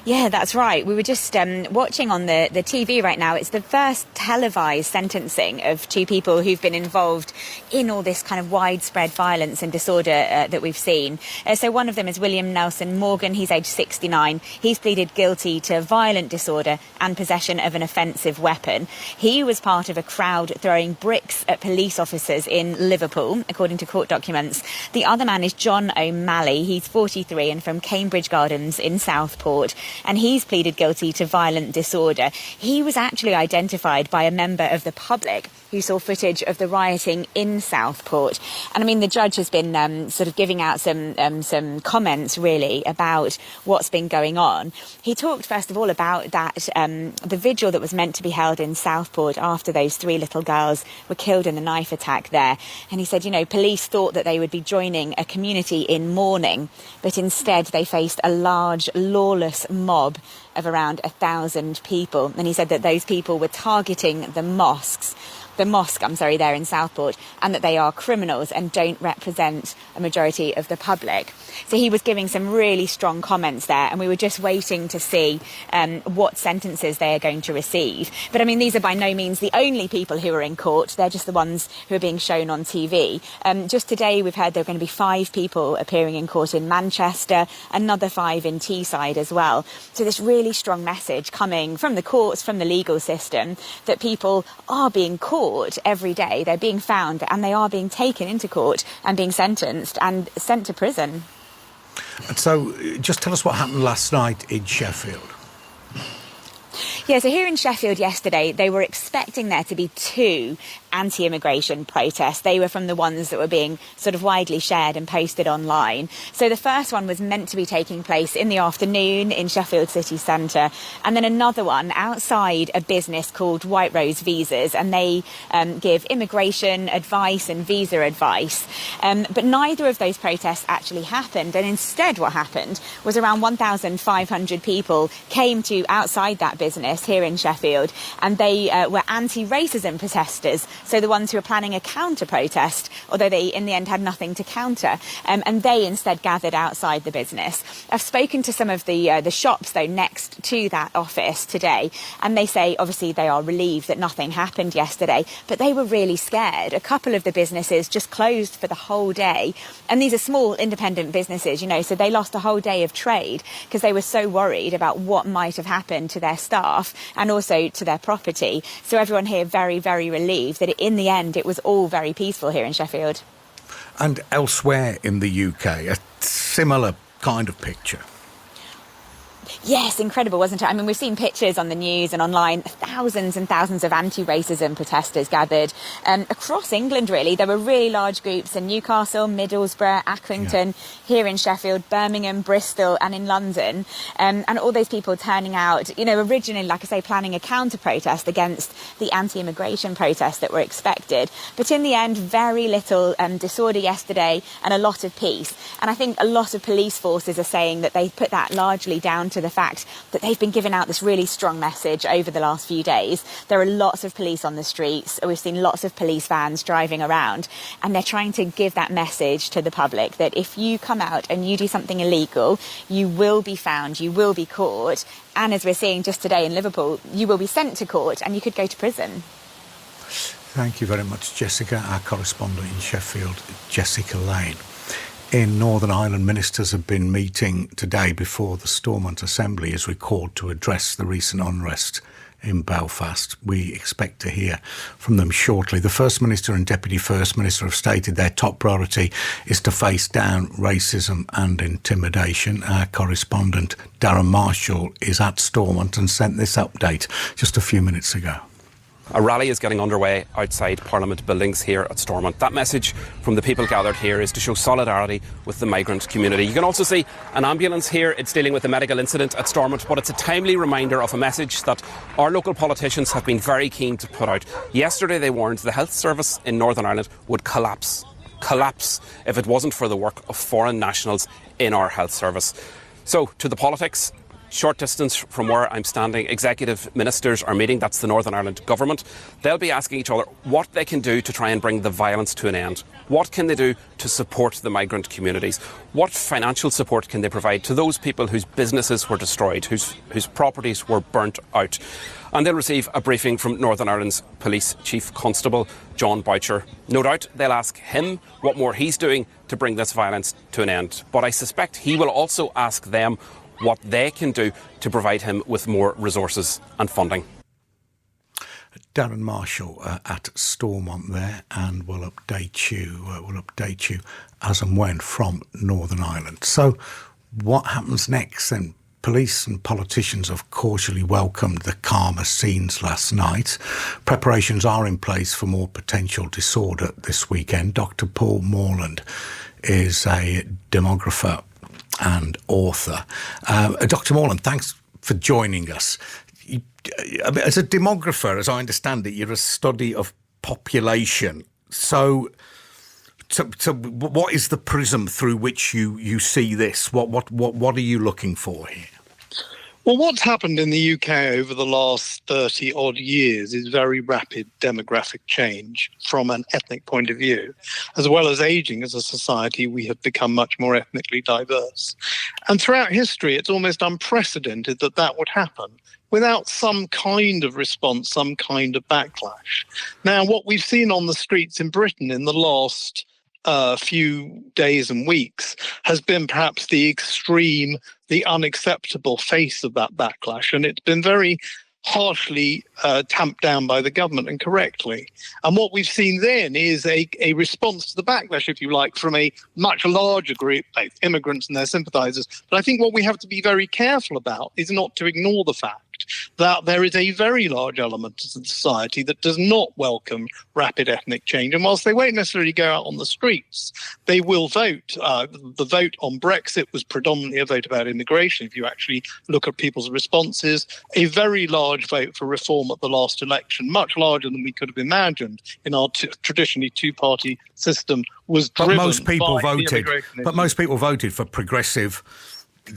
Yeah, that's right. We were just watching on the TV right now. It's the first televised sentencing of two people who've been involved in all this kind of widespread violence and disorder that we've seen. So one of them is William Nelson Morgan. He's aged 69. He's pleaded guilty to violent disorder and possession of an offensive weapon. He was part of a crowd throwing bricks at police officers in Liverpool, according to court documents. The other man is John O'Malley. He's 43 and from Cambridge Gardens in Southport. And he's pleaded guilty to violent disorder. He was actually identified by a member of the public who saw footage of the rioting in Southport. And I mean, the judge has been sort of giving out some comments really about what's been going on. He talked first of all about that the vigil that was meant to be held in Southport after those 3 little girls were killed in the knife attack there. And he said, you know, police thought that they would be joining a community in mourning, but instead they faced a large lawless mob of around 1,000 people. And he said that those people were targeting the mosque there in Southport, and that they are criminals and don't represent a majority of the public. So he was giving some really strong comments there, and we were just waiting to see what sentences they are going to receive. But I mean, these are by no means the only people who are in court. They're just the ones who are being shown on TV. Just today we've heard there are going to be 5 people appearing in court in Manchester, another 5 in Teesside as well. So this really strong message coming from the courts, from the legal system, that people are being caught every day. They're being found and they are being taken into court and being sentenced and sent to prison. And so just tell us what happened last night in Sheffield. Yeah, so here in Sheffield yesterday, they were expecting there to be 2 anti-immigration protests. They were from the ones that were being sort of widely shared and posted online. So the first one was meant to be taking place in the afternoon in Sheffield city centre, and then another one outside a business called White Rose Visas, and they give immigration advice and visa advice. But neither of those protests actually happened, and instead what happened was around 1,500 people came to outside that business here in Sheffield, and they were anti-racism protesters So the ones who were planning a counter-protest, although they in the end had nothing to counter, and they instead gathered outside the business. I've spoken to some of the shops, though, next to that office today, and they say obviously they are relieved that nothing happened yesterday, but they were really scared. A couple of the businesses just closed for the whole day, and these are small independent businesses, you know, so they lost a whole day of trade because they were so worried about what might have happened to their staff and also to their property. So everyone here very, very relieved that in the end it was all very peaceful here in Sheffield. And elsewhere in the UK, a similar kind of picture. Yes, incredible, wasn't it? I mean, we've seen pictures on the news and online, thousands and thousands of anti-racism protesters gathered across England, really. There were really large groups in Newcastle, Middlesbrough, Accrington, here in Sheffield, Birmingham, Bristol and in London. And all those people turning out, you know, originally, like I say, planning a counter-protest against the anti-immigration protests that were expected. But in the end, very little disorder yesterday and a lot of peace. And I think a lot of police forces are saying that they put that largely down to the fact that they've been giving out this really strong message over the last few days. There are lots of police on the streets. We've seen lots of police vans driving around, and they're trying to give that message to the public that if you come out and you do something illegal, you will be found, you will be caught, and as we're seeing just today in Liverpool, you will be sent to court and you could go to prison. Thank you very much, Jessica. Our correspondent in Sheffield, Jessica Lane. In Northern Ireland, ministers have been meeting today before the Stormont Assembly is recalled to address the recent unrest in Belfast. We expect to hear from them shortly. The First Minister and Deputy First Minister have stated their top priority is to face down racism and intimidation. Our correspondent, Darren Marshall, is at Stormont and sent this update just a few minutes ago. A rally is getting underway outside Parliament buildings here at Stormont. That message from the people gathered here is to show solidarity with the migrant community. You can also see an ambulance here. It's dealing with a medical incident at Stormont, but it's a timely reminder of a message that our local politicians have been very keen to put out. Yesterday they warned the health service in Northern Ireland would collapse if it wasn't for the work of foreign nationals in our health service. So, to the politics. Short distance from where I'm standing, executive ministers are meeting. That's the Northern Ireland government. They'll be asking each other what they can do to try and bring the violence to an end. What can they do to support the migrant communities? What financial support can they provide to those people whose businesses were destroyed, whose properties were burnt out? And they'll receive a briefing from Northern Ireland's Police Chief Constable, John Boucher. No doubt they'll ask him what more he's doing to bring this violence to an end. But I suspect he will also ask them what they can do to provide him with more resources and funding. Darren Marshall at Stormont there, and we'll update you as and when from Northern Ireland. So what happens next then? Police and politicians have cordially welcomed the calmer scenes last night. Preparations are in place for more potential disorder this weekend. Dr. Paul Morland is a demographer and author. Dr. Morland, thanks for joining us. As a demographer, as I understand it, you're a study of population. So what is the prism through which you see this? What are you looking for here? Well, what's happened in the UK over the last 30-odd years is very rapid demographic change from an ethnic point of view. As well as ageing as a society, we have become much more ethnically diverse. And throughout history, it's almost unprecedented that would happen without some kind of response, some kind of backlash. Now, what we've seen on the streets in Britain in the last few days and weeks has been perhaps the extreme, the unacceptable face of that backlash. And it's been very harshly tamped down by the government, and correctly. And what we've seen then is a response to the backlash, if you like, from a much larger group, like immigrants and their sympathisers. But I think what we have to be very careful about is not to ignore the fact that there is a very large element of the society that does not welcome rapid ethnic change. And whilst they won't necessarily go out on the streets, they will vote. The vote on Brexit was predominantly a vote about immigration. If you actually look at people's responses, a very large vote for reform at the last election, much larger than we could have imagined in our traditionally two-party system, was driven by the immigration issue. But most people voted for progressive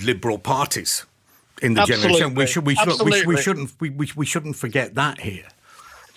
liberal parties in the generation. We shouldn't forget that here.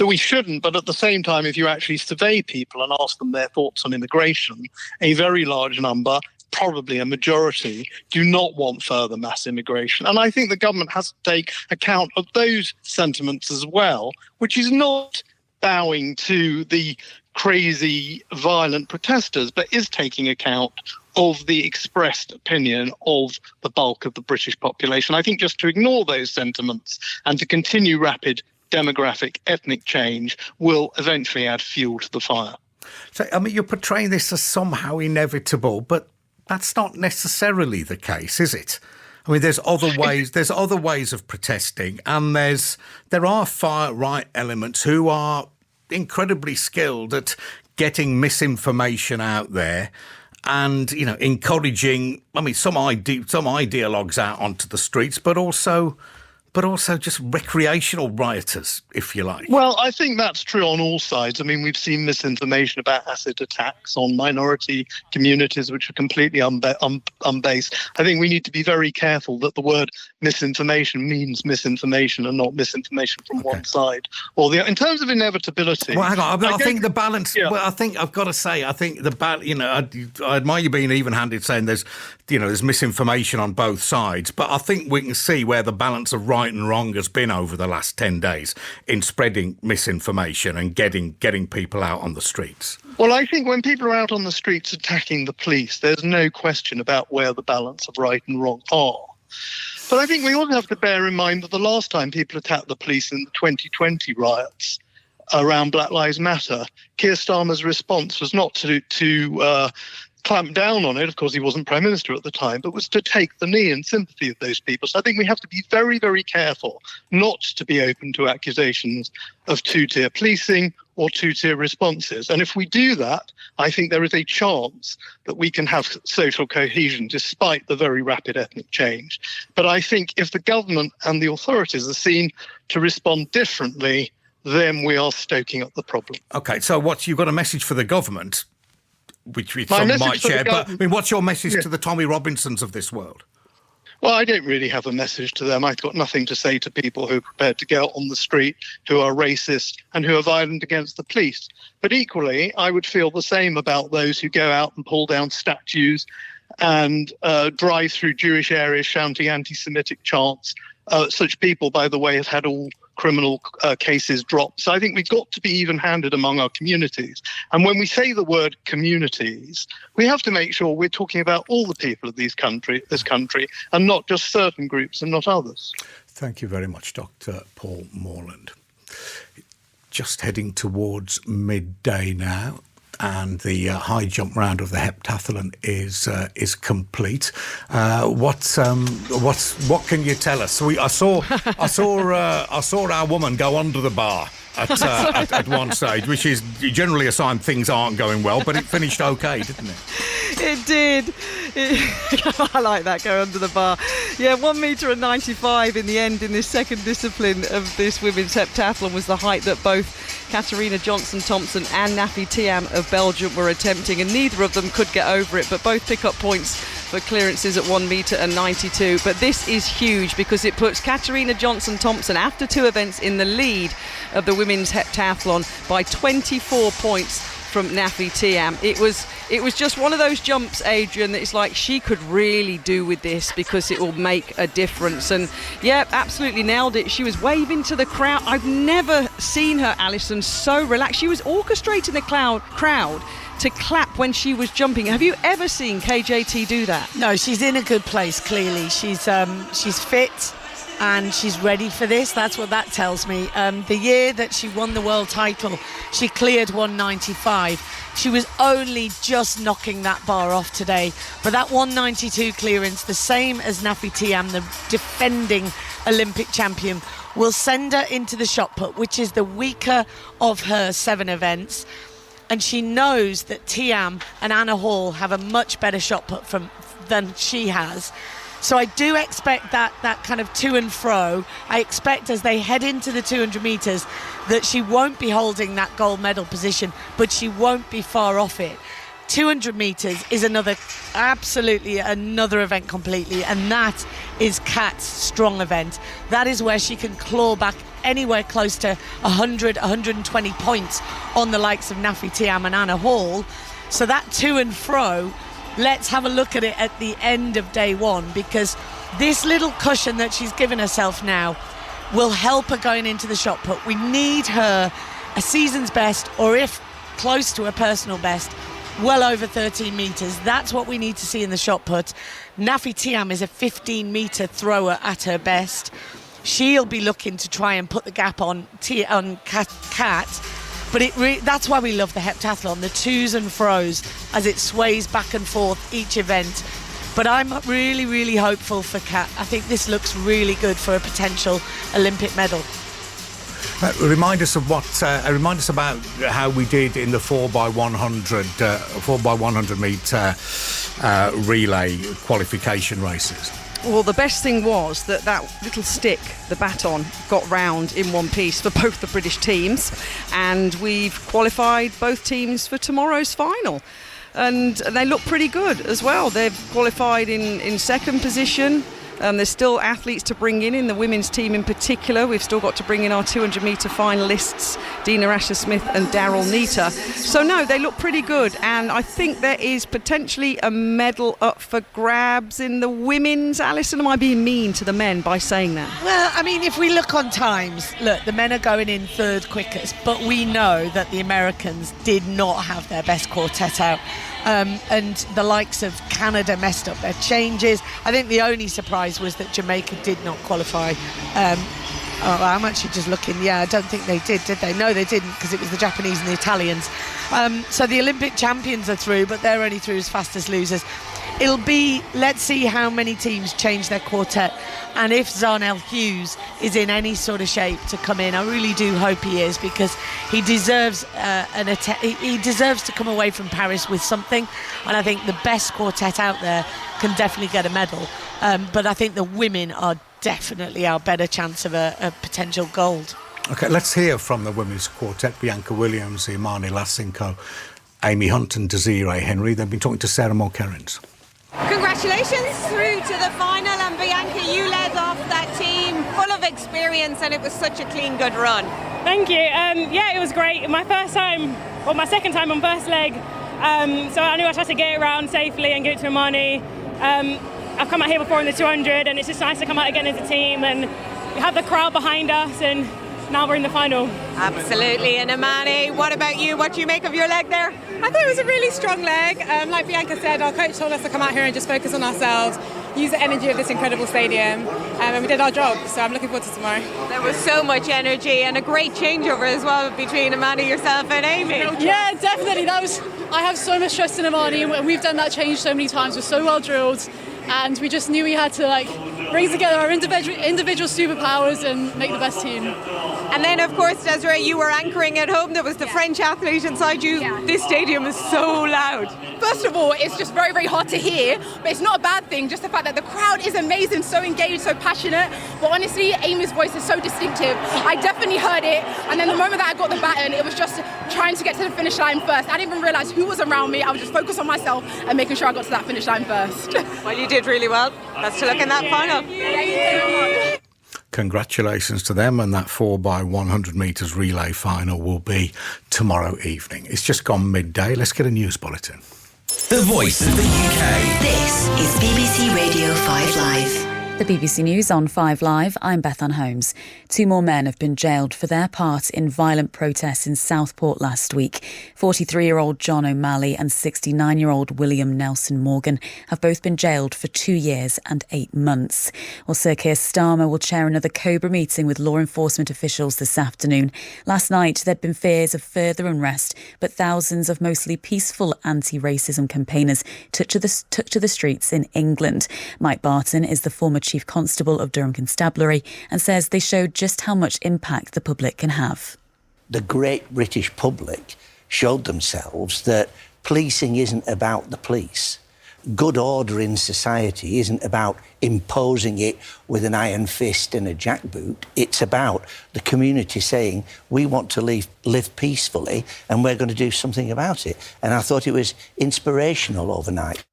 that we shouldn't. But at the same time, if you actually survey people and ask them their thoughts on immigration, a very large number, probably a majority, do not want further mass immigration. And I think the government has to take account of those sentiments as well, which is not bowing to the crazy, violent protesters, but is taking account of the expressed opinion of the bulk of the British population. I think just to ignore those sentiments and to continue rapid demographic, ethnic change will eventually add fuel to the fire. So, I mean, you're portraying this as somehow inevitable, but that's not necessarily the case, is it? I mean, there's other ways of protesting, and there are far-right elements who are incredibly skilled at getting misinformation out there and, you know, encouraging, I mean, some ideologues out onto the streets, but also just recreational rioters, if you like. Well, I think that's true on all sides. I mean, we've seen misinformation about acid attacks on minority communities, which are completely unbased. I think we need to be very careful that the word misinformation means misinformation and not misinformation from one side or the other. In terms of inevitability... Well, hang on. I think the balance... Yeah. Well, I think I've got to say, I think the balance... You know, I admire you being even-handed saying there's misinformation on both sides, but I think we can see where the balance of right and wrong has been over the last 10 days in spreading misinformation and getting people out on the streets. Well, I think when people are out on the streets attacking the police, there's no question about where the balance of right and wrong are. But I think we also have to bear in mind that the last time people attacked the police in the 2020 riots around Black Lives Matter, Keir Starmer's response was not to clamp down on it. Of course, he wasn't Prime Minister at the time, but was to take the knee in sympathy of those people. So I think we have to be very, very careful not to be open to accusations of two-tier policing or two-tier responses. And if we do that, I think there is a chance that we can have social cohesion despite the very rapid ethnic change. But I think if the government and the authorities are seen to respond differently, then we are stoking up the problem. OK, so you've got a message for the government, which some might share, but I mean, what's your message to the Tommy Robinsons of this world? Well, I don't really have a message to them. I've got nothing to say to people who are prepared to go out on the street, who are racist and who are violent against the police. But equally, I would feel the same about those who go out and pull down statues and drive through Jewish areas shouting anti-Semitic chants. Such people, by the way, have had all criminal cases dropped. So I think we've got to be even-handed among our communities. And when we say the word communities, we have to make sure we're talking about all the people of this country, and not just certain groups and not others. Thank you very much, Dr. Paul Morland. Just heading towards midday now, and the high jump round of the heptathlon is complete. What can you tell us? I saw our woman go under the bar at one stage, which is generally a sign things aren't going well, but it finished okay, didn't it? It did. I like that, go under the bar. Yeah, 1.95 metre in the end in this second discipline of this women's heptathlon was the height that both Katarina Johnson-Thompson and Nafi Thiam of Belgium were attempting, and neither of them could get over it, but both pick up points for clearances at 1.92 metre. But this is huge because it puts Katarina Johnson-Thompson, after two events, in the lead of the women's heptathlon by 24 points from Nafi Thiam. It was just one of those jumps, Adrian, that it's like she could really do with this because it will make a difference. And yeah, absolutely nailed it. She was waving to the crowd. I've never seen her, Alison, so relaxed. She was orchestrating the crowd to clap when she was jumping. Have you ever seen KJT do that? No, she's in a good place, clearly. She's fit and she's ready for this. That's what that tells me. The year that she won the world title, she cleared 1.95. She was only just knocking that bar off today. But that 1.92 clearance, the same as Nafi Thiam, the defending Olympic champion, will send her into the shot put, which is the weaker of her 7 events. And she knows that Thiam and Anna Hall have a much better shot put than she has. So I do expect that kind of to and fro. I expect as they head into the 200 metres that she won't be holding that gold medal position, but she won't be far off it. 200 metres is absolutely another event completely, and that is Kat's strong event. That is where she can claw back anywhere close to 100, 120 points on the likes of Nafi Thiam and Anna Hall. So that to and fro, let's have a look at it at the end of day one, because this little cushion that she's given herself now will help her going into the shot put. We need her a season's best, or if close to a personal best, well over 13 metres. That's what we need to see in the shot put. Nafi Thiam is a 15-metre thrower at her best. She'll be looking to try and put the gap on Kat. But that's why we love the heptathlon, the twos and fros as it sways back and forth each event. But I'm really, really hopeful for Kat. I think this looks really good for a potential Olympic medal. Remind us about how we did in the 4x100 metre relay qualification races. Well, the best thing was that little stick, the baton, got round in one piece for both the British teams, and we've qualified both teams for tomorrow's final. And they look pretty good as well. They've qualified in second position. There's still athletes to bring in the women's team in particular. We've still got to bring in our 200-metre finalists, Dina Asher-Smith and Daryl Neater. So, no, they look pretty good. And I think there is potentially a medal up for grabs in the women's. Alison, am I being mean to the men by saying that? Well, I mean, if we look on times, look, the men are going in third quickest, but we know that the Americans did not have their best quartet out. And the likes of Canada messed up their changes. I think the only surprise was that Jamaica did not qualify. I'm actually just looking. Yeah, I don't think they did they? No, they didn't, because it was the Japanese and the Italians. So the Olympic champions are through, but they're only through as fastest losers. It'll be, let's see how many teams change their quartet, and if Zarnell Hughes is in any sort of shape to come in. I really do hope he is, because he deserves he deserves to come away from Paris with something, and I think the best quartet out there can definitely get a medal. But I think the women are definitely our better chance of a potential gold. OK, let's hear from the women's quartet. Bianca Williams, Imani Lasinko, Amy Hunt and Desiree Henry. They've been talking to Sarah Mulkerrins. Congratulations through to the final, and Bianca, you led off that team full of experience, and it was such a clean, good run. Thank you. Yeah, it was great. My second time on first leg, so I knew I had to get it around safely and give it to Imani. I've come out here before in the 200, and it's just nice to come out again as a team, and we have the crowd behind us, and now we're in the final. Absolutely. And Imani, what about you? What do you make of your leg there? I thought it was a really strong leg. Like Bianca said, our coach told us to come out here and just focus on ourselves, use the energy of this incredible stadium, and we did our job. So I'm looking forward to tomorrow. There was so much energy and a great changeover as well between Imani, yourself and Amy. Yeah, definitely. I have so much trust in Imani, and we've done that change so many times. We're so well drilled, and we just knew we had to bring together our individual superpowers and make the best team. And then, of course, Desiree, you were anchoring at home. There was the French athlete inside you. Yeah. This stadium is so loud. First of all, it's just very, very hard to hear, but it's not a bad thing. Just the fact that the crowd is amazing, so engaged, so passionate. But honestly, Amy's voice is so distinctive. I definitely heard it. And then the moment that I got the baton, it was just trying to get to the finish line first. I didn't even realise who was around me. I was just focused on myself and making sure I got to that finish line first. Well, you did really well. Best of luck in that final. Thank you so much. Congratulations to them, and that 4x100 metres relay final will be tomorrow evening. It's just gone midday. Let's get a news bulletin. The voice of the UK. This is BBC Radio 5 Live. The BBC News on 5 Live, I'm Bethan Holmes. 2 more men have been jailed for their part in violent protests in Southport last week. 43-year-old John O'Malley and 69-year-old William Nelson Morgan have both been jailed for 2 years and 8 months. Well, Sir Keir Starmer will chair another COBRA meeting with law enforcement officials this afternoon. Last night, there'd been fears of further unrest, but thousands of mostly peaceful anti-racism campaigners took to the streets in England. Mike Barton is the former Chief Constable of Durham Constabulary and says they showed just how much impact the public can have. The great British public showed themselves that policing isn't about the police. Good order in society isn't about imposing it with an iron fist and a jackboot. It's about the community saying, we want to live peacefully and we're going to do something about it. And I thought it was inspirational overnight.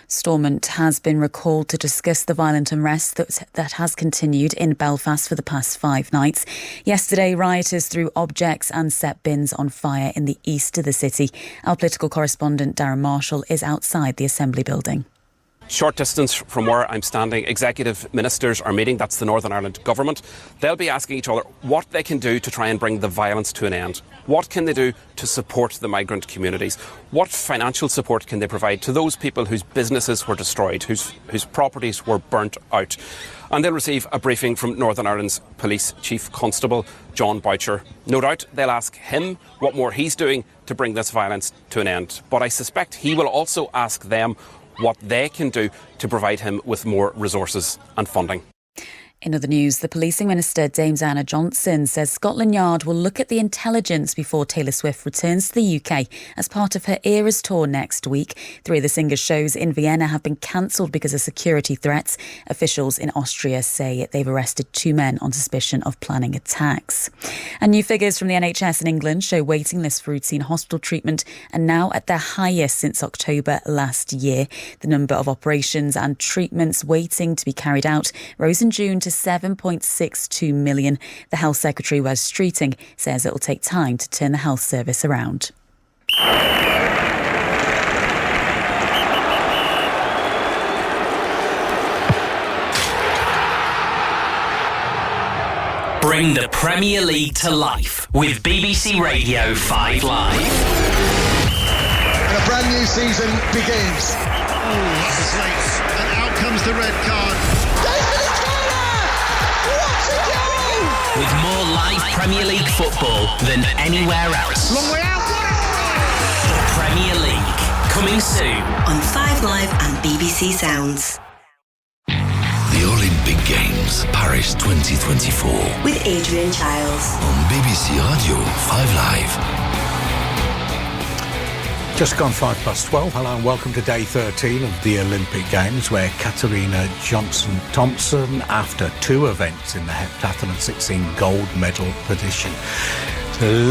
Stormont has been recalled to discuss the violent unrest that has continued in Belfast for the past 5 nights. Yesterday, rioters threw objects and set bins on fire in the east of the city. Our political correspondent Darren Marshall is outside the Assembly building. Short distance from where I'm standing, executive ministers are meeting. That's the Northern Ireland government. They'll be asking each other what they can do to try and bring the violence to an end. What can they do to support the migrant communities? What financial support can they provide to those people whose businesses were destroyed, whose properties were burnt out? And they'll receive a briefing from Northern Ireland's Police Chief Constable, John Boucher. No doubt they'll ask him what more he's doing to bring this violence to an end. But I suspect he will also ask them what they can do to provide him with more resources and funding. In other news, the policing minister, Dame Diana Johnson, says Scotland Yard will look at the intelligence before Taylor Swift returns to the UK as part of her Eras tour next week. 3 of the singer's shows in Vienna have been cancelled because of security threats. Officials in Austria say they've arrested 2 men on suspicion of planning attacks. And new figures from the NHS in England show waiting lists for routine hospital treatment are now at their highest since October last year. The number of operations and treatments waiting to be carried out rose in June to 7.62 million. The Health Secretary, Wes Streeting, says it will take time to turn the health service around. Bring the Premier League to life with BBC Radio 5 Live. And a brand new season begins. Oh, that's late. And out comes the red card. With more live Premier League football than anywhere else. Long way out. The Premier League, coming soon. On 5 Live and BBC Sounds. The Olympic Games, Paris 2024. With Adrian Chiles. On BBC Radio 5 Live. Just gone 12:05. Hello and welcome to day 13 of the Olympic Games, where Katarina Johnson-Thompson, after 2 events in the heptathlon, sits in gold medal position.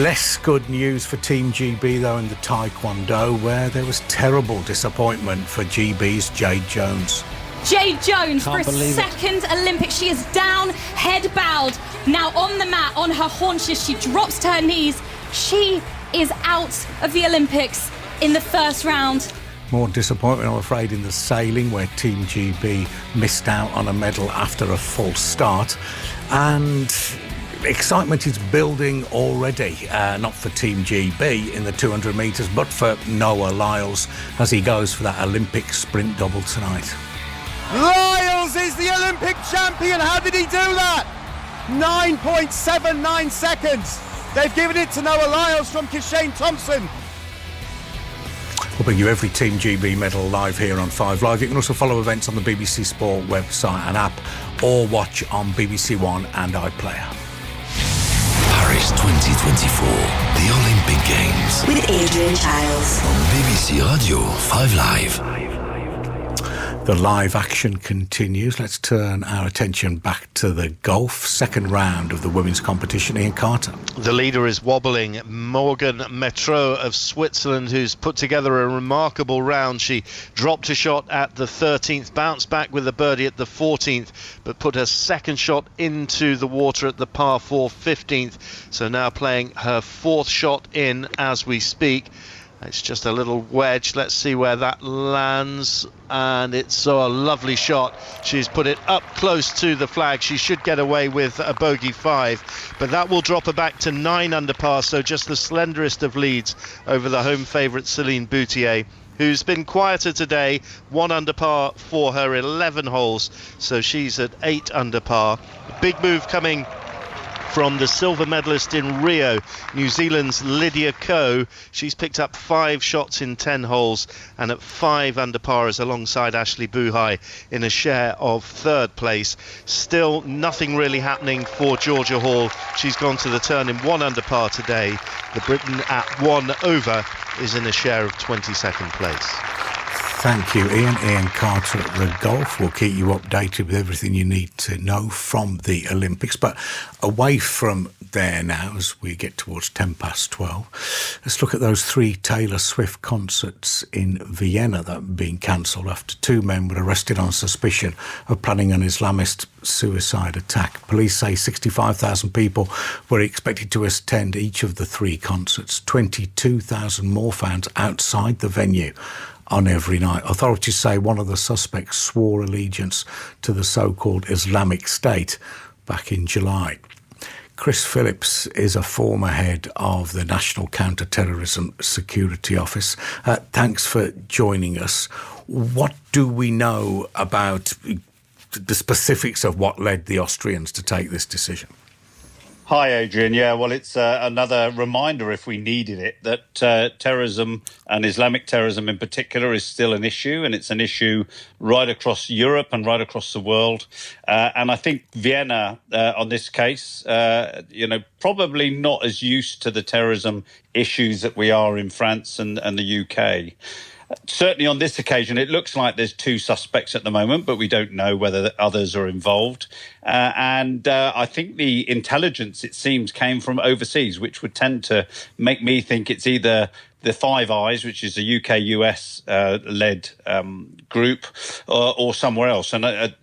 Less good news for Team GB, though, in the taekwondo, where there was terrible disappointment for GB's Jade Jones. Jade Jones for a second Olympics. She is down, head bowed. Now on the mat, on her haunches, she drops to her knees. She is out of the Olympics in the first round. More disappointment, I'm afraid, in the sailing, where Team GB missed out on a medal after a false start. And excitement is building already, not for Team GB in the 200 metres, but for Noah Lyles as he goes for that Olympic sprint double tonight. Lyles is the Olympic champion. How did he do that? 9.79 seconds. They've given it to Noah Lyles from Kishane Thompson. We'll bring you every Team GB medal live here on 5 Live. You can also follow events on the BBC Sport website and app, or watch on BBC One and iPlayer. Paris 2024, the Olympic Games. With Adrian Chiles. On BBC Radio 5 Live. The live action continues. Let's turn our attention back to the golf. Second round of the women's competition. Ian Carter. The leader is wobbling. Morgan Metro of Switzerland, who's put together a remarkable round. She dropped a shot at the 13th, bounced back with a birdie at the 14th, but put her second shot into the water at the par 4 15th. So now playing her 4th shot in as we speak. It's just a little wedge. Let's see where that lands. And it's a lovely shot. She's put it up close to the flag. She should get away with a bogey 5. But that will drop her back to 9 under par. So just the slenderest of leads over the home favourite Celine Boutier, who's been quieter today. 1 under par for her 11 holes. So she's at 8 under par. Big move coming from the silver medalist in Rio, New Zealand's Lydia Ko. She's picked up 5 shots in 10 holes and at 5 under par is alongside Ashley Buhai in a share of 3rd place. Still nothing really happening for Georgia Hall. She's gone to the turn in 1 under par today. The Briton at 1 over is in a share of 22nd place. Thank you, Ian. Ian Carter at the Golf will keep you updated with everything you need to know from the Olympics. But away from there now, as we get towards 12:10, let's look at those 3 Taylor Swift concerts in Vienna that have been cancelled after 2 men were arrested on suspicion of planning an Islamist suicide attack. Police say 65,000 people were expected to attend each of the 3 concerts. 22,000 more fans outside the venue on every night. Authorities say one of the suspects swore allegiance to the so-called Islamic State back in July. Chris Phillips is a former head of the National Counter-Terrorism Security Office. Thanks for joining us. What do we know about the specifics of what led the Austrians to take this decision? Hi, Adrian. Yeah, well, it's another reminder, if we needed it, that terrorism and Islamic terrorism in particular is still an issue, and it's an issue right across Europe and right across the world. And I think Vienna, on this case, probably not as used to the terrorism issues that we are in France and the UK. Certainly on this occasion, it looks like there's 2 suspects at the moment, but we don't know whether others are involved. And I think the intelligence, it seems, came from overseas, which would tend to make me think it's either the Five Eyes, which is a UK-US led group, or somewhere else. And,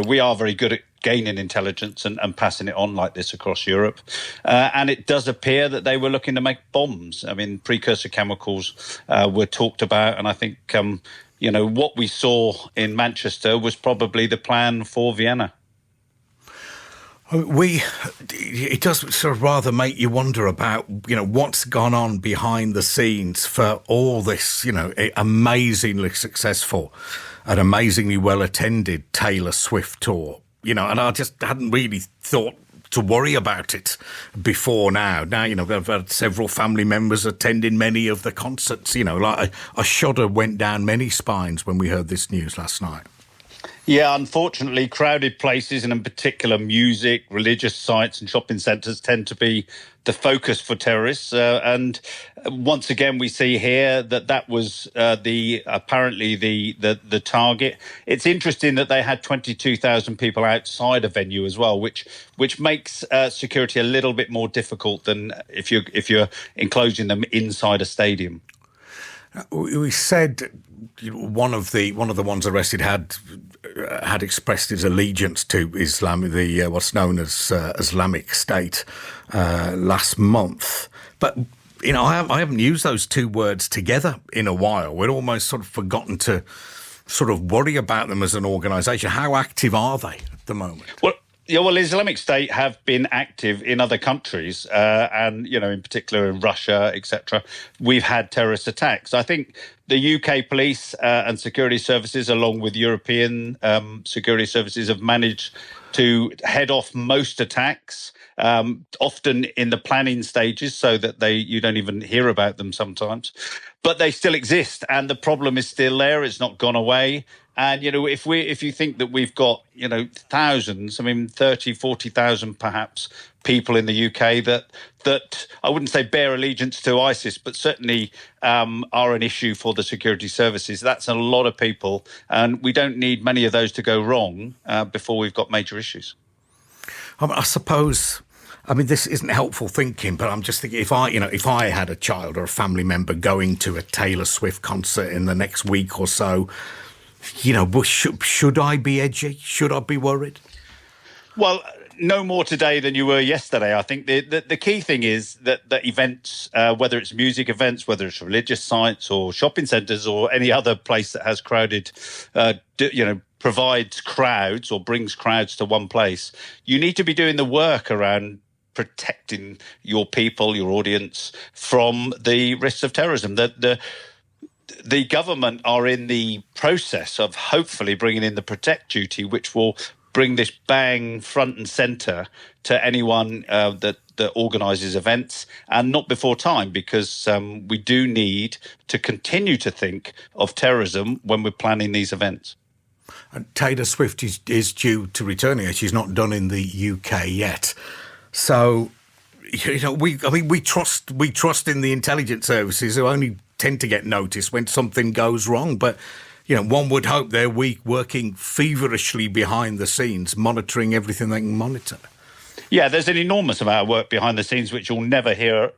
we are very good at gaining intelligence and passing it on like this across Europe. And it does appear that they were looking to make bombs. I mean, precursor chemicals were talked about. And I think, what we saw in Manchester was probably the plan for Vienna. It does sort of rather make you wonder about, what's gone on behind the scenes for all this, amazingly successful and amazingly well-attended Taylor Swift tour. And I just hadn't really thought to worry about it before now. Now, I've had several family members attending many of the concerts, like a shudder went down many spines when we heard this news last night. Yeah, unfortunately, crowded places, and in particular music, religious sites and shopping centres tend to be the focus for terrorists. And once again, we see here that was apparently the target. It's interesting that they had 22,000 people outside a venue as well, which makes security a little bit more difficult than if you're enclosing them inside a stadium. We said one of the ones arrested had expressed his allegiance to Islam, what's known as Islamic State, last month. But I haven't used those 2 words together in a while. We're almost sort of forgotten to sort of worry about them as an organisation. How active are they at the moment? Well, Islamic State have been active in other countries, and in particular in Russia, etc. We've had terrorist attacks. I think the UK police and security services, along with European security services, have managed to head off most attacks, often in the planning stages, so that you don't even hear about them sometimes. But they still exist, and the problem is still there. It's not gone away. And, if you think that we've got, thousands, 30, 40,000 perhaps people in the UK that I wouldn't say bear allegiance to ISIS, but certainly are an issue for the security services. That's a lot of people. And we don't need many of those to go wrong before we've got major issues. I suppose... this isn't helpful thinking, but I'm just thinking if I had a child or a family member going to a Taylor Swift concert in the next week or so, should I be edgy? Should I be worried? Well, no more today than you were yesterday. I think the key thing is that events, whether it's music events, whether it's religious sites or shopping centres or any other place that has crowded, provides crowds or brings crowds to one place, you need to be doing the work around protecting your people, your audience, from the risks of terrorism. The government are in the process of hopefully bringing in the protect duty, which will bring this bang front and centre to anyone that organises events, and not before time, because we do need to continue to think of terrorism when we're planning these events. And Taylor Swift is due to return here. She's not done in the UK yet. So, we trust in the intelligence services, who only tend to get noticed when something goes wrong. But, one would hope they're working feverishly behind the scenes, monitoring everything they can monitor. Yeah, there's an enormous amount of work behind the scenes which you'll never hear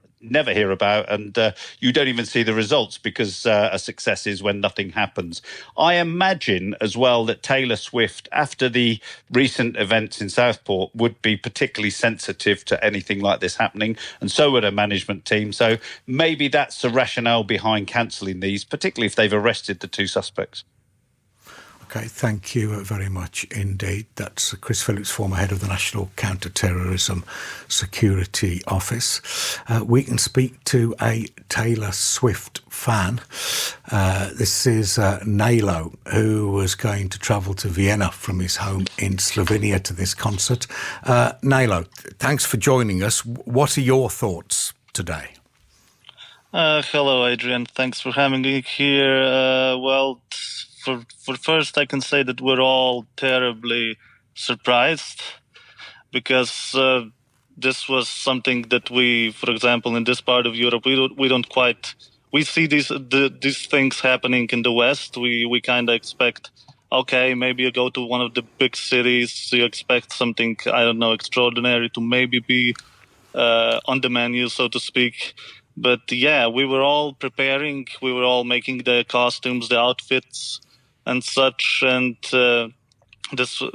about, and you don't even see the results, because a success is when nothing happens. I imagine as well that Taylor Swift, after the recent events in Southport, would be particularly sensitive to anything like this happening, and so would her management team. So maybe that's the rationale behind cancelling these, particularly if they've arrested the 2 suspects. Okay, thank you very much indeed. That's Chris Phillips, former head of the National Counter-Terrorism Security Office. We can speak to a Taylor Swift fan. This is Nalo, who was going to travel to Vienna from his home in Slovenia to this concert. Nalo, thanks for joining us. What are your thoughts today? Hello, Adrian. Thanks for having me here. For first, I can say that we're all terribly surprised, because this was something that we, for example, in this part of Europe, we see these things happening in the West. We kind of expect, okay, maybe you go to one of the big cities, you expect something, I don't know, extraordinary to maybe be on the menu, so to speak. But yeah, we were all preparing, we were all making the costumes, the outfits, and such, and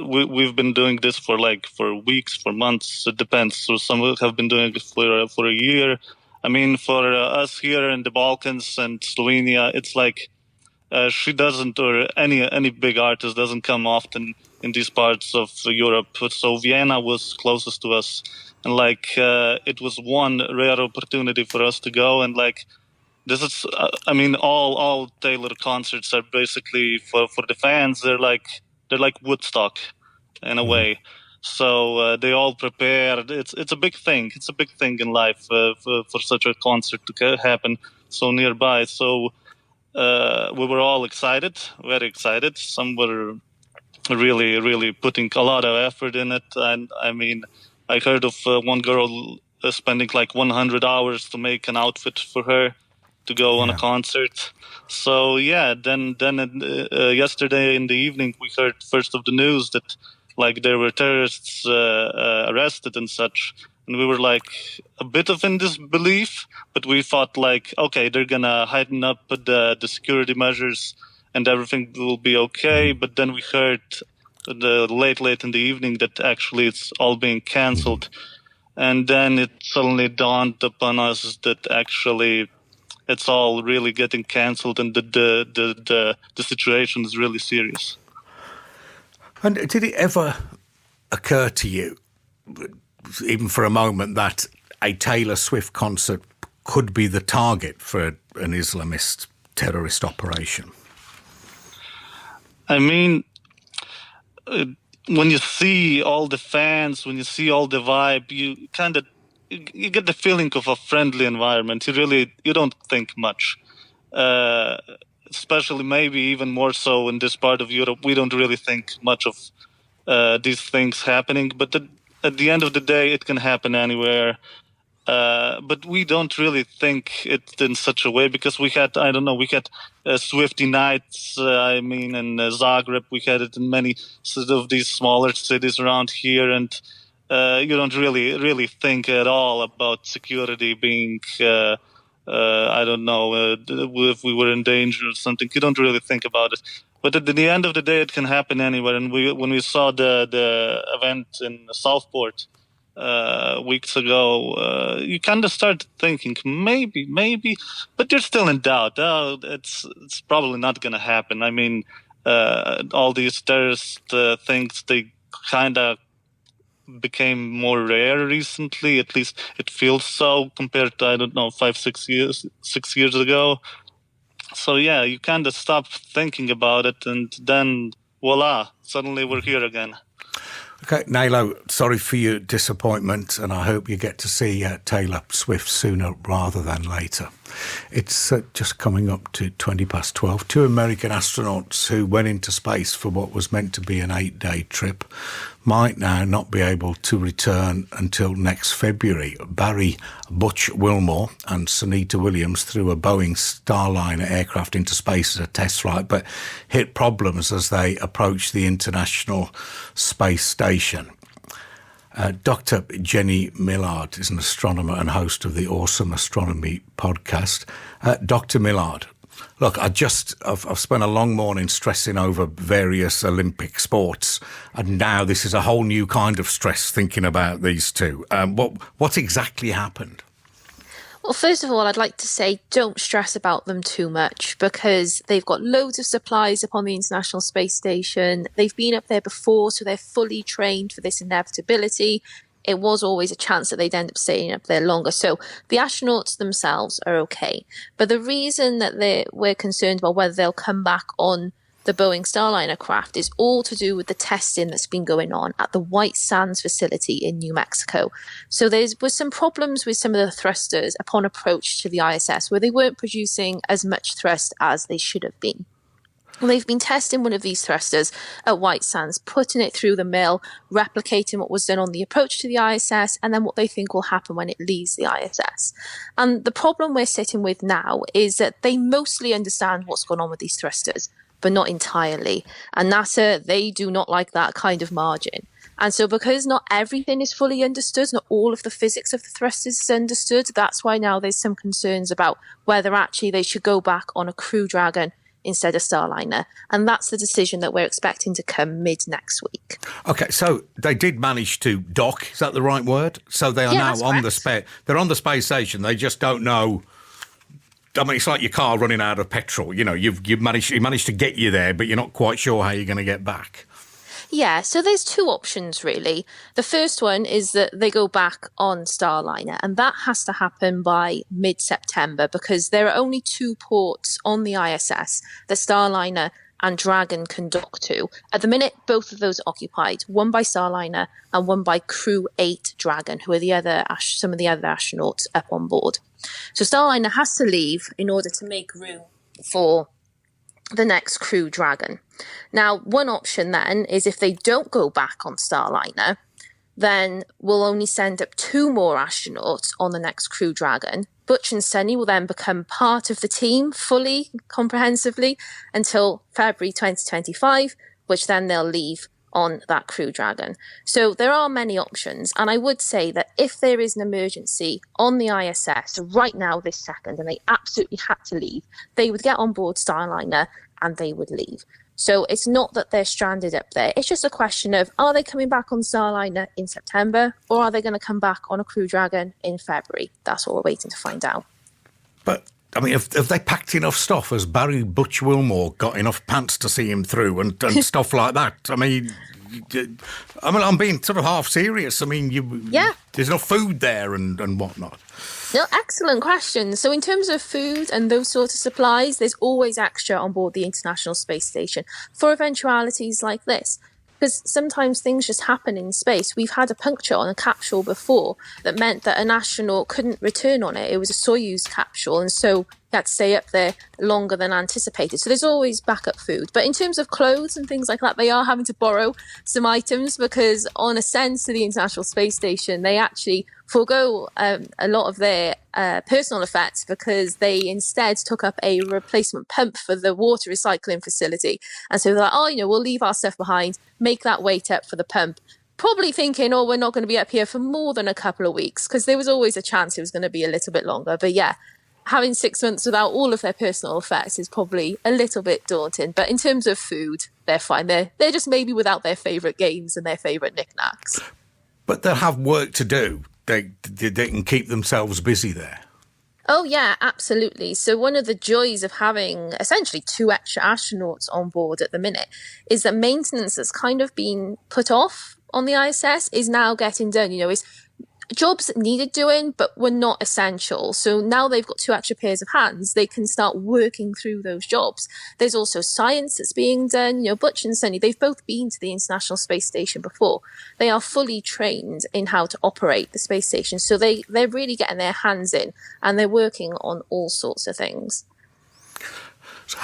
we've been doing this for weeks, for months. It depends. So some have been doing it for a year. I mean, for us here in the Balkans and Slovenia, it's like she doesn't, or any big artist doesn't come often in these parts of Europe. So Vienna was closest to us, and it was one rare opportunity for us to go, and this is, all Taylor concerts are basically for the fans. They're like Woodstock, in a way. So they all prepared. It's a big thing. It's a big thing in life for such a concert to happen so nearby. So we were all excited, very excited. Some were really, really putting a lot of effort in it. And I mean, I heard of one girl spending 100 hours to make an outfit for her to go on a concert. So yeah, then yesterday in the evening we heard first of the news that there were terrorists arrested and such, and we were a bit of in disbelief, but we thought okay, they're gonna heighten up the security measures and everything will be okay. But then we heard late in the evening that actually it's all being cancelled, and then it suddenly dawned upon us that actually it's all really getting cancelled, and the situation is really serious. And did it ever occur to you, even for a moment, that a Taylor Swift concert could be the target for an Islamist terrorist operation? I mean, when you see all the fans, when you see all the vibe, you get the feeling of a friendly environment. You don't think much. Especially maybe even more so in this part of Europe, we don't really think much of these things happening. But at the end of the day, it can happen anywhere. But we don't really think it in such a way, because we had Swiftie nights, in Zagreb. We had it in many of these smaller cities around here, and you don't really think at all about security being, if we were in danger or something. You don't really think about it. But at the end of the day, it can happen anywhere. And when we saw the event in Southport weeks ago, you kind of start thinking maybe, but you're still in doubt. Oh, it's probably not going to happen. I mean, all these terrorist things, they kind of became more rare recently. At least it feels so, compared to 6 years ago. So yeah, you kind of stop thinking about it, and then voila, suddenly we're here again. Okay, Nalo, sorry for your disappointment, and I hope you get to see Taylor Swift sooner rather than later. It's just coming up to 12:20. 2 American astronauts who went into space for what was meant to be an 8-day trip might now not be able to return until next February. Barry Butch Wilmore and Sunita Williams threw a Boeing Starliner aircraft into space as a test flight, but hit problems as they approached the International Space Station. Dr. Jenny Millard is an astronomer and host of the Awesome Astronomy podcast. Dr. Millard, look, I've spent a long morning stressing over various Olympic sports, and now this is a whole new kind of stress thinking about these two. What exactly happened? Well, first of all, I'd like to say don't stress about them too much, because they've got loads of supplies up on the International Space Station. They've been up there before, so they're fully trained for this inevitability. It was always a chance that they'd end up staying up there longer. So the astronauts themselves are okay. But the reason that we're concerned about whether they'll come back on the Boeing Starliner craft is all to do with the testing that's been going on at the White Sands facility in New Mexico. So there was some problems with some of the thrusters upon approach to the ISS, where they weren't producing as much thrust as they should have been. Well, they've been testing one of these thrusters at White Sands, putting it through the mill, replicating what was done on the approach to the ISS, and then what they think will happen when it leaves the ISS. And the problem we're sitting with now is that they mostly understand what's going on with these thrusters, but not entirely. And NASA, they do not like that kind of margin. And so because not everything is fully understood, not all of the physics of the thrusters is understood, that's why now there's some concerns about whether actually they should go back on a Crew Dragon instead of Starliner. And that's the decision that we're expecting to come mid next week. Okay, so they did manage to dock, is that the right word? So they are now on they're on the space station, they just don't know. I mean, it's like your car running out of petrol. You know, you've managed to get you there, but you're not quite sure how you're going to get back. Yeah, so there's two options, really. The first one is that they go back on Starliner, and that has to happen by mid-September, because there are only two ports on the ISS that Starliner and Dragon can dock to. At the minute, both of those are occupied, one by Starliner and one by Crew 8 Dragon, who are some of the other astronauts up on board. So Starliner has to leave in order to make room for the next Crew Dragon. Now, one option then is if they don't go back on Starliner, then we'll only send up two more astronauts on the next Crew Dragon. Butch and Sunny will then become part of the team fully, comprehensively, until February 2025, which then they'll leave on that Crew Dragon. So there are many options, and I would say that if there is an emergency on the ISS right now, this second, and they absolutely had to leave, they would get on board Starliner and they would leave. So it's not that they're stranded up there. It's just a question of, are they coming back on Starliner in September, or are they going to come back on a Crew Dragon in February? That's what we're waiting to find out. But, I mean, have they packed enough stuff? Has Barry Butch Wilmore got enough pants to see him through and stuff like that? I mean, I'm being sort of half serious. I mean, there's enough food there and whatnot. No, excellent question. So in terms of food and those sorts of supplies, there's always extra on board the International Space Station for eventualities like this. Because sometimes things just happen in space. We've had a puncture on a capsule before that meant that an astronaut couldn't return on it. It was a Soyuz capsule, and so he had to stay up there longer than anticipated. So there's always backup food. But in terms of clothes and things like that, they are having to borrow some items, because on ascent to the International Space Station, they actually forego a lot of their personal effects, because they instead took up a replacement pump for the water recycling facility. And so they're like, we'll leave our stuff behind, make that wait up for the pump. Probably thinking, we're not going to be up here for more than a couple of weeks, because there was always a chance it was going to be a little bit longer. But yeah, having 6 months without all of their personal effects is probably a little bit daunting. But in terms of food, they're fine. They're just maybe without their favourite games and their favourite knickknacks. But they'll have work to do. They can keep themselves busy there. Oh, yeah, absolutely. So one of the joys of having essentially two extra astronauts on board at the minute is that maintenance that's kind of been put off on the ISS is now getting done. It's jobs that needed doing, but were not essential. So now they've got two extra pairs of hands. They can start working through those jobs. There's also science that's being done. Butch and Sunny, they've both been to the International Space Station before. They are fully trained in how to operate the space station. So they're really getting their hands in, and they're working on all sorts of things. So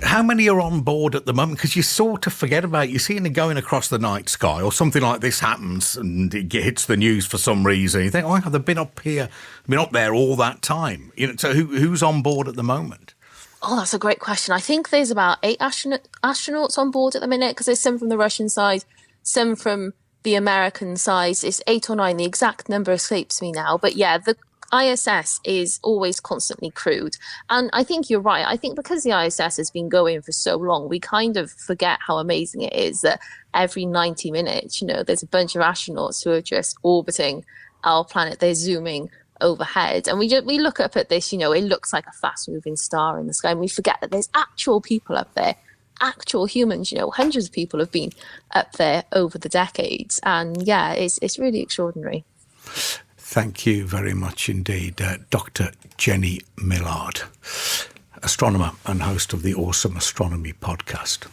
how many are on board at the moment? Because you sort of forget about it. You see them going across the night sky, or something like this happens and it hits the news for some reason. You think, oh, they've been up here, been up there all that time. So who's on board at the moment? Oh, that's a great question. I think there's about 8 astronauts on board at the minute, because there's some from the Russian side, some from the American side. It's 8 or 9. The exact number escapes me now. But yeah, the ISS is always constantly crewed. And I think you're right. I think because the ISS has been going for so long, we kind of forget how amazing it is that every 90 minutes, there's a bunch of astronauts who are just orbiting our planet. They're zooming overhead. And we look up at this, it looks like a fast moving star in the sky. And we forget that there's actual people up there, actual humans, hundreds of people have been up there over the decades. And yeah, it's really extraordinary. Thank you very much indeed, Dr. Jenny Millard, astronomer and host of the Awesome Astronomy podcast.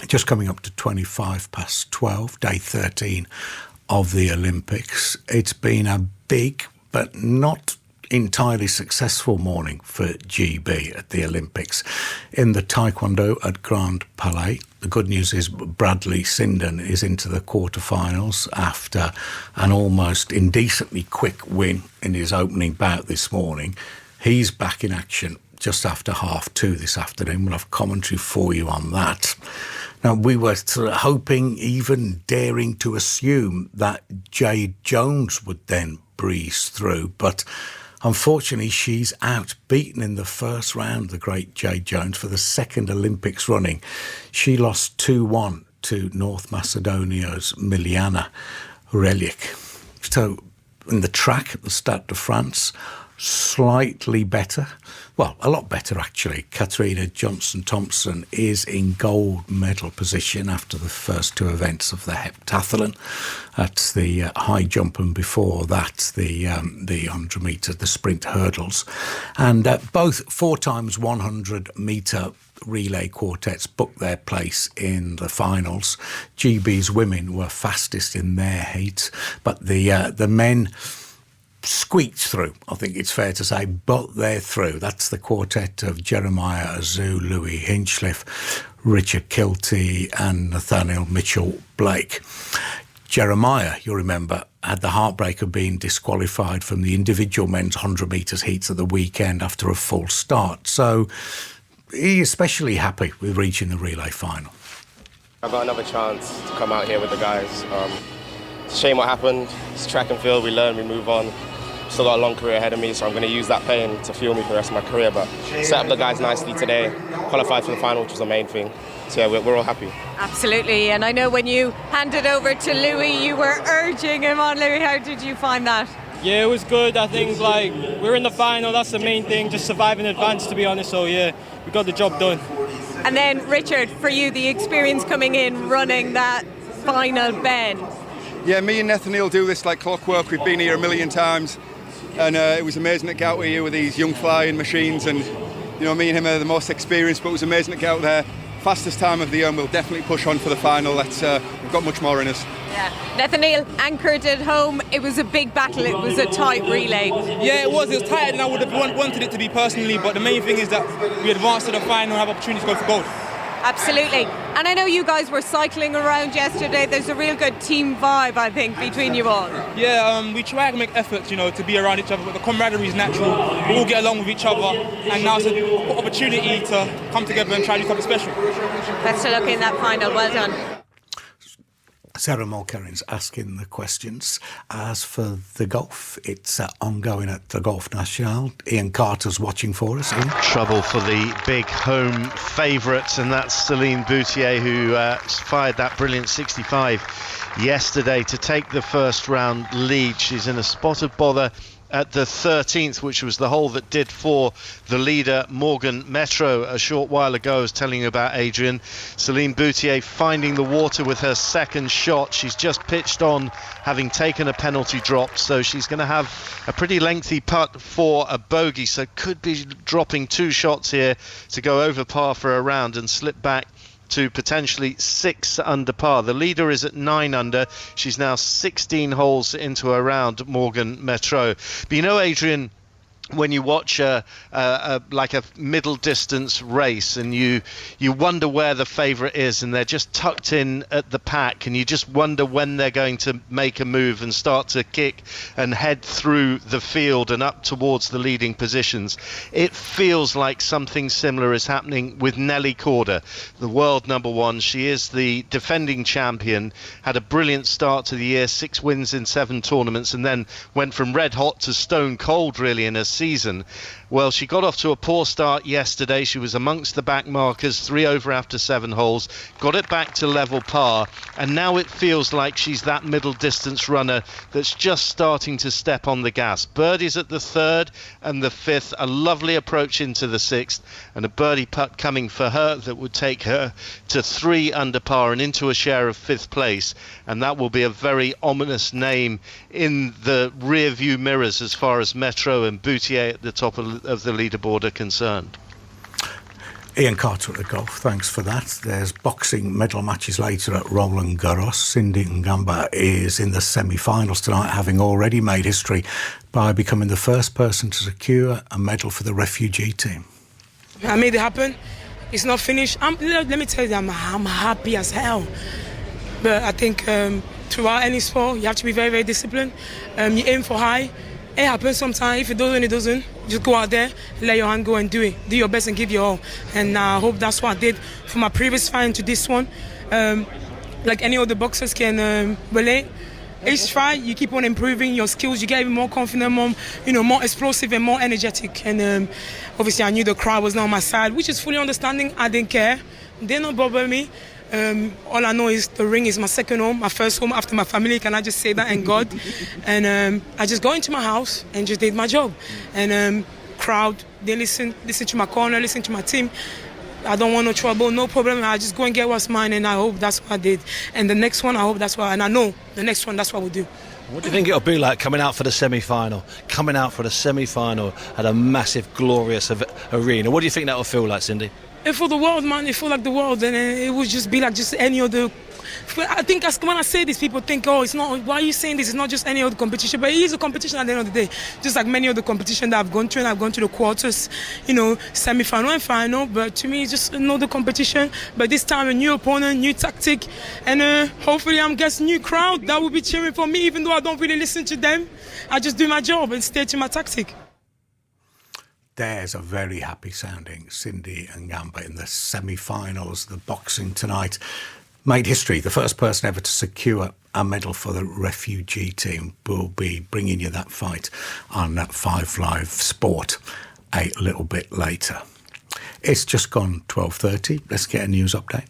Just coming up to 12, day 13 of the Olympics. It's been a big but not entirely successful morning for GB at the Olympics. In the Taekwondo at Grand Palais, the good news is Bradley Sinden is into the quarterfinals after an almost indecently quick win in his opening bout this morning. He's back in action just after 2:30 this afternoon. We'll have commentary for you on that. Now, we were sort of hoping, even daring to assume, that Jade Jones would then breeze through, but unfortunately, she's out, beaten in the first round, the great Jade Jones, for the second Olympics running. She lost 2-1 to North Macedonia's Miliana Relic. So in the track at the Stade de France, slightly better. Well, a lot better, actually. Katrina Johnson-Thompson is in gold medal position after the first 2 events of the heptathlon. That's the high jump, and before that, the 100 metre, the sprint hurdles. And both 4x100 metre relay quartets booked their place in the finals. GB's women were fastest in their heat, but the men squeaked through, I think it's fair to say, but they're through. That's the quartet of Jeremiah Azu, Louis Hinchliffe, Richard Kilty and Nathaniel Mitchell-Blake. Jeremiah, you'll remember, had the heartbreak of being disqualified from the individual men's 100 metres heats at the weekend after a full start. So he's especially happy with reaching the relay final. I got another chance to come out here with the guys. It's a shame what happened. It's track and field, we learn, we move on. Still got a long career ahead of me, so I'm going to use that pain to fuel me for the rest of my career. But set up the guys nicely today, qualified for the final, which was the main thing. So yeah, we're all happy. Absolutely, and I know when you handed over to Louis, you were urging him on. Louis, how did you find that? Yeah, it was good. I think we're in the final, that's the main thing, just survive in advance, to be honest. So yeah, we got the job done. And then Richard, for you, the experience coming in, running that final bend. Yeah, me and Nathaniel do this like clockwork. We've been here a million times, and it was amazing to get out here with these young flying machines. And me and him are the most experienced, but it was amazing to get out there. Fastest time of the year, and we'll definitely push on for the final. We've got much more in us. Yeah, Nathaniel anchored at home. It was a big battle. It was a tight relay. Yeah, it was tighter than I would have wanted it to be personally. But the main thing is that we advanced to the final and have opportunity to go for gold. Absolutely. And I know you guys were cycling around yesterday. There's a real good team vibe, I think, between you all. Yeah, we try to make efforts, to be around each other, but the camaraderie is natural. We all get along with each other, and now it's an opportunity to come together and try to do something special. Best of luck in that final. Well done. Sarah Mulcairn's asking the questions. As for the golf, it's ongoing at the Golf National. Ian Carter's watching for us. Ian? Trouble for the big home favourite, and that's Celine Boutier, who fired that brilliant 65 yesterday to take the first round lead. She's in a spot of bother at the 13th, which was the hole that did for the leader, Morgan Metro, a short while ago. I was telling you about Adrian. Celine Boutier finding the water with her second shot. She's just pitched on, having taken a penalty drop, so she's going to have a pretty lengthy putt for a bogey, so could be dropping 2 shots here to go over par for a round and slip back to potentially 6 under par. The leader is at 9 under. She's now 16 holes into her round, Morgan Metro. But Adrian, when you watch like a middle distance race and you wonder where the favourite is, and they're just tucked in at the pack, and you just wonder when they're going to make a move and start to kick and head through the field and up towards the leading positions. It feels like something similar is happening with Nelly Korda, the world number one. She is the defending champion, had a brilliant start to the year, 6 wins in 7 tournaments, and then went from red hot to stone cold really in a season. Well, she got off to a poor start yesterday. She was amongst the back markers, 3 over after 7 holes, got it back to level par, and now it feels like she's that middle distance runner that's just starting to step on the gas. Birdies at the 3rd and the 5th, a lovely approach into the 6th, and a birdie putt coming for her that would take her to 3 under par and into a share of 5th place, and that will be a very ominous name in the rear view mirrors as far as Metro and Boutier at the top of the leaderboard are concerned. Ian Carter at the golf, thanks for that. There's boxing medal matches later at Roland Garros. Cindy Ngamba is in the semi-finals tonight, having already made history by becoming the first person to secure a medal for the refugee team. I made it happen. It's not finished. Let me tell you, I'm happy as hell. But I think throughout any sport, you have to be very, very disciplined. You aim for high. It happens sometimes. If it doesn't, it doesn't. Just go out there, let your hand go and do it. Do your best and give your all. And I hope that's what I did from my previous fight into this one. Like any other boxers can relate. Each fight, you keep on improving your skills. You get even more confident, more explosive and more energetic. And obviously, I knew the crowd was not on my side, which is fully understanding. I didn't care. They don't bother me. All I know is the ring is my second home, my first home after my family. Can I just say that? And God. And I just go into my house and just did my job. And crowd, they listen to my corner, listen to my team. I don't want no trouble, no problem. I just go and get what's mine, and I hope that's what I did. And the next one, I hope that's what, and I know the next one, that's what we'll do. What do you think it'll be like coming out for the semi-final? Coming out for the semi-final at a massive, glorious arena. What do you think that will feel like, Cindy? And for the world, man, it feel like the world, and it would just be like just any other. I think when I say this, people think, oh, it's not. Why are you saying this? It's not just any other competition, but it is a competition at the end of the day. Just like many other competitions that I've gone through, and I've gone to the quarters, semi-final and final. But to me, it's just another competition. But this time, a new opponent, new tactic, and hopefully, I'm guessing new crowd that will be cheering for me, even though I don't really listen to them. I just do my job and stay to my tactic. There's a very happy sounding Cindy Ngamba in the semi-finals. The boxing tonight made history. The first person ever to secure a medal for the refugee team. Will be bringing you that fight on 5 Live Sport a little bit later. It's just gone 12:30. Let's get a news update.